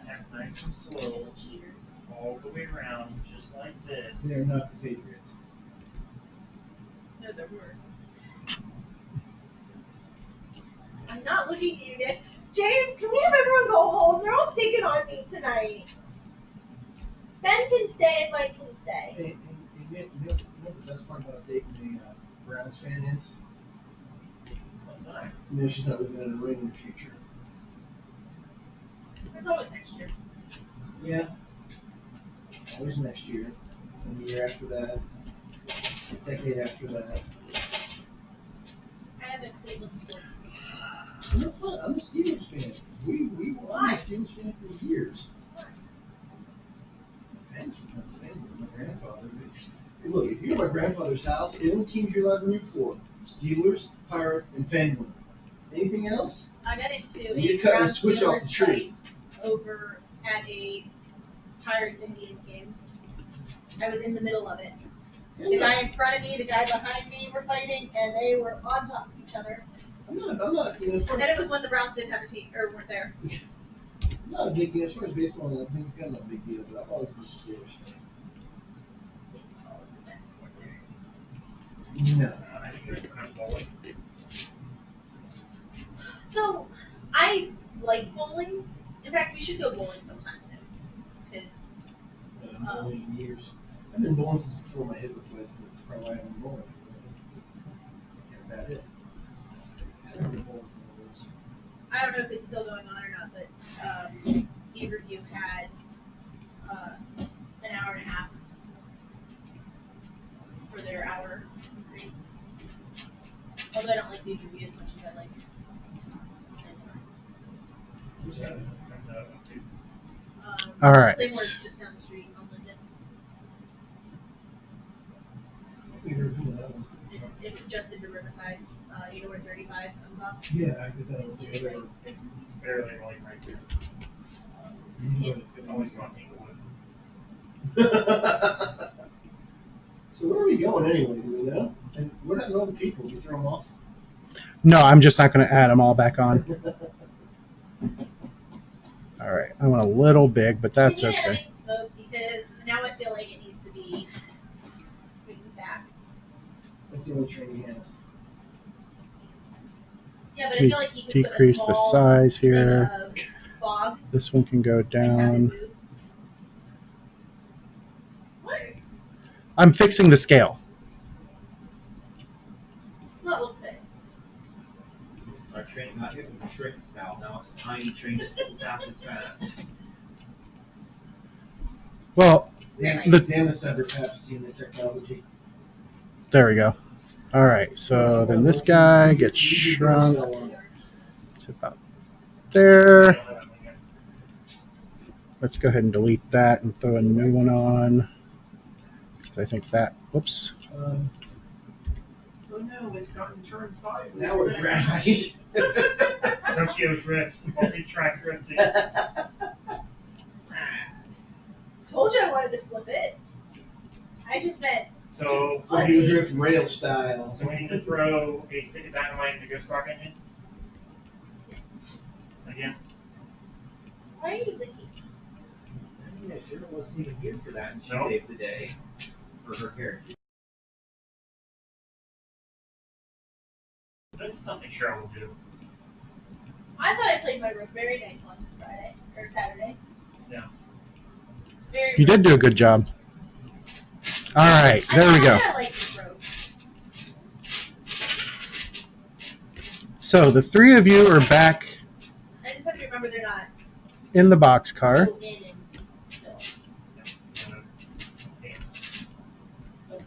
Speaker 3: Act nice and slow, all the way around, just like this.
Speaker 6: They're not the Patriots.
Speaker 2: No, they're worse. I'm not looking at you, Nick. James, can we have everyone go home? They're all picking on me tonight. Ben can stay and Mike can stay.
Speaker 6: Hey, you know what the best part about dating a Browns fan is?
Speaker 3: What's that?
Speaker 6: You know she's not living in a ring in the future.
Speaker 2: There's always next year.
Speaker 6: Yeah. Always next year. And the year after that. The decade after that.
Speaker 2: I have a Cleveland sports fan.
Speaker 6: And that's not, I'm a Steelers fan. We were a Steelers fan for years. Fans from Pennsylvania, my grandfather. Hey, look, if you're at my grandfather's house, the only teams you're allowed to root for: Steelers, Pirates, and Penguins. Anything else?
Speaker 2: I got into
Speaker 6: You
Speaker 2: a
Speaker 6: cut the
Speaker 2: Browns
Speaker 6: switch off the
Speaker 2: Steelers
Speaker 6: tree.
Speaker 2: fight over at a Pirates Indians game. I was in the middle of it. The guy in front of me, the guy behind me were fighting, and they were on top of each other.
Speaker 6: I'm not, you know, as far
Speaker 2: And
Speaker 6: as,
Speaker 2: it was when the Browns didn't have a team or weren't there.
Speaker 6: I'm not a big deal. As far as baseball, I think it's kind of a big deal, but I've always been a Steelers fan.
Speaker 2: Baseball is the best sport there is.
Speaker 6: No.
Speaker 3: I think there's enough bowling.
Speaker 2: So, I like bowling. In fact, we should go bowling sometime soon. Because
Speaker 6: Bowling in years. I've been bowling since before my hip replacement. It's probably why I've been bowling. That's about it. I haven't been bowling for those.
Speaker 2: I don't know if it's still going on or not, but Beaverview had an hour and a half for their hour break. Although I don't like Beaverview as much as I like.
Speaker 3: Who's that?
Speaker 1: All right.
Speaker 2: Lingworth's just down the street on Linden.
Speaker 6: I think you're doing that one.
Speaker 2: It's just into Riverside. You know where 35 comes off?
Speaker 6: Yeah, I guess I don't think I've ever.
Speaker 3: It's barely like right there. It's always going Inglewood.
Speaker 6: So where are we going anyway? Do we know? And what happened to all the people? Did you throw them off?
Speaker 1: No, I'm just not going to add them all back on. All right. I went a little big, but that's
Speaker 2: Yeah, I
Speaker 1: okay.
Speaker 2: think so, because now I feel like it needs to be back.
Speaker 6: That's the only train he has.
Speaker 2: Yeah, but I feel like he could
Speaker 1: Decrease
Speaker 2: put
Speaker 1: the
Speaker 2: a small
Speaker 1: size here.
Speaker 2: fog
Speaker 1: This one can go
Speaker 2: and have it
Speaker 1: down.
Speaker 2: move. What?
Speaker 1: I'm fixing the scale.
Speaker 2: It's not look fixed.
Speaker 4: So our train got hit with a shrink spout. Now it's a tiny train that pulls out as fast.
Speaker 1: Well,
Speaker 6: Damn
Speaker 1: The-
Speaker 6: the Cyberpapacy and the technology.
Speaker 1: there we go. All right. So then this guy gets shrunk to about there. Let's go ahead and delete that and throw a new one on. I think that, whoops.
Speaker 4: Oh no, it's gotten turned sideways.
Speaker 6: Now we're grinding.
Speaker 3: Tokyo drifts, multi-track drifting.
Speaker 2: Told you I wanted to flip it. I just meant
Speaker 3: So,
Speaker 6: Tokyo Drift rail style.
Speaker 3: so we need to throw a stick of dynamite in the ghost rocket in again.
Speaker 2: why are you licking?
Speaker 4: Yeah, Cheryl wasn't even here for that, and she
Speaker 3: Nope.
Speaker 4: saved the day for her character.
Speaker 3: This is something Cheryl will do.
Speaker 2: I thought I played my very nice one Friday or Saturday.
Speaker 3: Yeah.
Speaker 2: Very.
Speaker 1: You did do a good job. All right.
Speaker 2: I
Speaker 1: There we go.
Speaker 2: kinda like this road.
Speaker 1: So the three of you are back
Speaker 2: I just have to remember they're not
Speaker 1: in the boxcar.
Speaker 2: go in and fill.
Speaker 3: Dance.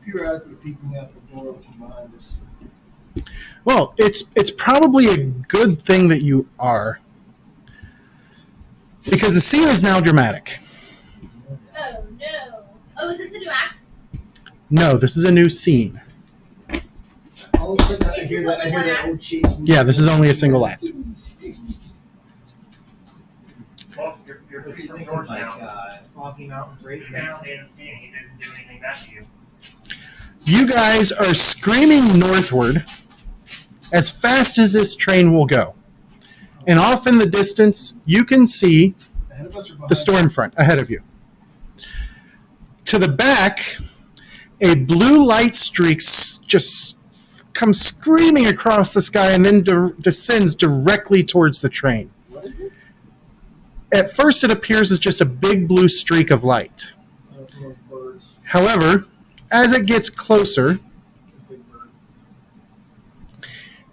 Speaker 6: Periodically peeking out the door looking behind us.
Speaker 1: Well, it's probably a good thing that you are. Because the scene is now dramatic.
Speaker 2: Oh no! Oh, is this a new act?
Speaker 1: No, this is a new scene.
Speaker 6: All all of a sudden I
Speaker 2: Is
Speaker 6: hear
Speaker 2: this
Speaker 6: that. I
Speaker 2: only
Speaker 6: hear
Speaker 2: one
Speaker 6: that
Speaker 2: act?
Speaker 6: old chase.
Speaker 1: Yeah, this is only a single act.
Speaker 3: Well, you're
Speaker 4: What
Speaker 3: free
Speaker 4: you
Speaker 3: from
Speaker 4: thinking,
Speaker 3: George
Speaker 4: like
Speaker 3: now.
Speaker 4: Foggy Mountain
Speaker 3: He
Speaker 4: Breakdown?
Speaker 3: didn't see it. He didn't do anything back to you.
Speaker 1: You guys are screaming northward as fast as this train will go. And off in the distance, you can see
Speaker 6: Ahead of us or behind
Speaker 1: the storm front ahead of you. To the back, a blue light streak just comes screaming across the sky and then descends directly towards the train.
Speaker 6: What is it?
Speaker 1: At first, it appears as just a big blue streak of light.
Speaker 6: Those birds.
Speaker 1: However, as it gets closer,
Speaker 6: It's a big bird.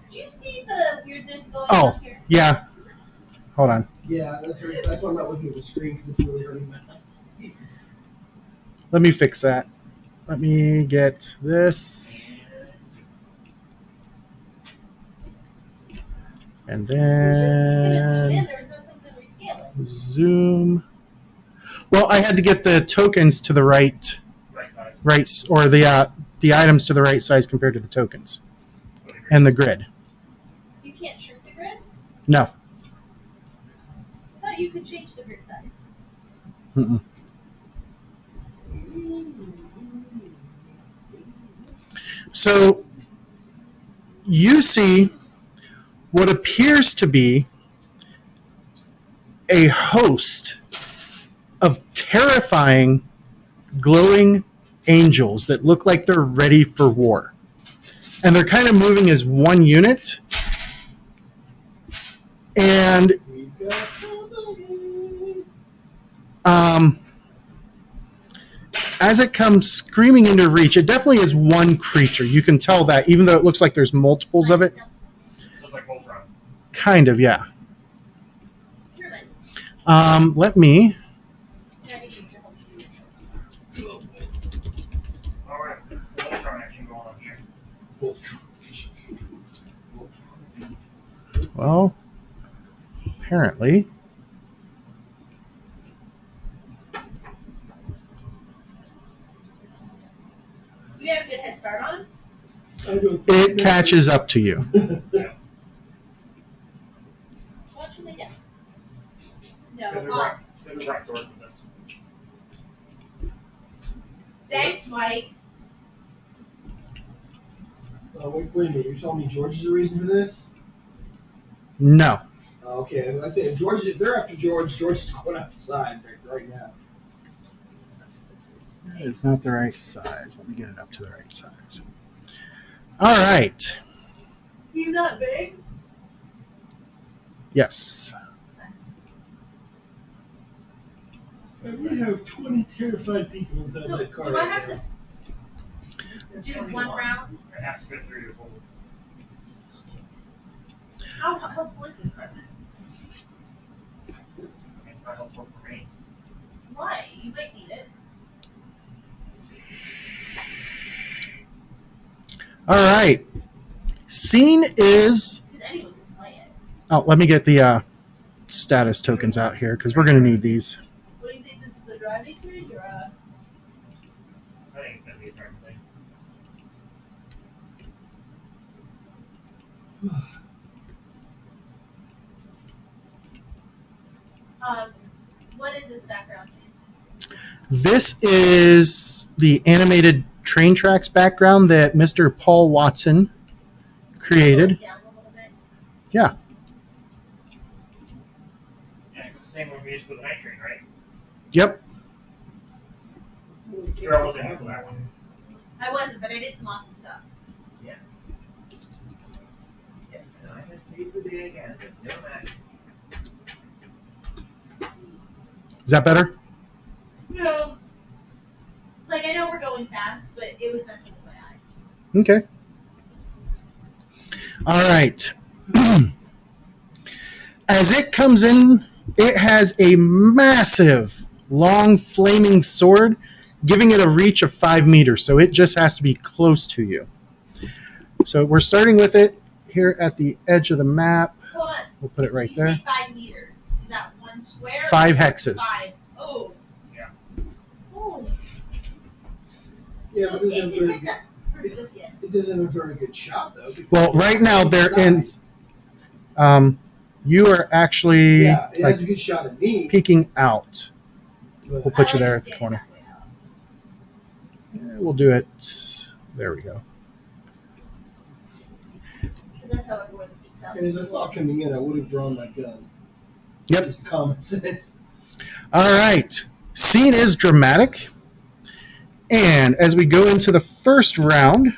Speaker 2: Did you see the weirdness going
Speaker 1: Oh.
Speaker 2: on here?
Speaker 1: yeah, hold on.
Speaker 6: Yeah, that's why I'm not looking at the screen because it's really hurting my eyes.
Speaker 1: Let me fix that. Let me get this. And
Speaker 2: It's just gonna zoom in.
Speaker 1: then
Speaker 2: There was no sense in rescaling.
Speaker 1: zoom. Well, I had to get the tokens to the right,
Speaker 3: Right size.
Speaker 1: or the items to the right size compared to the tokens and the grid.
Speaker 2: You can't shrink the grid?
Speaker 1: No.
Speaker 2: I thought you could change the grid size.
Speaker 1: Mm-mm. So you see what appears to be a host of terrifying glowing angels that look like they're ready for war. And they're kind of moving as one unit. And
Speaker 6: We've got company.
Speaker 1: as it comes screaming into reach, it definitely is one creature. You can tell that, even though it looks like there's multiples of it.
Speaker 3: Just like Voltron.
Speaker 1: Kind of, yeah.
Speaker 2: You're nice.
Speaker 1: Let me.
Speaker 3: Alright, it's a Voltron action going on here.
Speaker 6: Voltron.
Speaker 1: Well, apparently.
Speaker 2: You have a good head start on him?
Speaker 6: I don't
Speaker 1: It catches up to you.
Speaker 2: What should they do?
Speaker 3: Go to
Speaker 2: No.
Speaker 3: the right door with this.
Speaker 2: Thanks, Mike.
Speaker 6: Wait a minute. You're telling me George is the reason for this?
Speaker 1: No.
Speaker 6: Okay. I say if they're after George, George is going outside right now.
Speaker 1: It's not the right size. Let me get it up to the right size. All right.
Speaker 2: He's not big.
Speaker 1: Yes.
Speaker 6: And we have 20 terrified people inside
Speaker 2: So,
Speaker 6: that car.
Speaker 2: do I
Speaker 6: right
Speaker 2: have
Speaker 6: now.
Speaker 2: to do one round?
Speaker 3: It has to fit through your hole.
Speaker 2: How helpful is this card?
Speaker 3: It's not helpful for me.
Speaker 2: Why? You might need it.
Speaker 1: All right. Scene is.
Speaker 2: Because anyone can play it.
Speaker 1: Oh, let me get the status tokens out here because we're going to need these.
Speaker 2: What do you think? This is a driving thing or a.
Speaker 3: I think it's going to be a turn thing.
Speaker 2: What is this background, James?
Speaker 1: This is the animated train tracks background that Mr. Paul Watson created.
Speaker 2: Slow it down a little bit.
Speaker 1: Yeah.
Speaker 3: Yeah, it's the same one we used for the night train, right?
Speaker 1: Yep.
Speaker 3: Sure, I wasn't here for that one.
Speaker 2: I wasn't, but I did some awesome stuff.
Speaker 4: Yes. Yeah, and I'm gonna save the day again, but no matter.
Speaker 1: Is that better?
Speaker 2: No. Like, I know we're going fast, but it was messing with my eyes.
Speaker 1: Okay. All right. As it comes in, it has a massive, long, flaming sword, giving it a reach of 5 meters. So it just has to be close to you. So we're starting with it here at the edge of the map.
Speaker 2: Hold on.
Speaker 1: We'll put it right
Speaker 2: You
Speaker 1: there.
Speaker 2: say 5 meters. Is that one square?
Speaker 1: 5 hexes.
Speaker 2: 5. Oh.
Speaker 3: Yeah.
Speaker 2: Oh.
Speaker 6: Yeah,
Speaker 2: So
Speaker 6: but
Speaker 2: it
Speaker 6: isn't
Speaker 2: can
Speaker 6: there-
Speaker 2: hit the risk it yet.
Speaker 6: It doesn't have a very good shot though. because
Speaker 1: Well, right now they're in. You are actually
Speaker 6: Yeah, it
Speaker 1: like
Speaker 6: has a good shot at me.
Speaker 1: peeking out.
Speaker 6: but-
Speaker 1: We'll put you
Speaker 2: I
Speaker 1: there
Speaker 2: like
Speaker 1: at the
Speaker 2: standing
Speaker 1: corner.
Speaker 2: that way out.
Speaker 1: We'll do it. There we go.
Speaker 2: 'Cause that's how everyone peeks out.
Speaker 6: And as I saw it coming in, I would have drawn my gun.
Speaker 1: Yep.
Speaker 6: Just common sense.
Speaker 1: All right. Scene is dramatic. And as we go into the first round,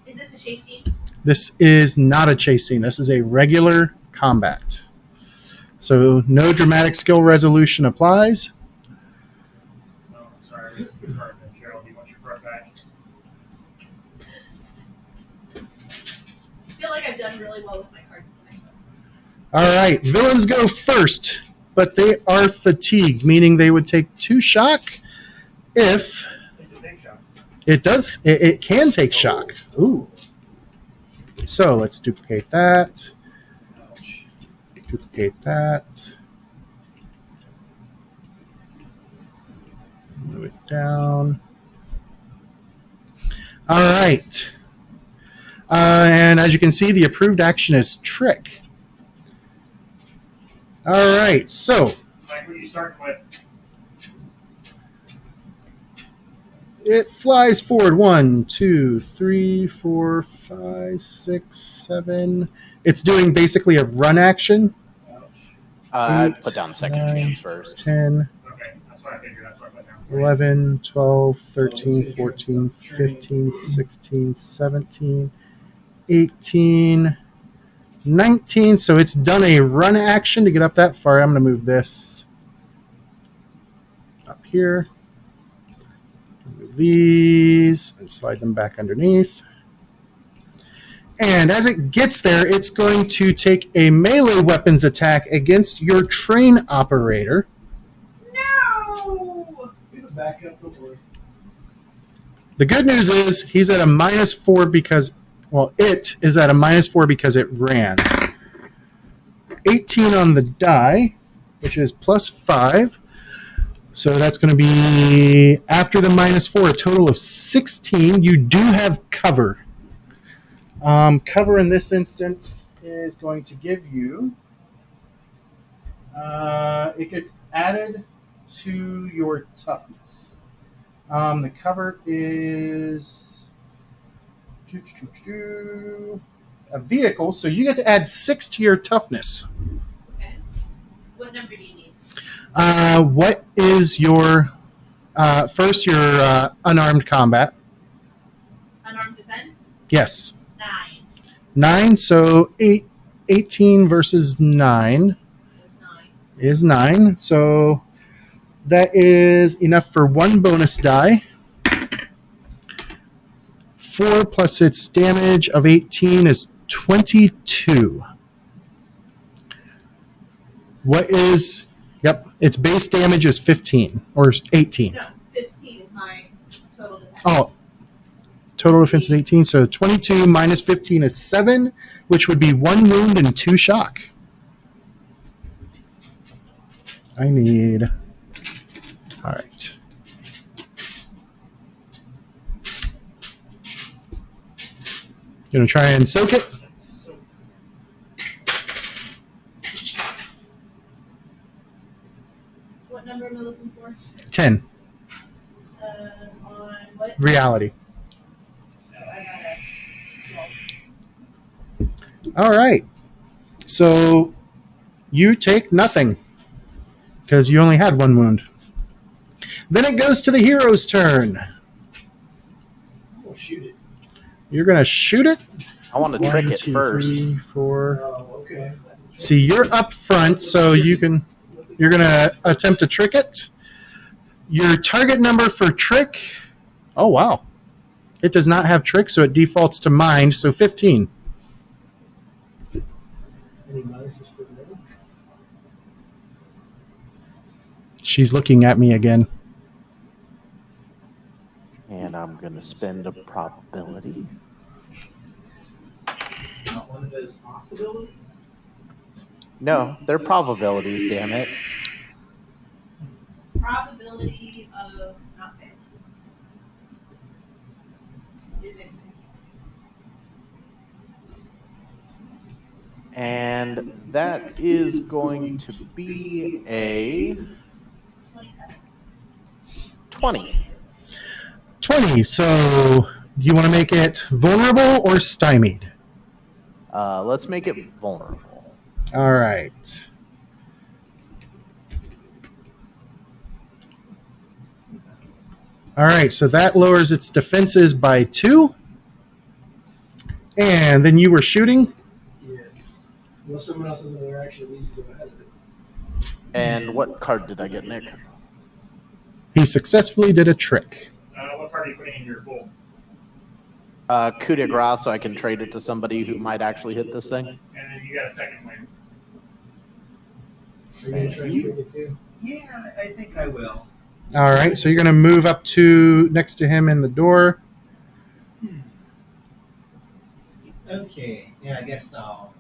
Speaker 2: Is this a chase scene?
Speaker 1: this is not a chase scene. This is a regular combat. So no dramatic skill resolution applies.
Speaker 3: Oh, sorry, I missed your card. Cheryl, do you want your card back?
Speaker 2: I feel like I've done really well with my cards tonight.
Speaker 1: All right. Villains go first, but they are fatigued, meaning they would take 2 shock if
Speaker 3: Take the big shot.
Speaker 1: it does. It can take shock. Ooh. So let's duplicate that.
Speaker 6: Ouch.
Speaker 1: Duplicate that. Move it down. All right. And as you can see, the approved action is trick. All right. So
Speaker 3: Mike, what are you starting with?
Speaker 1: it flies forward 1, 2, 3, 4, 5, 6, 7. It's doing basically a run action.
Speaker 6: Ouch.
Speaker 7: I'd
Speaker 1: 8,
Speaker 7: put down second
Speaker 1: 9,
Speaker 7: chance first.
Speaker 1: 10,
Speaker 3: Okay, that's what I figured. That's what I put down.
Speaker 1: 11, 12, 13, 14, 15, 16, 17, 18, 19. So it's done a run action to get up that far. I'm going to move this up here. Move these and slide them back underneath. And as it gets there, it's going to take a melee weapons attack against your train operator.
Speaker 2: No!
Speaker 6: We have a backup, don't worry.
Speaker 1: The good news is he's at a -4 because, well, it is at a -4 because it ran. 18 on the die, which is +5. So that's going to be, after the -4, a total of 16. You do have cover. Cover in this instance is going to give you, it gets added to your toughness. The cover is a vehicle, so you get to add 6 to your toughness.
Speaker 2: Okay. What number do you need?
Speaker 1: What is your first your unarmed combat?
Speaker 2: Unarmed defense?
Speaker 1: Yes,
Speaker 2: 9.
Speaker 1: 9. So 18 versus 9
Speaker 2: It was 9.
Speaker 1: is 9. So that is enough for 1 bonus die. 4 plus its damage of 18 is 22. What is, yep, its base damage is 15 or 18.
Speaker 2: No, 15 is my total defense.
Speaker 1: Oh, total defense is 18. So 22 minus 15 is 7, which would be 1 wound and 2 shock. I need, all right. Gonna try and soak it.
Speaker 3: So,
Speaker 2: What number am I looking for?
Speaker 1: 10,
Speaker 2: On what?
Speaker 1: reality.
Speaker 2: I got a
Speaker 1: All right. So you take nothing because you only had 1 wound. Then it goes to the hero's turn.
Speaker 6: We'll shoot it.
Speaker 1: You're going to shoot it.
Speaker 7: I want to trick it
Speaker 1: 2,
Speaker 7: first.
Speaker 1: 3, 4.
Speaker 6: Oh, okay.
Speaker 1: See, you're up front, so you're going to attempt to trick it. Your target number for trick, oh, wow. It does not have trick, so it defaults to mind, so 15.
Speaker 6: Any minuses for the middle?
Speaker 1: She's looking at me again.
Speaker 7: And I'm going to spend a probability.
Speaker 4: Not one of those possibilities.
Speaker 7: No, they're probabilities, damn it.
Speaker 2: probability of not failing. is increased.
Speaker 7: And that is going to be a
Speaker 2: 27.
Speaker 7: 20.
Speaker 1: 20. So, do you want to make it vulnerable or stymied?
Speaker 7: Let's make it vulnerable.
Speaker 1: All right. All right, so that lowers its defenses by 2. And then you were shooting?
Speaker 6: Yes. Unless someone else has another action, we need to go ahead of it.
Speaker 7: And what card did I get, Nick?
Speaker 1: He successfully did a trick.
Speaker 3: What card are you putting in your pool?
Speaker 7: Coup de grace, so I can trade it to somebody who might actually hit this thing.
Speaker 3: And then you got a second win.
Speaker 6: Are you going to try and trade it too?
Speaker 4: Yeah, I think I will.
Speaker 1: All right, so you're going to move up to next to him in the door.
Speaker 4: Okay, yeah, I guess I'll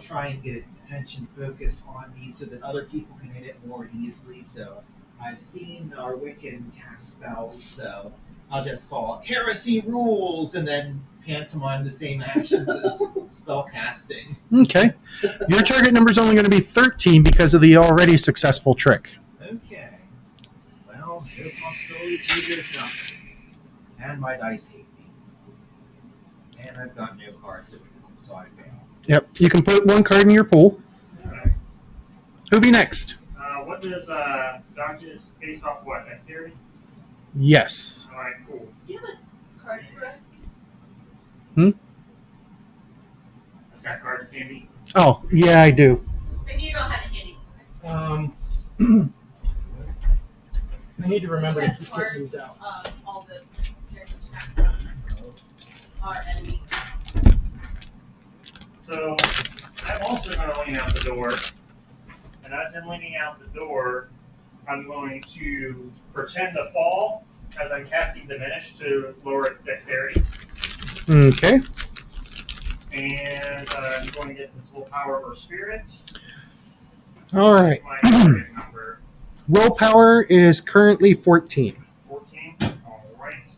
Speaker 4: try and get its attention focused on me so that other people can hit it more easily. So I've seen our Wiccan cast spells, so I'll just call Heresy Rules and then pantomime the same actions as spell casting.
Speaker 1: Okay. Your target number is only going to be 13 because of the already successful trick.
Speaker 4: Okay. Well, no possibilities here, there's nothing. And my dice hate me. And I've got no cards to become, so I fail.
Speaker 1: Yep. You can put 1 card in your pool.
Speaker 3: Alright.
Speaker 1: Who'll be next?
Speaker 3: What does dodges based off what? Dexterity?
Speaker 1: Yes.
Speaker 3: Alright, cool.
Speaker 2: Do you have a card for us?
Speaker 3: That's got cards handy.
Speaker 1: Oh, yeah, I do.
Speaker 2: Maybe you don't have it handy.
Speaker 6: I need to remember to
Speaker 2: That's
Speaker 6: keep
Speaker 2: cards
Speaker 6: these out.
Speaker 2: of all the characters stacked from our enemies.
Speaker 3: So I'm also going to lean out the door. And as I'm leaning out the door, I'm going to pretend to fall as I'm casting Diminish to lower its dexterity.
Speaker 1: Okay.
Speaker 3: And I'm going to get its willpower or spirit.
Speaker 1: All right.
Speaker 3: My target number
Speaker 1: Willpower is currently 14.
Speaker 3: 14. Alright.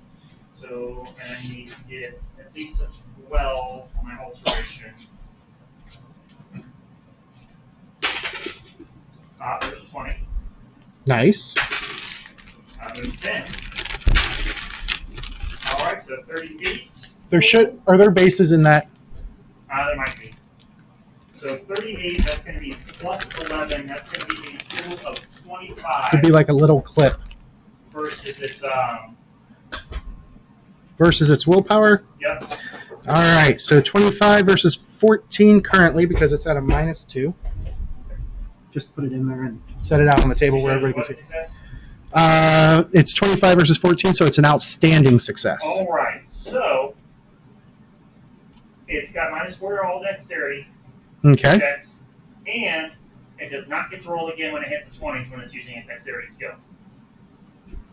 Speaker 3: So I need to get at least a 12 for my alteration. There's 20.
Speaker 1: Nice.
Speaker 3: There's 10. Alright, so 38.
Speaker 1: Are there bases in that?
Speaker 3: There might be. So 38, that's going to be plus 11. That's going to be a total of 25
Speaker 1: Could be like a little clip
Speaker 3: versus its
Speaker 1: versus its willpower.
Speaker 3: Yep.
Speaker 1: All right. So 25 versus 14 currently because it's at a -2. Just put it in there and set it out on the table where everybody can see.
Speaker 3: Success?
Speaker 1: It's 25 versus 14, so it's an outstanding success.
Speaker 3: All right. So it's got -4 to all dexterity.
Speaker 1: Okay.
Speaker 3: Dex, and it does not get to roll again when it hits the 20s when it's using a dexterity skill.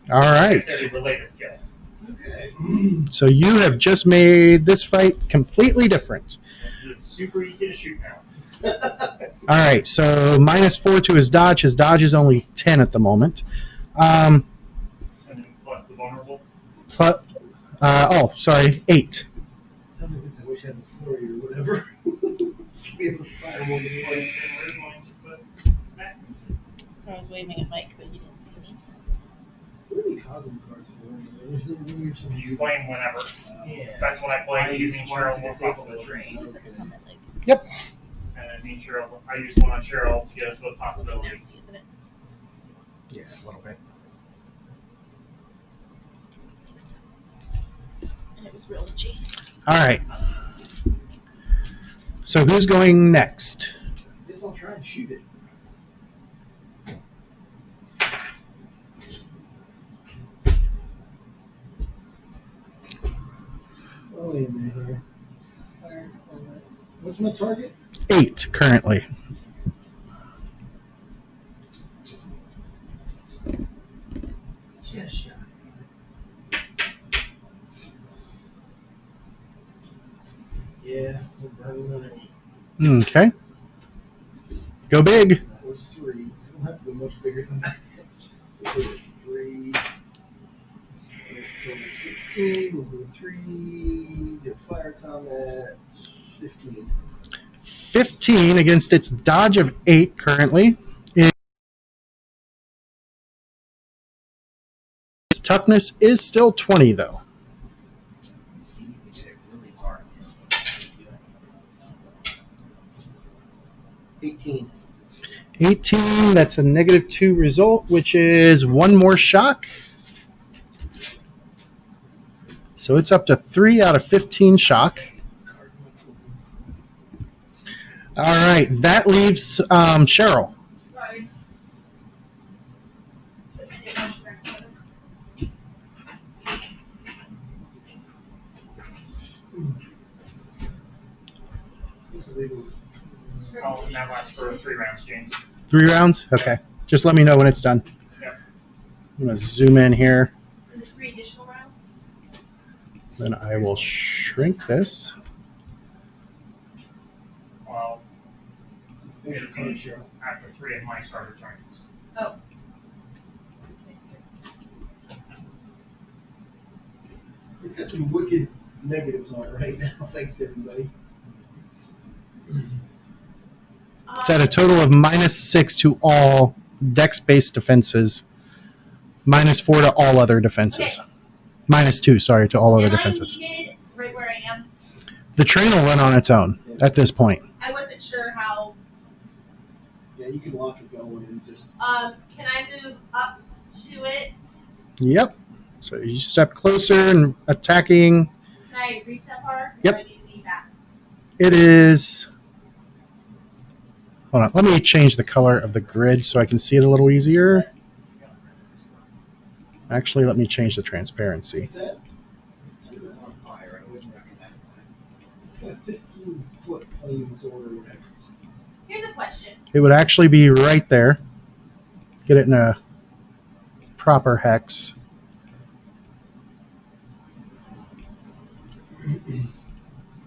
Speaker 1: All right.
Speaker 3: Dexterity related skill.
Speaker 6: Okay.
Speaker 1: So you have just made this fight completely different.
Speaker 3: It's super easy to shoot now.
Speaker 1: All right. So -4 to his dodge. His dodge is only 10 at the moment.
Speaker 3: And then plus the vulnerable.
Speaker 1: Sorry, 8.
Speaker 6: Tell me this, I wish I had a flurry or whatever. Be able to fire more than
Speaker 3: We're
Speaker 6: one.
Speaker 3: going to put that.
Speaker 2: I was waving at Mike, but he didn't see me.
Speaker 6: What are you causing cards for?
Speaker 3: You play them whenever.
Speaker 4: Yeah.
Speaker 3: That's what I play using
Speaker 4: one
Speaker 3: Cheryl
Speaker 4: to
Speaker 3: more
Speaker 4: disable the
Speaker 3: possibilities.
Speaker 4: train.
Speaker 2: It's on my leg.
Speaker 3: And I mean Cheryl. I use one on Cheryl to get us the
Speaker 2: It's
Speaker 3: possibilities.
Speaker 2: nasty, isn't it?
Speaker 1: Yeah, a little bit.
Speaker 2: And it was real itchy.
Speaker 1: All right. So who's going next?
Speaker 6: Guess I'll try and shoot it. Oh, wait a minute here. What's my target?
Speaker 1: 8 currently.
Speaker 6: Yes, shot. Yeah, we'll burn another.
Speaker 1: Okay. Go big.
Speaker 6: That was 3. I don't have to go much bigger than that. So put it at 3. And it's still 16. 16, was with 3, did fire combat, 15.
Speaker 1: 15 against its dodge of 8 currently. Its toughness is still 20, though.
Speaker 4: So you need to get it really hard.
Speaker 6: 18.
Speaker 1: 18, that's a -2 result, which is 1 more shock. So it's up to 3 out of 15 shock. All right, that leaves Cheryl.
Speaker 2: Sorry.
Speaker 3: Oh, and that lasts for 3 rounds, James.
Speaker 1: 3 rounds? Okay. Just let me know when it's done.
Speaker 3: Yep.
Speaker 1: I'm going to zoom in here.
Speaker 2: Is it 3 additional rounds?
Speaker 1: Then I will shrink this.
Speaker 3: Well,
Speaker 6: There's your card, Cheryl.
Speaker 3: after 3 of my starter turns.
Speaker 2: Oh.
Speaker 6: It's got some wicked negatives on it right now, thanks to everybody.
Speaker 1: It's at a total of -6 to all dex-based defenses. -4 to all other defenses.
Speaker 2: Okay.
Speaker 1: -2, sorry, to all other
Speaker 2: Am
Speaker 1: defenses.
Speaker 2: I needed right where I am?
Speaker 1: The train will run on its own at this point.
Speaker 2: I wasn't sure how.
Speaker 6: Yeah, you can lock it going and just.
Speaker 2: Can I move up to it?
Speaker 1: Yep. So you step closer and attacking.
Speaker 2: Can I reach that far?
Speaker 1: Yep.
Speaker 2: Or do I need to be back?
Speaker 1: It is. Hold on. Let me change the color of the grid so I can see it a little easier. Actually, let me change the transparency.
Speaker 6: What's that?
Speaker 4: It's on fire. I wouldn't recommend
Speaker 6: It's got a 15-foot flame sword or whatever.
Speaker 2: Here's a question.
Speaker 1: It would actually be right there. Get it in a proper hex.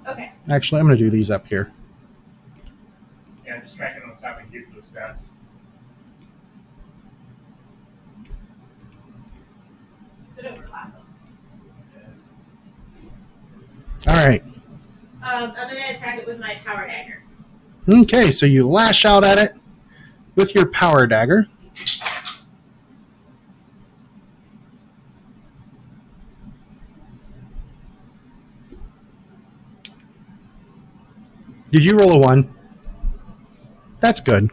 Speaker 2: Okay.
Speaker 1: Actually, I'm going to do these up here.
Speaker 3: Yeah, I'm just tracking what's happening here for the steps.
Speaker 2: Could overlap them.
Speaker 1: All right.
Speaker 2: I'm gonna attack it with my power dagger.
Speaker 1: Okay, so you lash out at it with your power dagger. Did you roll a 1? That's good.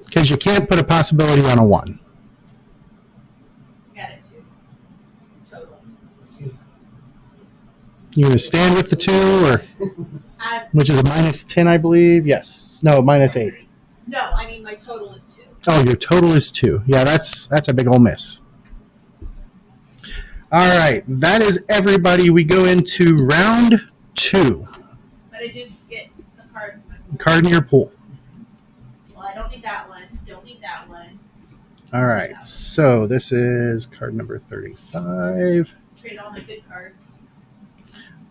Speaker 1: Because you can't put a possibility on a 1.
Speaker 2: Got it too. Total.
Speaker 1: You going to stand with the 2, or which is a -10, I believe? Yes. No, -8.
Speaker 2: No, I mean my total is 2.
Speaker 1: Oh, your total is 2. Yeah, that's a big ol' miss. All right, that is everybody. We go into round 2.
Speaker 2: But I did get the card in my pool.
Speaker 1: Card in your pool.
Speaker 2: Well, I don't need that one. Don't need that one.
Speaker 1: All right, so this is card number 35.
Speaker 2: Trade all my good cards.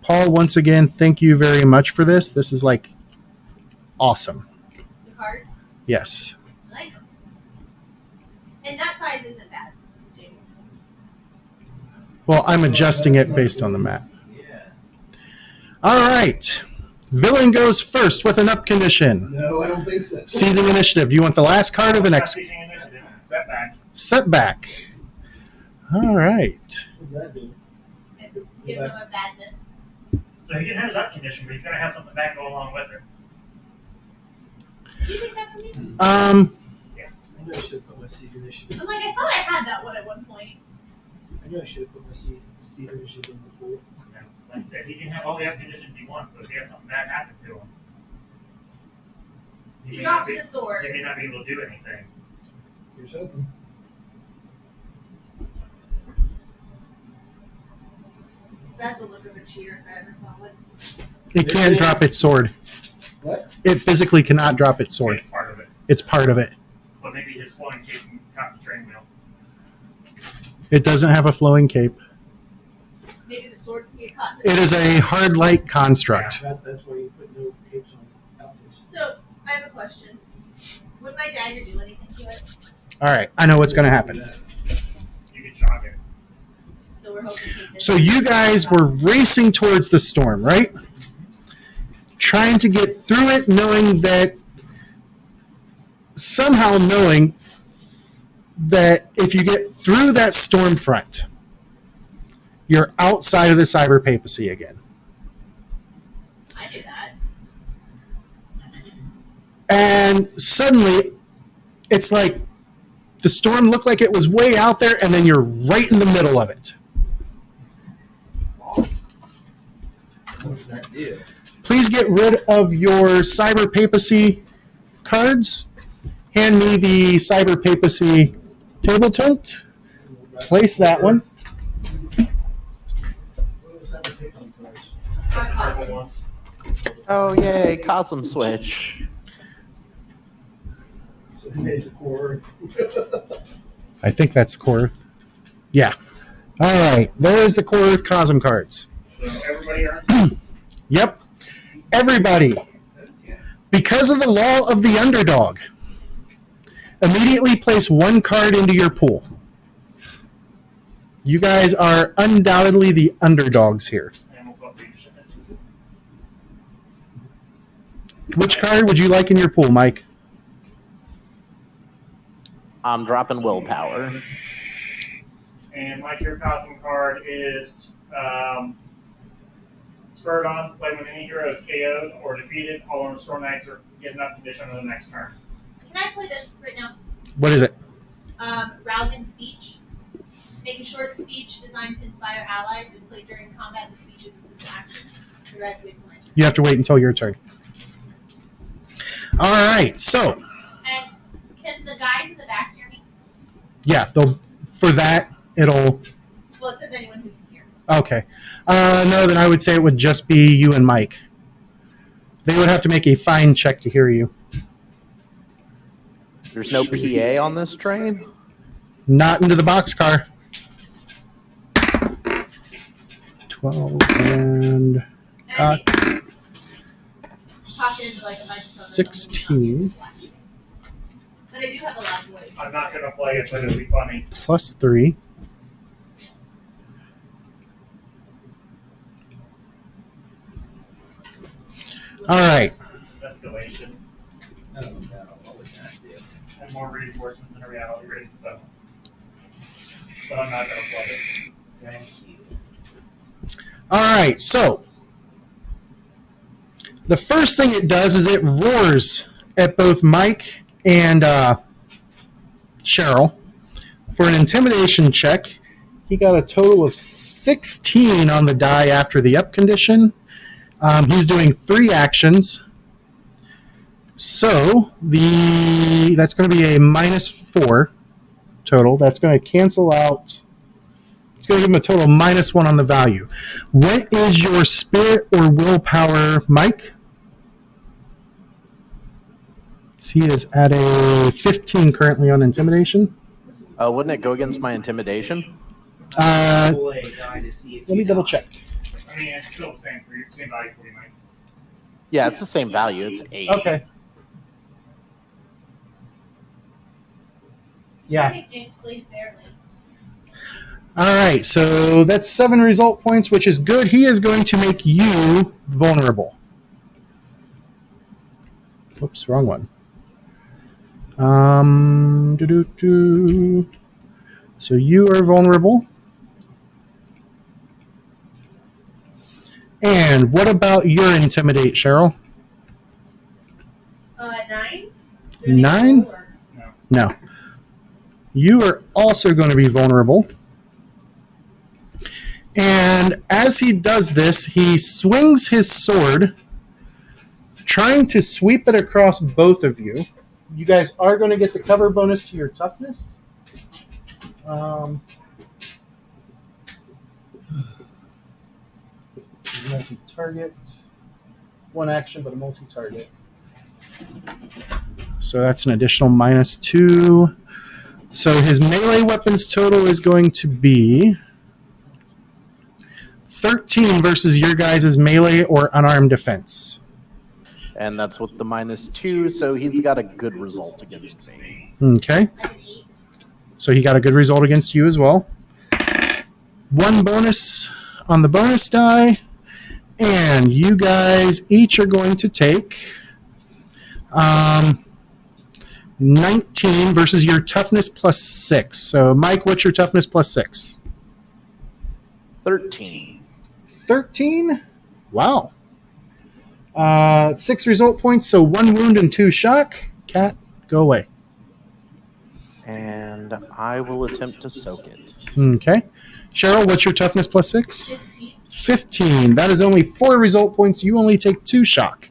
Speaker 1: Paul, once again, thank you very much for this. This is like awesome.
Speaker 2: The cards.
Speaker 1: Yes.
Speaker 2: I like them. And that size isn't bad, James.
Speaker 1: Well, I'm adjusting it based on the map.
Speaker 4: Yeah.
Speaker 1: All right. Villain goes first with an up condition.
Speaker 6: No, I don't think so.
Speaker 1: Seizing initiative. Do you want the last card or the next?
Speaker 3: Seizing initiative. Setback.
Speaker 1: Setback. All right.
Speaker 6: What does that do?
Speaker 2: Give them a badness.
Speaker 3: So he can have his up condition, but he's going to have something back go along with it.
Speaker 2: Did you take that from me?
Speaker 6: I know I should have put my season initiative.
Speaker 2: I'm like, I thought I had that one at one point.
Speaker 6: I know I should have put my season initiative in the pool.
Speaker 3: And like I said, he can have all the up conditions he wants, but if he has something bad happen to him,
Speaker 2: He
Speaker 3: may
Speaker 2: drops
Speaker 3: not be-
Speaker 2: the sword.
Speaker 3: He may not be able to do anything.
Speaker 6: Here's hoping.
Speaker 2: That's a look of a cheater if I ever saw one.
Speaker 1: It can't drop its sword.
Speaker 6: What?
Speaker 1: It physically cannot drop its sword.
Speaker 3: It's part of it.
Speaker 1: It's part of it.
Speaker 3: But maybe his flowing cape can caught the train wheel.
Speaker 1: It doesn't have a flowing cape.
Speaker 2: Maybe the sword can get caught in the
Speaker 1: It is a hard light construct.
Speaker 6: That's why you put no capes on outfits.
Speaker 2: So, I have a question. Would my dagger do anything to it?
Speaker 1: All right, I know what's going to happen.
Speaker 3: You
Speaker 2: we're hoping to take this.
Speaker 1: So you guys were racing towards the storm, right? Trying to get through it, knowing that if you get through that storm front, you're outside of the cyberpapacy again.
Speaker 2: I do that.
Speaker 1: And suddenly, it's like the storm looked like it was way out there, and then you're right in the middle of it.
Speaker 4: What does that do?
Speaker 1: Please get rid of your cyberpapacy cards. Hand me the cyberpapacy table tent. Place that one.
Speaker 6: What are the cyberpapacy cards?
Speaker 3: Just the purple ones.
Speaker 7: Oh, yay, Cosm Switch.
Speaker 6: So they made the core.
Speaker 1: I think that's Korth. Yeah. All right. There's the Korth Cosm cards.
Speaker 3: So everybody earns.
Speaker 1: Yep. Everybody. Because of the law of the underdog, immediately place one card into your pool. You guys are undoubtedly the underdogs here.
Speaker 3: And we'll put leadership in.
Speaker 1: Which card would you like in your pool, Mike?
Speaker 7: I'm dropping willpower.
Speaker 3: And Mike, your Cosm card is spurred on. Play when any hero is KO'd or defeated, all on Storm Knights are given up condition on the next turn.
Speaker 2: Can I play this right now?
Speaker 1: What is it?
Speaker 2: Rousing speech. Make a short speech designed to inspire allies and play during combat. The speech is a simple action. So I have to wait till my turn.
Speaker 1: You have to wait until your turn. All right. So,
Speaker 2: And can the guys in the back hear me?
Speaker 1: yeah, it'll.
Speaker 2: Well, it says anyone who can hear.
Speaker 1: Okay. No, then I would say it would just be you and Mike. They would have to make a fine check to hear you.
Speaker 7: There's no PA on this train?
Speaker 1: Not into the boxcar. 12 and
Speaker 2: And
Speaker 1: got
Speaker 2: I popped into like a microphone.
Speaker 1: 16
Speaker 2: But I do have a loud voice.
Speaker 3: I'm not going to play it, but it'll be funny.
Speaker 1: plus 3. All right.
Speaker 3: Escalation.
Speaker 4: Oh no, what would that do?
Speaker 3: And more reinforcements in a reality rating foe. But I'm not going to play it.
Speaker 4: Thank you.
Speaker 1: All right. So the first thing it does is it roars at both Mike and Cheryl for an intimidation check. He got a total of 16 on the die after the up condition. He's doing 3 actions. So that's going to be a -4 total. That's going to cancel out. It's going to give him a total of -1 on the value. What is your spirit or willpower, Mike? He is at a 15 currently on intimidation.
Speaker 7: Wouldn't it go against my intimidation?
Speaker 4: Roll a die to see if
Speaker 1: Let me
Speaker 4: you
Speaker 1: double
Speaker 4: die.
Speaker 3: I
Speaker 1: check.
Speaker 3: mean, it's still the same for you, same value for you, Mike.
Speaker 7: Yeah, it's the same value. It's 8.
Speaker 1: Okay. Yeah.
Speaker 2: I think James played fairly.
Speaker 1: All right. So that's 7 result points, which is good. He is going to make you vulnerable. Whoops, wrong one. So you are vulnerable. And what about your intimidate, Cheryl?
Speaker 2: 9.
Speaker 1: 9? No. You are also going to be vulnerable. And as he does this, he swings his sword, trying to sweep it across both of you. You guys are going to get the cover bonus to your toughness. Multi-target. 1 action, but a multi-target. So that's an additional -2. So his melee weapons total is going to be 13 versus your guys' melee or unarmed defense.
Speaker 7: And that's with the -2, so he's got a good result against me.
Speaker 1: Okay.
Speaker 2: I have an 8.
Speaker 1: So he got a good result against you as well. 1 bonus on the bonus die, and you guys each are going to take 19 versus your toughness plus 6. So, Mike, what's your toughness plus 6?
Speaker 7: 13.
Speaker 1: 13? Wow. 6 result points, so 1 wound and 2 shock. Cat, go away.
Speaker 7: And I will attempt to soak it.
Speaker 1: Okay. Cheryl, what's your toughness plus 6?
Speaker 2: 15.
Speaker 1: 15. That is only 4 result points. You only take 2 shock.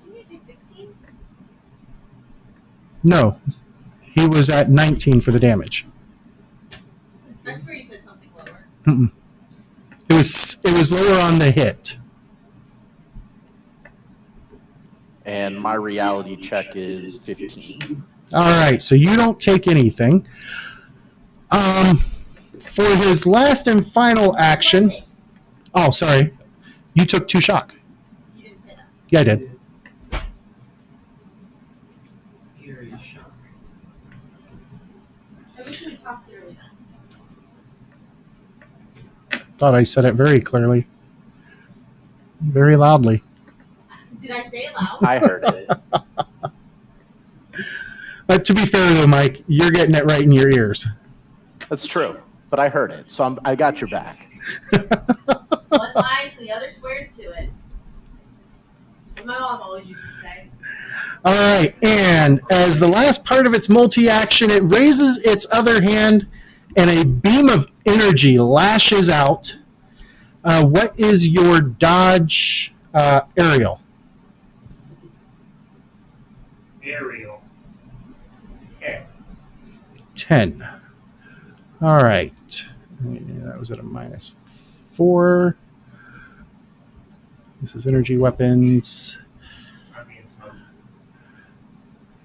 Speaker 2: Didn't you say 16?
Speaker 1: No. He was at 19 for the damage.
Speaker 2: I swear you said something lower.
Speaker 1: Mm-mm. It was lower on the hit.
Speaker 7: And my reality check is 15.
Speaker 1: All right, so you don't take anything. For his last and final action. Oh, sorry. You took 2 shock.
Speaker 2: You didn't say that.
Speaker 1: Yeah, I did.
Speaker 4: Area shock.
Speaker 2: I wish you would talk clearly then.
Speaker 1: Thought I said it very clearly. Very loudly.
Speaker 2: Did I say it loud?
Speaker 7: I heard it.
Speaker 1: But to be fair though, Mike, you're getting it right in your ears.
Speaker 7: That's true, but I heard it, so I got your back.
Speaker 2: One lies, the other swears to it. That's what my mom always used to say.
Speaker 1: All right, and as the last part of its multi-action, it raises its other hand, and a beam of energy lashes out. What is your dodge, aerial?
Speaker 3: Aerial. Okay.
Speaker 1: 10. All right. That was at a -4. This is energy weapons.
Speaker 3: I'm being smoked.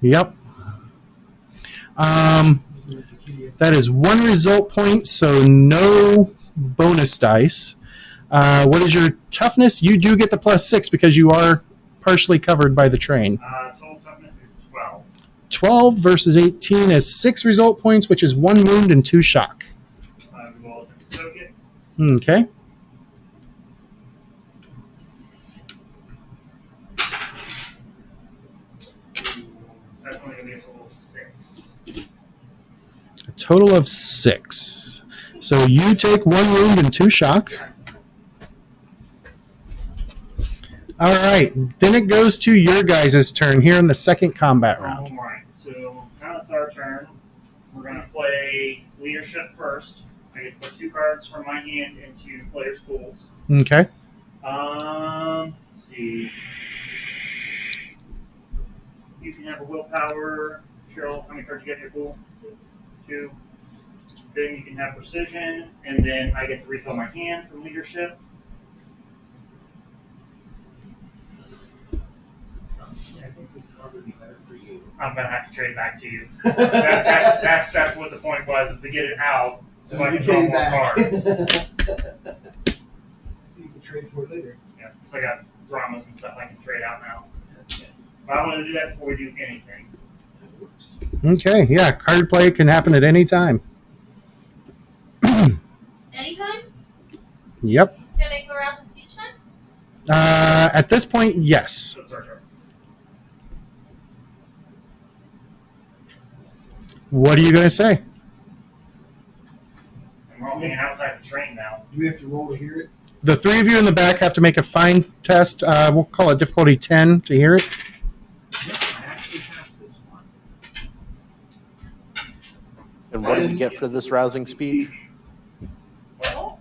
Speaker 1: Yep. That is 1 result point, so no bonus dice. What is your toughness? You do get the +6 because you are partially covered by the train.
Speaker 3: Total toughness is 12.
Speaker 1: 12 versus 18 is 6 result points, which is 1 wound and 2 shock.
Speaker 3: We will attempt to soak it.
Speaker 1: Okay.
Speaker 3: That's only going to be a total of 6.
Speaker 1: A total of 6. So you take 1 wound and 2 shock. All right. Then it goes to your guys' turn here in the second combat round.
Speaker 3: All right. So now it's our turn. We're going to play leadership first. I get to put 2 cards from my hand into players' pools.
Speaker 1: Okay.
Speaker 3: Let's see. You can have a willpower. Cheryl, how many cards you get in your pool? 2. Then you can have precision, and then I get to refill my hand from leadership.
Speaker 4: Yeah, I think this card would be better for you.
Speaker 3: I'm gonna have to trade back to you. That's what the point was, is to get it out so I can draw more cards.
Speaker 6: You can trade for it later.
Speaker 3: Yeah, so I got dramas and stuff I can trade out now. But I want to do that before we do anything.
Speaker 4: That works.
Speaker 1: Okay. Yeah. Card play can happen at any time.
Speaker 2: Anytime?
Speaker 1: Yep.
Speaker 2: Can I make a rousing speech then?
Speaker 1: At this point, yes.
Speaker 3: So it's our turn.
Speaker 1: What are you going to say?
Speaker 3: And we're all hanging outside the train now.
Speaker 6: Do we have to roll to hear it?
Speaker 1: The 3 of you in the back have to make a fine test. We'll call it difficulty 10 to hear it.
Speaker 4: Yep, I actually passed this one.
Speaker 7: And what do we get for this rousing speech?
Speaker 3: Well,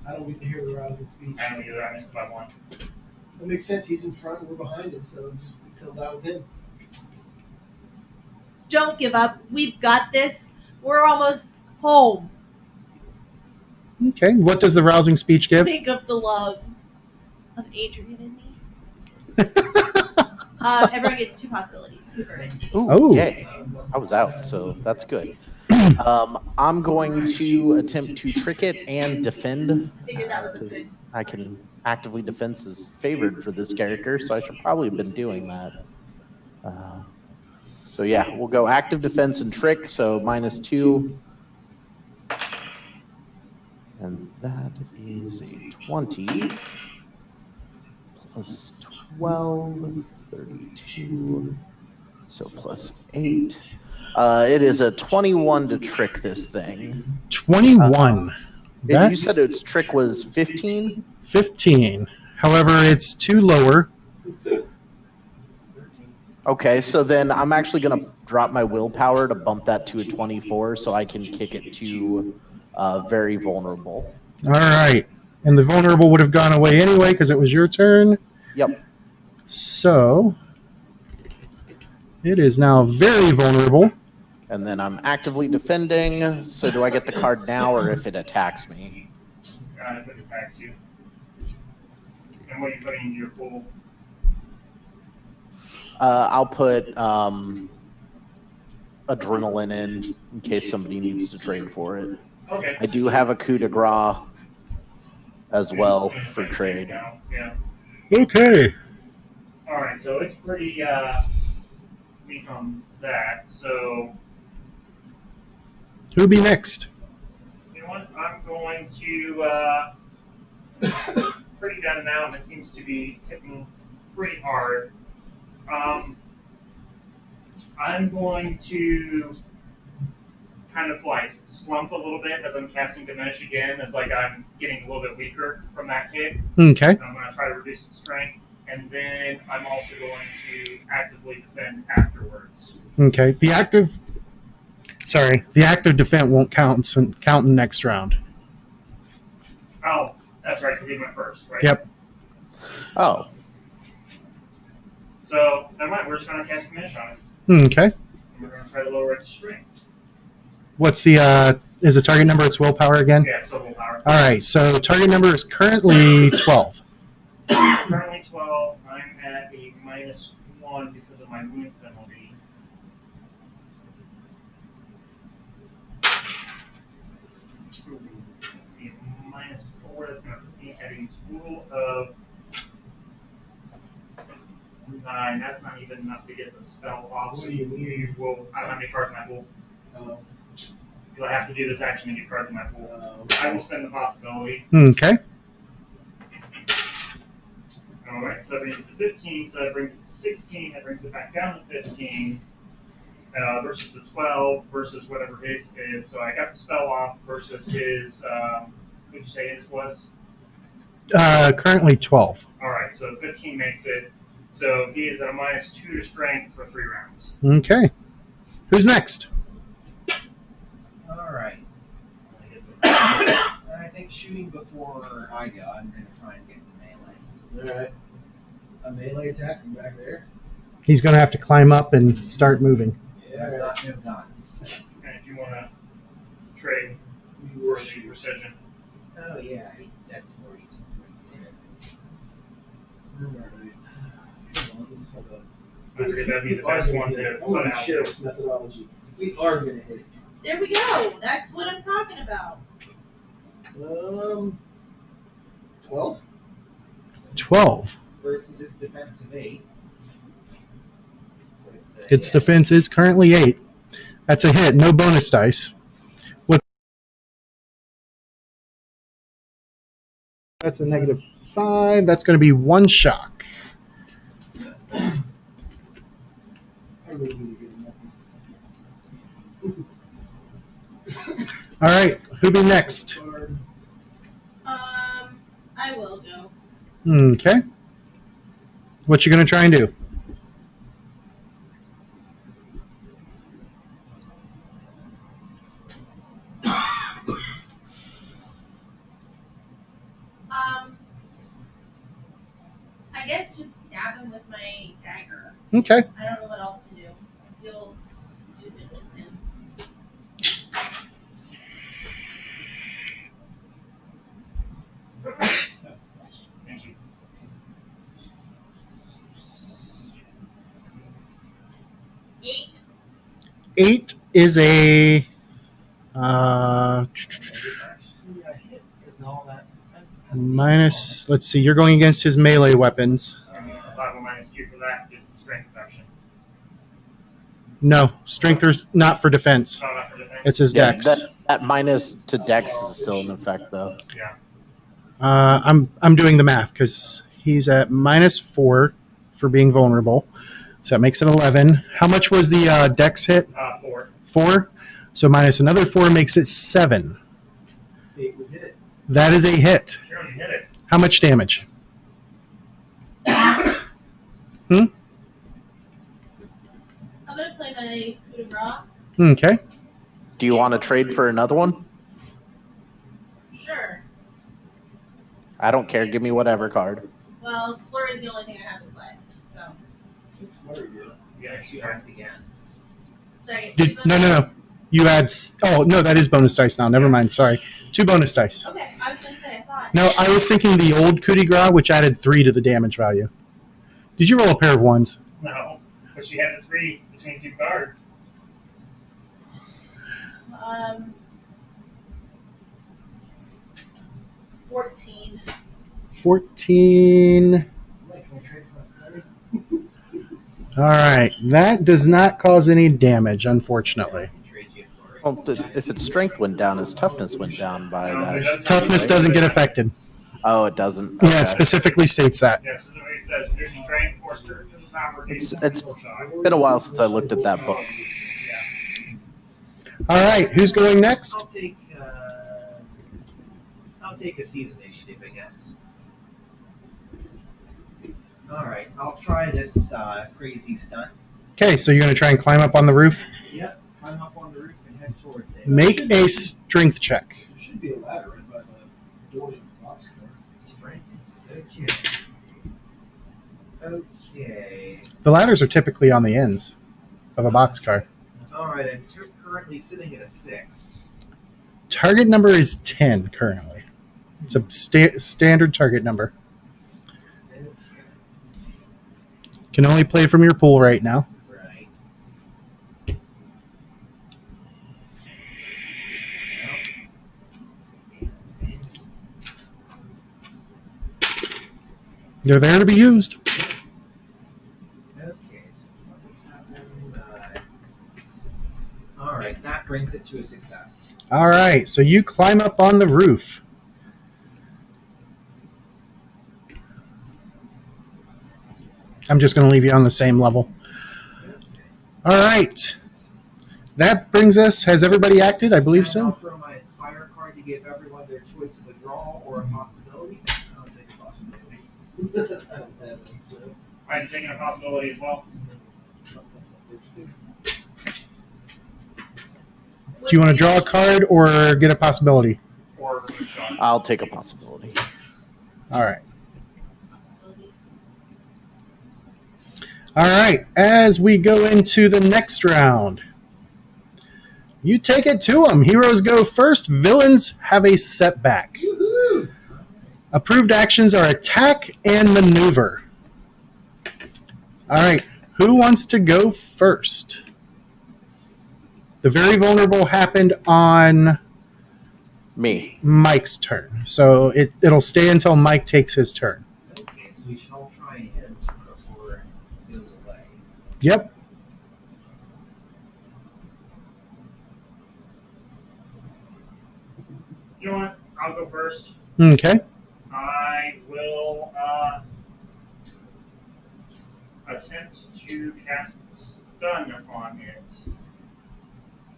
Speaker 6: I don't get to hear the rousing speech.
Speaker 3: I don't either. I missed it by 1.
Speaker 6: That makes sense. He's in front and we're behind him, so just be pilled out with him.
Speaker 2: Don't give up. We've got this. We're almost home.
Speaker 1: Okay. What does the rousing speech give?
Speaker 2: Think of the love of Adrian and me. Everyone gets 2 possibilities. Who heard it?
Speaker 7: Ooh,
Speaker 1: Oh.
Speaker 7: yay. I was out, so that's good. I'm going to attempt to trick it and defend.
Speaker 2: Figured that was a good.
Speaker 7: Because I can actively defense is favored for this character, so I should probably have been doing that. So yeah, we'll go active defense and trick, so -2. And that is a 20 plus 12 is 32. So plus 8. It is a 21 to trick this thing.
Speaker 1: 21.
Speaker 7: You said its trick was 15?
Speaker 1: 15. However, it's 2 lower.
Speaker 7: Okay, so then I'm actually going to drop my willpower to bump that to a 24 so I can kick it to very vulnerable.
Speaker 1: All right. And the vulnerable would have gone away anyway because it was your turn.
Speaker 7: Yep.
Speaker 1: So it is now very vulnerable.
Speaker 7: And then I'm actively defending. So do I get the card now or if it attacks me?
Speaker 3: If it attacks you. And what are you putting into your pool?
Speaker 7: I'll put adrenaline in case somebody needs to trade for it.
Speaker 3: Okay.
Speaker 7: I do have a coup de grace as well for trade.
Speaker 3: Yeah.
Speaker 1: Okay.
Speaker 3: All right, so it's pretty weak on that. So
Speaker 1: Who'll be next?
Speaker 3: you know what? I'm going to pretty done now, and it seems to be hitting pretty hard. I'm going to kind of like slump a little bit as I'm casting Diminish again, as like I'm getting a little bit weaker from that hit.
Speaker 1: Okay.
Speaker 3: And I'm going to try to reduce its strength, and then I'm also going to actively defend afterwards.
Speaker 1: Okay. The active defense won't count in next round.
Speaker 3: Oh, that's right, because he went first, right?
Speaker 1: Yep.
Speaker 7: Oh,
Speaker 3: So, never mind, we're just going to cast Diminish on it.
Speaker 1: Okay.
Speaker 3: And we're going to try to lower its strength.
Speaker 1: What's the is the target number its willpower again?
Speaker 3: Yeah, it's still willpower.
Speaker 1: All right. So target number is currently 12.
Speaker 3: Currently 12. I'm at a -1 because of my wound penalty. Ooh, that's going to be a -4. That's going to put me at a total of 9. That's not even enough to get the spell off.
Speaker 6: What do you mean?
Speaker 3: Well, I don't have any cards in my pool.
Speaker 6: Oh,
Speaker 3: Do I have to do this action to get cards in my pool? I will spend the possibility.
Speaker 1: Okay.
Speaker 3: All right, so that brings it to 15. So that brings it to 16. That brings it back down to 15 versus the 12 versus whatever his is. So I got the spell off versus his. What did you say his was?
Speaker 1: Currently 12.
Speaker 3: All right, so 15 makes it. So he is at a -2 to strength for 3 rounds.
Speaker 1: Okay. Who's next?
Speaker 4: All right. I think shooting before I go, I'm going to try and get the melee.
Speaker 6: all right. A melee attack from back there.
Speaker 1: He's going to have to climb up and start moving.
Speaker 4: Yeah, I've got no guns.
Speaker 3: And if you want to trade
Speaker 6: We
Speaker 3: for
Speaker 6: will
Speaker 3: the
Speaker 6: shoot.
Speaker 3: precision,
Speaker 4: Oh, yeah, that's more useful for me.
Speaker 6: All right. Hold on, let's hold up.
Speaker 3: I figured that'd be the
Speaker 6: We are
Speaker 3: best
Speaker 6: gonna
Speaker 3: one
Speaker 6: hit
Speaker 3: to
Speaker 6: it. I'm
Speaker 3: put
Speaker 6: gonna
Speaker 3: out.
Speaker 6: share this methodology. We are going to hit it.
Speaker 2: There we go. That's what I'm talking about.
Speaker 6: 12?
Speaker 1: 12.
Speaker 4: Versus its defense of 8. So
Speaker 1: Its defense is currently 8. That's a hit. No bonus dice. That's a -5. That's going to be 1 shock.
Speaker 6: I really need to get nothing.
Speaker 1: All right. Who'll be next?
Speaker 6: Card.
Speaker 2: I will go.
Speaker 1: Okay. What you going to try and do?
Speaker 2: I guess just stab him with my dagger.
Speaker 1: Okay.
Speaker 2: I don't know what else to do. I feel stupid with him.
Speaker 3: thank you.
Speaker 2: Eight.
Speaker 1: 8 is a
Speaker 4: It's actually a hit because all that defense penalty.
Speaker 1: minus. Let's see. You're going against his melee weapons.
Speaker 3: And I'll have a -2 for that because it's strength reduction.
Speaker 1: No, strength is not for defense.
Speaker 3: Oh, not for defense.
Speaker 1: It's his dex.
Speaker 7: That minus to Dex is still in effect, though.
Speaker 3: Yeah.
Speaker 1: I'm doing the math because he's at -4 for being vulnerable, so that makes it 11. How much was the Dex hit?
Speaker 3: 4.
Speaker 1: 4. So minus another 4 makes it 7.
Speaker 6: 8 would hit it.
Speaker 1: That is a hit.
Speaker 3: Sure, you hit it.
Speaker 1: How much damage?
Speaker 2: I'm gonna play my coup de grace.
Speaker 1: Okay.
Speaker 7: Do you want to trade for another one?
Speaker 2: Sure.
Speaker 7: I don't care. Give me whatever card.
Speaker 2: Well, Flurry is the only thing I have to play. So,
Speaker 6: It's flurry, dude.
Speaker 3: Yeah,
Speaker 4: Next you act again.
Speaker 2: so I get
Speaker 1: Did,
Speaker 2: two
Speaker 1: no.
Speaker 2: bonus-
Speaker 1: You had. Oh no, that is bonus dice now. Never mind. Sorry. 2 bonus dice.
Speaker 2: Okay, I was gonna say I thought.
Speaker 1: No, I was thinking the old coup de grace, which added 3 to the damage value. Did you roll a pair of 1s?
Speaker 3: No, but she had the 3 between 2 cards.
Speaker 2: 14.
Speaker 1: 14.
Speaker 6: Like, can we trade for that flurry?
Speaker 1: All right. That does not cause any damage, unfortunately.
Speaker 4: I can trade you a flurry.
Speaker 7: Well, if its strength went down, its toughness went down by that.
Speaker 1: Toughness doesn't get affected.
Speaker 7: Oh, it doesn't.
Speaker 1: Yeah,
Speaker 7: Okay.
Speaker 1: it specifically states that.
Speaker 3: Yeah, specifically says reducing strength or spiritual power.
Speaker 7: It's been a while since I looked at that book.
Speaker 1: All right. Who's going next?
Speaker 4: I'll take a season initiative, I guess. All right, I'll try this crazy stunt.
Speaker 1: Okay, so you're going to try and climb up on the roof.
Speaker 4: Yep, climb up on the roof and head towards it.
Speaker 1: Make a strength check.
Speaker 6: There should be a ladder right by the doors of the boxcar.
Speaker 4: Strength. Okay.
Speaker 1: The ladders are typically on the ends of a boxcar.
Speaker 4: All right, I'm currently sitting at a 6.
Speaker 1: Target number is 10 currently. It's a standard target number.
Speaker 4: Okay.
Speaker 1: Can only play from your pool right now.
Speaker 4: Right.
Speaker 1: They're there to be used.
Speaker 4: Okay, so 27. All right, that brings it to a success.
Speaker 1: All right, so you climb up on the roof. I'm just going to leave you on the same level. All right. That brings us. Has everybody acted? I believe
Speaker 4: I'll
Speaker 1: so.
Speaker 4: throw my Inspire card to give everyone their choice of a draw or a possibility.
Speaker 6: I'll take a possibility. I don't have any, so.
Speaker 3: Are you taking a possibility as well?
Speaker 1: Do you want to draw a card or get a possibility?
Speaker 3: Or shot?
Speaker 7: I'll take a possibility.
Speaker 1: All right. All right. As we go into the next round, you take it to them. Heroes go first. Villains have a setback.
Speaker 6: Woohoo!
Speaker 1: Approved actions are attack and maneuver. All right. Who wants to go first? The very vulnerable happened on
Speaker 7: Me.
Speaker 1: Mike's turn. So it'll stay until Mike takes his turn.
Speaker 4: Okay, so we should all try and hit him before he goes away.
Speaker 1: Yep.
Speaker 3: You know what? I'll go first.
Speaker 1: Okay.
Speaker 3: I will attempt to cast stun upon it.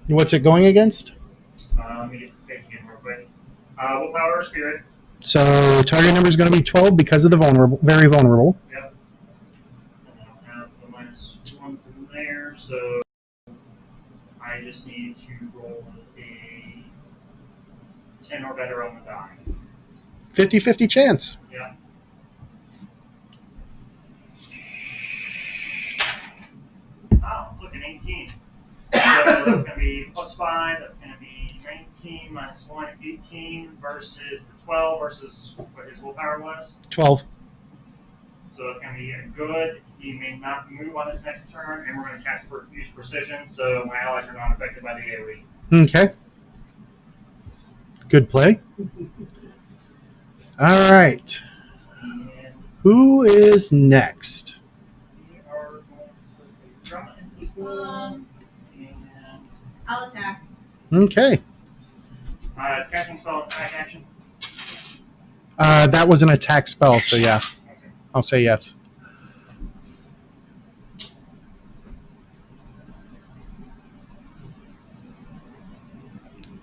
Speaker 1: What's it going against?
Speaker 3: Let me get the page again real quick. Willpower or spirit.
Speaker 1: So target number is going to be 12 because of the vulnerable, very vulnerable.
Speaker 3: Yep. And I'll have the -1 from there, so I just need to roll a 10 or better on the die.
Speaker 1: 50-50 chance.
Speaker 3: Yeah. Oh, look at 18. So that's going to be +5. That's going to be 19 -1, 18 versus the 12 versus what his willpower was.
Speaker 1: 12.
Speaker 3: So that's going to be a good. He may not move on his next turn, and we're going to cast use precision, so my allies are not affected by the AoE.
Speaker 1: Okay. Good play. All right.
Speaker 3: And
Speaker 1: Who is next?
Speaker 3: we are going to put a drum into his bowl, and
Speaker 2: I'll attack.
Speaker 1: Okay.
Speaker 3: Is casting spell attack action?
Speaker 1: That was an attack spell, so yeah,
Speaker 3: Okay.
Speaker 1: I'll say yes.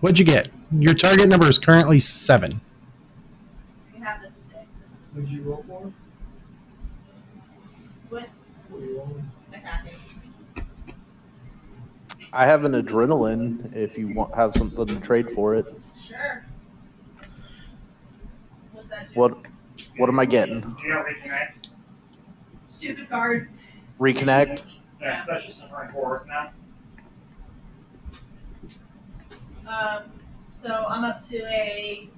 Speaker 1: What'd you get? Your target number is currently 7.
Speaker 2: You have the 6.
Speaker 6: What'd you roll for?
Speaker 2: With
Speaker 6: What were you rolling?
Speaker 2: attacking.
Speaker 7: I have an adrenaline if you have something to trade for it.
Speaker 2: Sure. What's that do?
Speaker 7: What am I getting?
Speaker 3: You got reconnect.
Speaker 2: Stupid card.
Speaker 7: Reconnect?
Speaker 3: Yeah, especially since we're in Torg now.
Speaker 2: So I'm up to a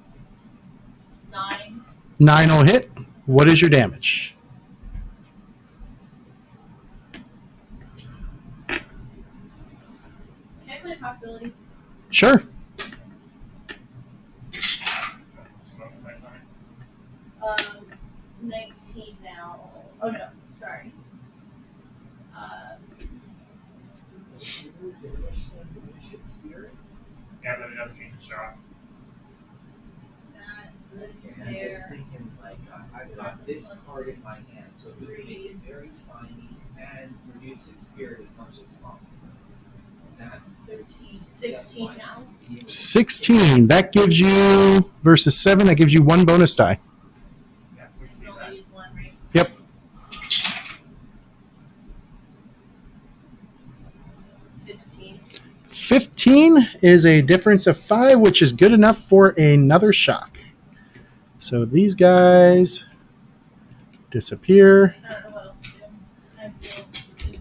Speaker 2: 9.
Speaker 1: 9 will hit. What is your damage?
Speaker 2: Can I play a possibility?
Speaker 1: Sure.
Speaker 3: Bonus dice on it.
Speaker 2: 19 now. Oh no, sorry.
Speaker 3: Yeah, but it doesn't change its shot.
Speaker 2: That
Speaker 4: Okay, I'm just
Speaker 2: there.
Speaker 4: thinking, like, I've got this card in my hand, so if we can make it very slimy and reduce its spirit as much as possible. That
Speaker 2: 13, 16 now.
Speaker 1: 16. That gives you, versus 7, that gives you 1 bonus die.
Speaker 3: Yeah, we can
Speaker 2: You
Speaker 3: do
Speaker 2: only
Speaker 3: that.
Speaker 2: use 1, right?
Speaker 1: Yep.
Speaker 2: 15.
Speaker 1: 15 is a difference of 5, which is good enough for another shock. So these guys disappear.
Speaker 2: I don't know what else to do. I have bills to do.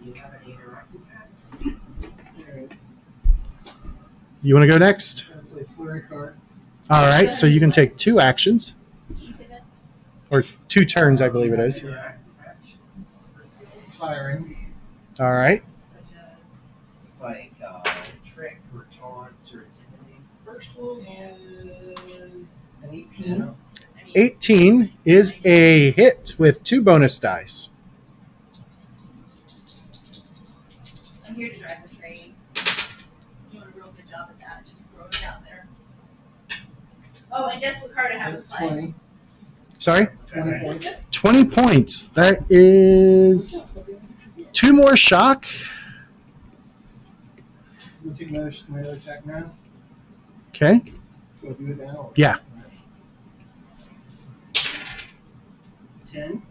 Speaker 4: do you have any interactive attacks?
Speaker 6: Alright,
Speaker 1: You want to go next?
Speaker 6: I'm gonna play flurry card.
Speaker 1: All right, so you can take 2 actions,
Speaker 2: Did you say that?
Speaker 1: or 2 turns, I believe it is.
Speaker 4: Interactive actions. Let's go.
Speaker 6: Firing.
Speaker 1: All right.
Speaker 2: Such as.
Speaker 4: Like, trick or taunt or intimidate.
Speaker 6: First one is an 18.
Speaker 2: I mean,
Speaker 1: 18 is a hit with 2 bonus dice.
Speaker 2: I'm here to drive the train. Doing a real good job at that. Just throwing it out there. Oh, and guess what card I have
Speaker 6: That's
Speaker 2: to play?
Speaker 6: 20.
Speaker 1: Sorry?
Speaker 6: 20 points.
Speaker 1: 20 points. That is 2 more shock.
Speaker 6: We'll take my other attack now.
Speaker 1: Okay.
Speaker 6: We'll do it now. Or?
Speaker 1: Yeah.
Speaker 6: 10.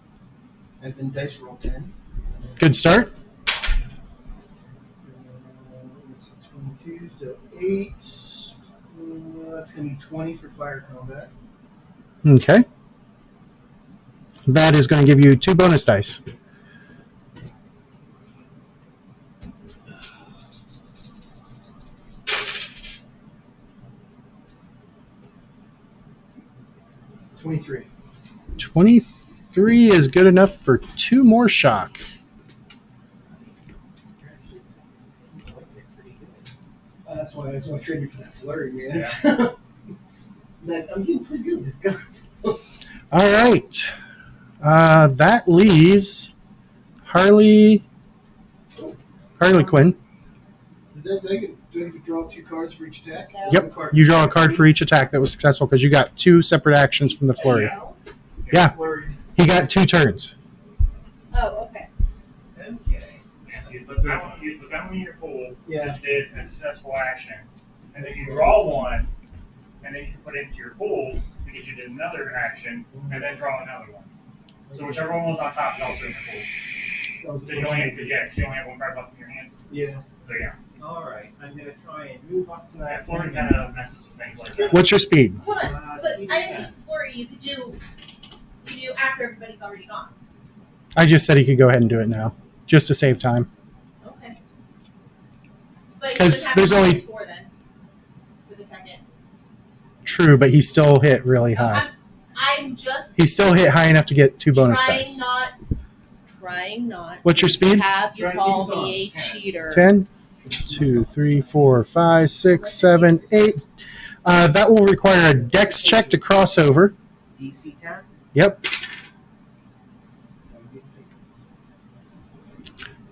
Speaker 6: As in dice roll 10.
Speaker 1: Good start.
Speaker 6: 22, so 8. That's going to be 20 for fire combat.
Speaker 1: Okay. That is going to give you 2 bonus dice.
Speaker 6: $23.
Speaker 1: 23 is good enough for 2 more shock.
Speaker 6: That's why I traded you for that flurry, man. That, I'm getting pretty good with this guns.
Speaker 1: All right. That leaves Harley Quinn.
Speaker 6: Do I get to draw 2 cards for each attack?
Speaker 1: Yep.
Speaker 6: One card
Speaker 1: You
Speaker 6: for
Speaker 1: draw a
Speaker 6: each
Speaker 1: card for each attack that was successful because you got 2 separate actions from the flurry.
Speaker 2: No?
Speaker 1: Yeah.
Speaker 6: Flurry.
Speaker 1: He got 2 turns.
Speaker 2: Oh, okay.
Speaker 4: Okay.
Speaker 3: Yeah, so you put that one in your pool.
Speaker 6: Yeah.
Speaker 3: You did a successful action. And then you draw one, and then you can put it into your pool because you did another action, and then draw another one. So whichever one was on top is also in your pool.
Speaker 6: That was the
Speaker 3: Because you only have one card left in your hand.
Speaker 6: Yeah.
Speaker 3: So yeah.
Speaker 4: Alright, I'm gonna try and move up to
Speaker 3: That
Speaker 4: that.
Speaker 3: flurry kind of messes with things like that.
Speaker 1: What's your speed?
Speaker 2: Hold on. But
Speaker 4: speed
Speaker 2: I
Speaker 4: attack.
Speaker 2: didn't do flurry. You could do after everybody's already gone.
Speaker 1: I just said he could go ahead and do it now, just to save time.
Speaker 2: Okay. But you
Speaker 1: 'Cause
Speaker 2: would have
Speaker 1: there's
Speaker 2: to
Speaker 1: only-
Speaker 2: use 4 then. For the second.
Speaker 1: True, but he still hit really
Speaker 2: No,
Speaker 1: high.
Speaker 2: I'm just
Speaker 1: He still hit high enough to get 2 bonus
Speaker 2: trying
Speaker 1: dice.
Speaker 2: not
Speaker 1: What's your speed?
Speaker 2: have you
Speaker 6: Try and
Speaker 2: call
Speaker 6: keep us
Speaker 2: me a
Speaker 6: on.
Speaker 2: cheater.
Speaker 1: 10, 2, 3, 4, 5, 6, 7, 8. That will require a dex check to cross over.
Speaker 4: DC 10?
Speaker 1: Yep.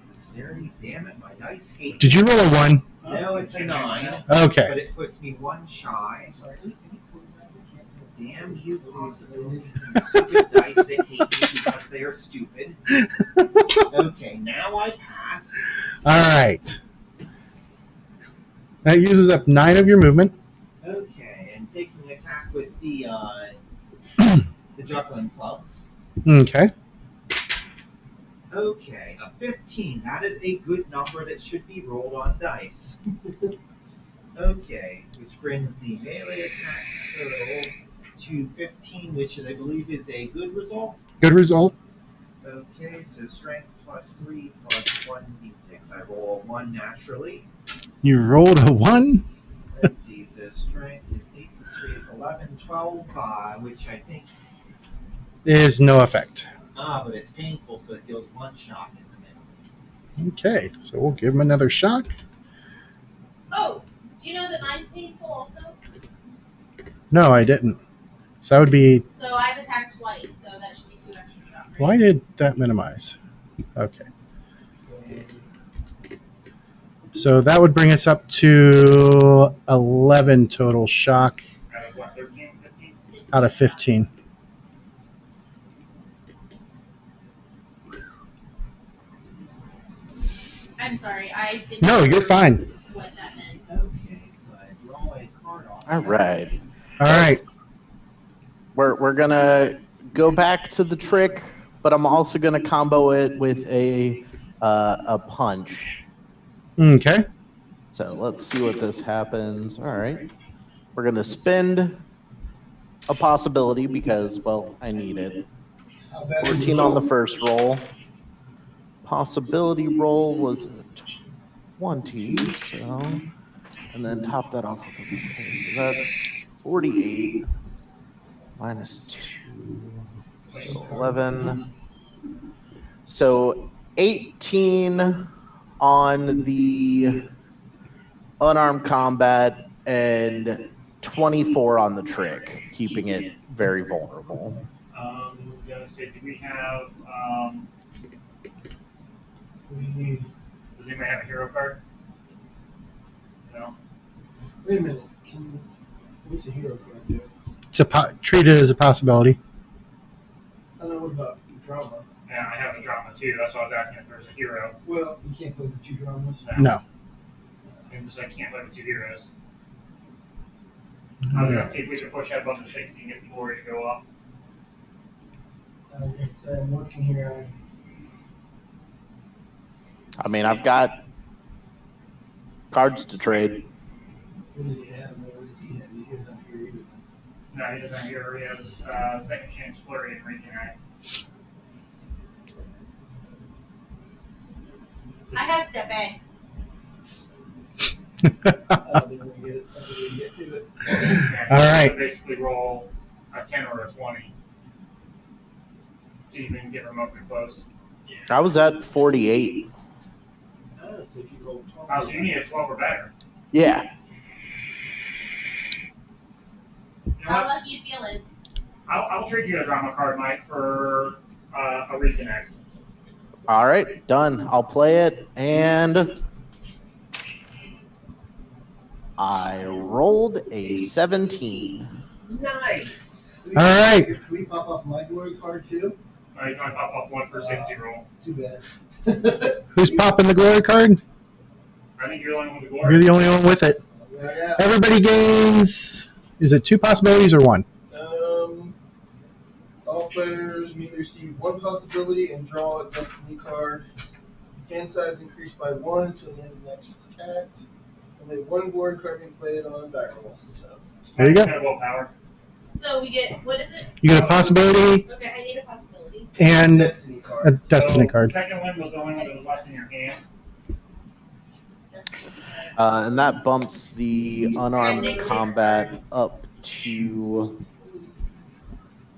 Speaker 4: Dexterity, damn it, my dice hate
Speaker 1: Did you roll a 1?
Speaker 4: No, it's a 9.
Speaker 1: Okay.
Speaker 4: But it puts me 1 shy.
Speaker 6: Sorry, any quarterback that can't do
Speaker 4: Damn you, possibilities and stupid dice that hate me because they are stupid. Okay, now I pass.
Speaker 1: All right. That uses up 9 of your movement.
Speaker 4: Okay, and taking the attack with the juggling clubs.
Speaker 1: Okay.
Speaker 4: Okay, a 15. That is a good number that should be rolled on dice. Okay, which brings the melee attack total to 15, which I believe is a good result.
Speaker 1: Good result.
Speaker 4: Okay, so strength plus 3 plus 1d6. I roll a 1 naturally.
Speaker 1: You rolled a 1.
Speaker 4: Let's see, so strength is 8 plus 3 is 11, 12, which I think...
Speaker 1: Is no effect.
Speaker 4: but it's painful, so it deals 1 shock in the middle.
Speaker 1: Okay, so we'll give him another shock.
Speaker 2: Oh, do you know that mine's painful also?
Speaker 1: No, I didn't. So that would be.
Speaker 2: So I've attacked twice, so that should be 2 extra shock. Right?
Speaker 1: Why did that minimize? Okay. So that would bring us up to 11 total shock
Speaker 3: Out of what, 13, 15?
Speaker 1: out of 15.
Speaker 2: I'm sorry, I didn't
Speaker 1: No, you're fine.
Speaker 2: what that meant.
Speaker 4: Okay, so I draw a card off.
Speaker 7: All right.
Speaker 1: All right.
Speaker 7: We're gonna go back to the trick, but I'm also gonna combo it with a punch.
Speaker 1: Okay.
Speaker 7: So let's see what this happens. All right. We're gonna spend a possibility because, well, I need it.
Speaker 6: How bad
Speaker 7: 14 on the first roll. Possibility roll was a 20, so, and then top that off with a okay, so that's 48 minus 2, so 11. So 18 on the unarmed combat and 24 on the trick, keeping it very vulnerable.
Speaker 3: Gonna say, do we have,
Speaker 6: What do you need?
Speaker 3: does anybody have a hero card? No?
Speaker 6: Wait a minute. What's a hero card do?
Speaker 1: It's treat it as a possibility.
Speaker 6: I know what about drama.
Speaker 3: Yeah, I have a drama too. That's why I was asking if there's a hero.
Speaker 6: Well, you can't play with 2 dramas.
Speaker 1: No.
Speaker 3: And just I can't play with 2 heroes. I was gonna see if we could push up on the 60 and get the glory to go off.
Speaker 6: I was gonna say I'm looking here.
Speaker 7: I mean, I've got cards to trade.
Speaker 6: What does he have? What does he have? He has not here either.
Speaker 3: No, he doesn't have hero. He has second chance flurry and reconnect.
Speaker 2: I have step A.
Speaker 6: I don't think we're gonna get it. I don't think we get to it.
Speaker 3: Yeah,
Speaker 1: All right.
Speaker 3: so basically roll a 10 or a 20 to even get remotely close.
Speaker 7: I was at 48.
Speaker 6: So if you roll 12.
Speaker 3: Oh, so you need a 12 or better.
Speaker 7: Yeah.
Speaker 3: You know
Speaker 2: How
Speaker 3: what?
Speaker 2: lucky you feeling?
Speaker 3: I'll trade you a drama card, Mike, for a reconnect.
Speaker 7: All right, done. I'll play it, and I rolled a 17.
Speaker 4: Nice.
Speaker 1: All right.
Speaker 6: Can we pop off my glory card too?
Speaker 3: You're going to pop off 1 per 60 roll.
Speaker 6: Too bad.
Speaker 1: Who's popping the glory card?
Speaker 3: I think you're the only one with the glory.
Speaker 1: You're the only one with it.
Speaker 6: Yeah.
Speaker 1: Everybody gains. Is it 2 possibilities or 1?
Speaker 6: All players may receive 1 possibility and draw a destiny card. Hand size increased by 1 until the end of the next attack. And then 1 glory card being played on a die roll. So,
Speaker 1: There you go.
Speaker 3: Kind of willpower.
Speaker 2: So we get, what is it?
Speaker 1: You get a possibility
Speaker 2: Okay, I need a possibility.
Speaker 1: and
Speaker 6: destiny
Speaker 1: a
Speaker 6: card.
Speaker 1: destiny
Speaker 3: So,
Speaker 1: card.
Speaker 3: The second one was the only one that was left in your hand.
Speaker 2: Destiny.
Speaker 7: And that bumps the unarmed combat up to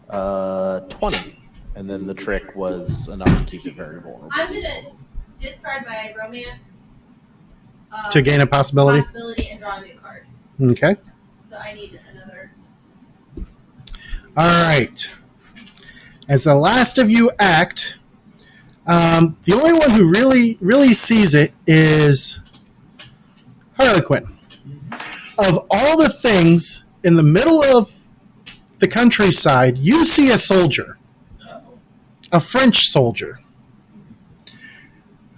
Speaker 7: 20. And then the trick was enough to keep it very vulnerable.
Speaker 2: I'm gonna discard my romance
Speaker 1: To gain a possibility.
Speaker 2: and draw a new card.
Speaker 1: Okay.
Speaker 2: So I need another.
Speaker 1: All right. As the last of you act, the only one who really sees it is Harlequin, of all the things in the middle of the countryside, you see a soldier, a French soldier,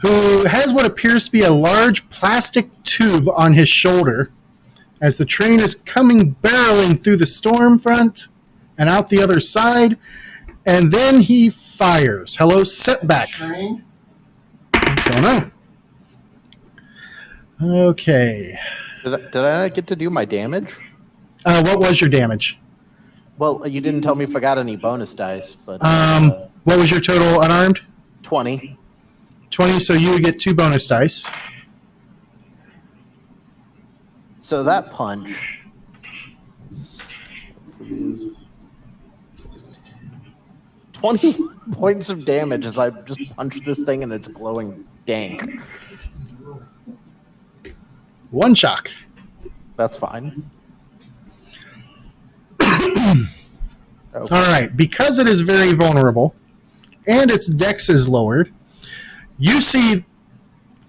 Speaker 1: who has what appears to be a large plastic tube on his shoulder as the train is coming barreling through the storm front and out the other side, and then he fires. Hello, setback.
Speaker 6: Train.
Speaker 1: Don't know. Okay.
Speaker 7: Did I get to do my damage?
Speaker 1: What was your damage?
Speaker 7: Well, you didn't tell me if I got any bonus dice, but
Speaker 1: What was your total unarmed?
Speaker 7: 20.
Speaker 1: 20, so you would get 2 bonus dice.
Speaker 7: So that punch. 20 points of damage as I just punched this thing and it's glowing dank.
Speaker 1: 1 shock.
Speaker 7: That's fine.
Speaker 1: All right. Because it is very vulnerable and its dex is lowered, you see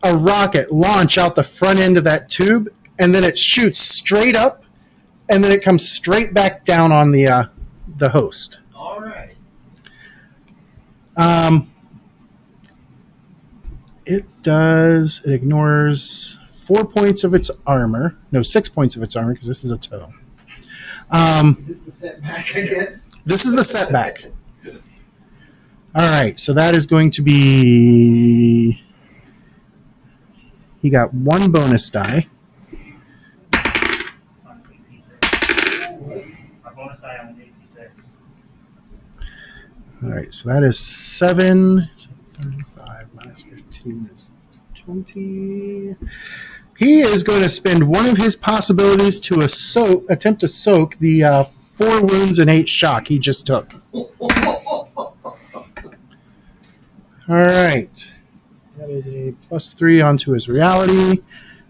Speaker 1: a rocket launch out the front end of that tube, and then it shoots straight up, and then it comes straight back down on the host.
Speaker 4: All right.
Speaker 1: It ignores 4 points of its armor. No, 6 points of its armor, because this is a toe.
Speaker 6: Is this the setback, I guess?
Speaker 1: This is the setback. All right, so that is going to be... He got 1 bonus die.
Speaker 3: On AP6. My bonus die on AP6.
Speaker 1: All right, so that is 7. So 35 minus 15 is 20. He is going to spend one of his possibilities to attempt to soak the 4 wounds and 8 shock he just took. All right. That is a +3 onto his reality,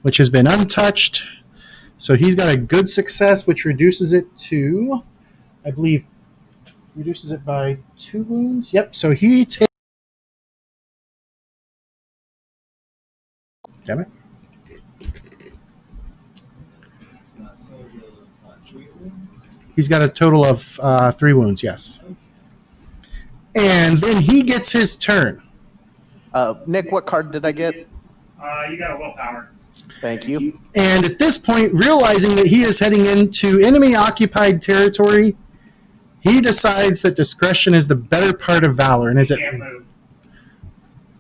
Speaker 1: which has been untouched. So he's got a good success, which reduces it to, I believe, reduces it by 2 wounds. Yep. So he takes. Damn it. He's got a total of 3 wounds, yes. And then he gets his turn.
Speaker 7: Nick, what card did I get?
Speaker 3: You got a willpower.
Speaker 7: Thank you.
Speaker 1: And at this point, realizing that he is heading into enemy-occupied territory, he decides that discretion is the better part of valor. And
Speaker 3: He can't move.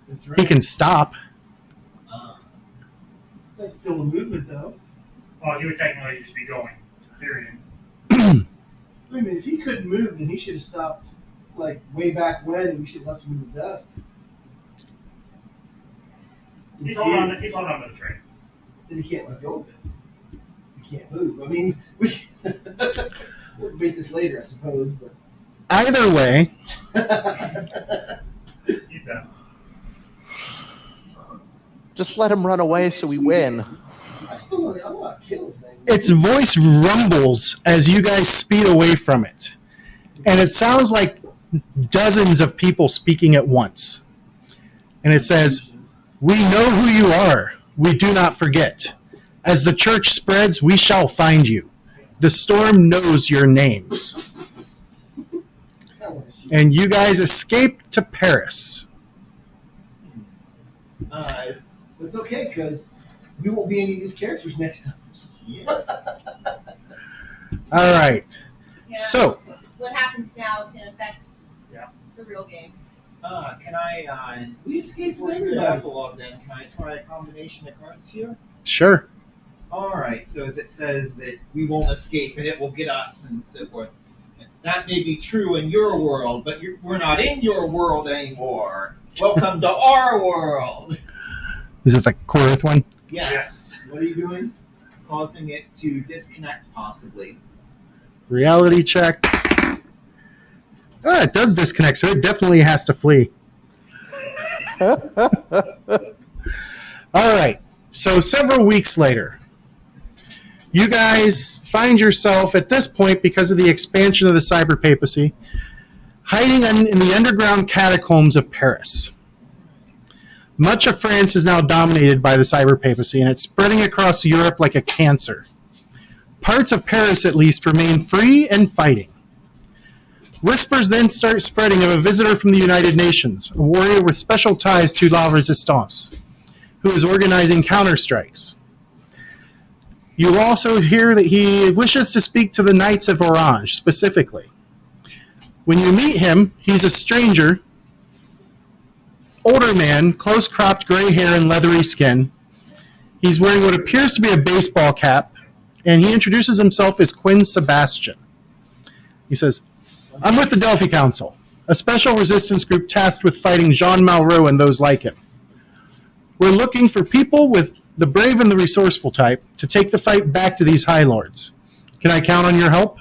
Speaker 6: That's right.
Speaker 1: he can stop.
Speaker 6: That's still a movement, though.
Speaker 3: Well, he would technically just be going. Period.
Speaker 6: I mean, if he couldn't move, then he should have stopped, like, way back when, and we should have left him in the dust.
Speaker 3: He's holding on to the train.
Speaker 6: Then he can't let go of it. He can't move. I mean, we'll debate this later, I suppose, but.
Speaker 1: Either way,
Speaker 3: He's done.
Speaker 7: Just let him run away so we win.
Speaker 6: I still want to. I want to kill the thing.
Speaker 1: its voice rumbles as you guys speed away from it. And it sounds like dozens of people speaking at once. And it says, "We know who you are. We do not forget. As the church spreads, we shall find you. The storm knows your names." And you guys escaped to Paris.
Speaker 6: It's okay, because we won't be any of these characters next time.
Speaker 1: All right.
Speaker 2: Yeah.
Speaker 1: So,
Speaker 2: What happens now can affect
Speaker 3: Yeah.
Speaker 2: the real game.
Speaker 4: Can I,
Speaker 6: We escaped
Speaker 4: for
Speaker 6: with
Speaker 4: a good
Speaker 6: everybody.
Speaker 4: epilogue then, can I try a combination of cards here?
Speaker 1: sure.
Speaker 4: Alright, so as it says that we won't escape and it will get us and so forth. That may be true in your world, but we're not in your world anymore. Welcome to our world.
Speaker 1: Is this a Korith one?
Speaker 4: Yes.
Speaker 6: What are you doing?
Speaker 4: Causing it to disconnect, possibly.
Speaker 1: Reality check. It does disconnect, so it definitely has to flee. All right. So several weeks later, you guys find yourself at this point, because of the expansion of the cyberpapacy, hiding in the underground catacombs of Paris. Much of France is now dominated by the cyberpapacy, and it's spreading across Europe like a cancer. Parts of Paris, at least, remain free and fighting. Whispers then start spreading of a visitor from the United Nations, a warrior with special ties to La Resistance, who is organizing counterstrikes. You also hear that he wishes to speak to the Knights of Orange, specifically. When you meet him, he's a stranger, older man, close-cropped gray hair and leathery skin. He's wearing what appears to be a baseball cap, and he introduces himself as Quinn Sebastian. He says, I'm with the Delphi Council, a special resistance group tasked with fighting Jean Malraux and those like him. We're looking for people with the brave and the resourceful type to take the fight back to these High Lords. Can I count on your help?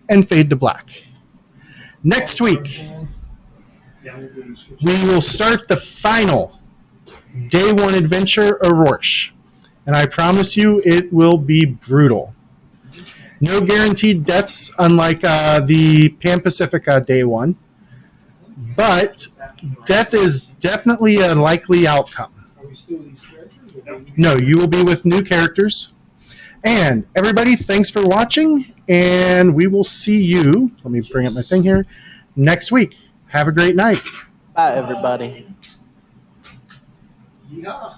Speaker 1: And fade to black. Next week, we will start the final Day One adventure, Aurorsh. And I promise you it will be brutal. No guaranteed deaths, unlike the Pan Pacifica Day One. But death is definitely a likely outcome.
Speaker 6: Are we still with these characters? Or
Speaker 1: No, you will be with new characters. And everybody, thanks for watching, and we will see you, let me bring up my thing here, next week. Have a great night.
Speaker 7: Bye, everybody.
Speaker 6: Yeah.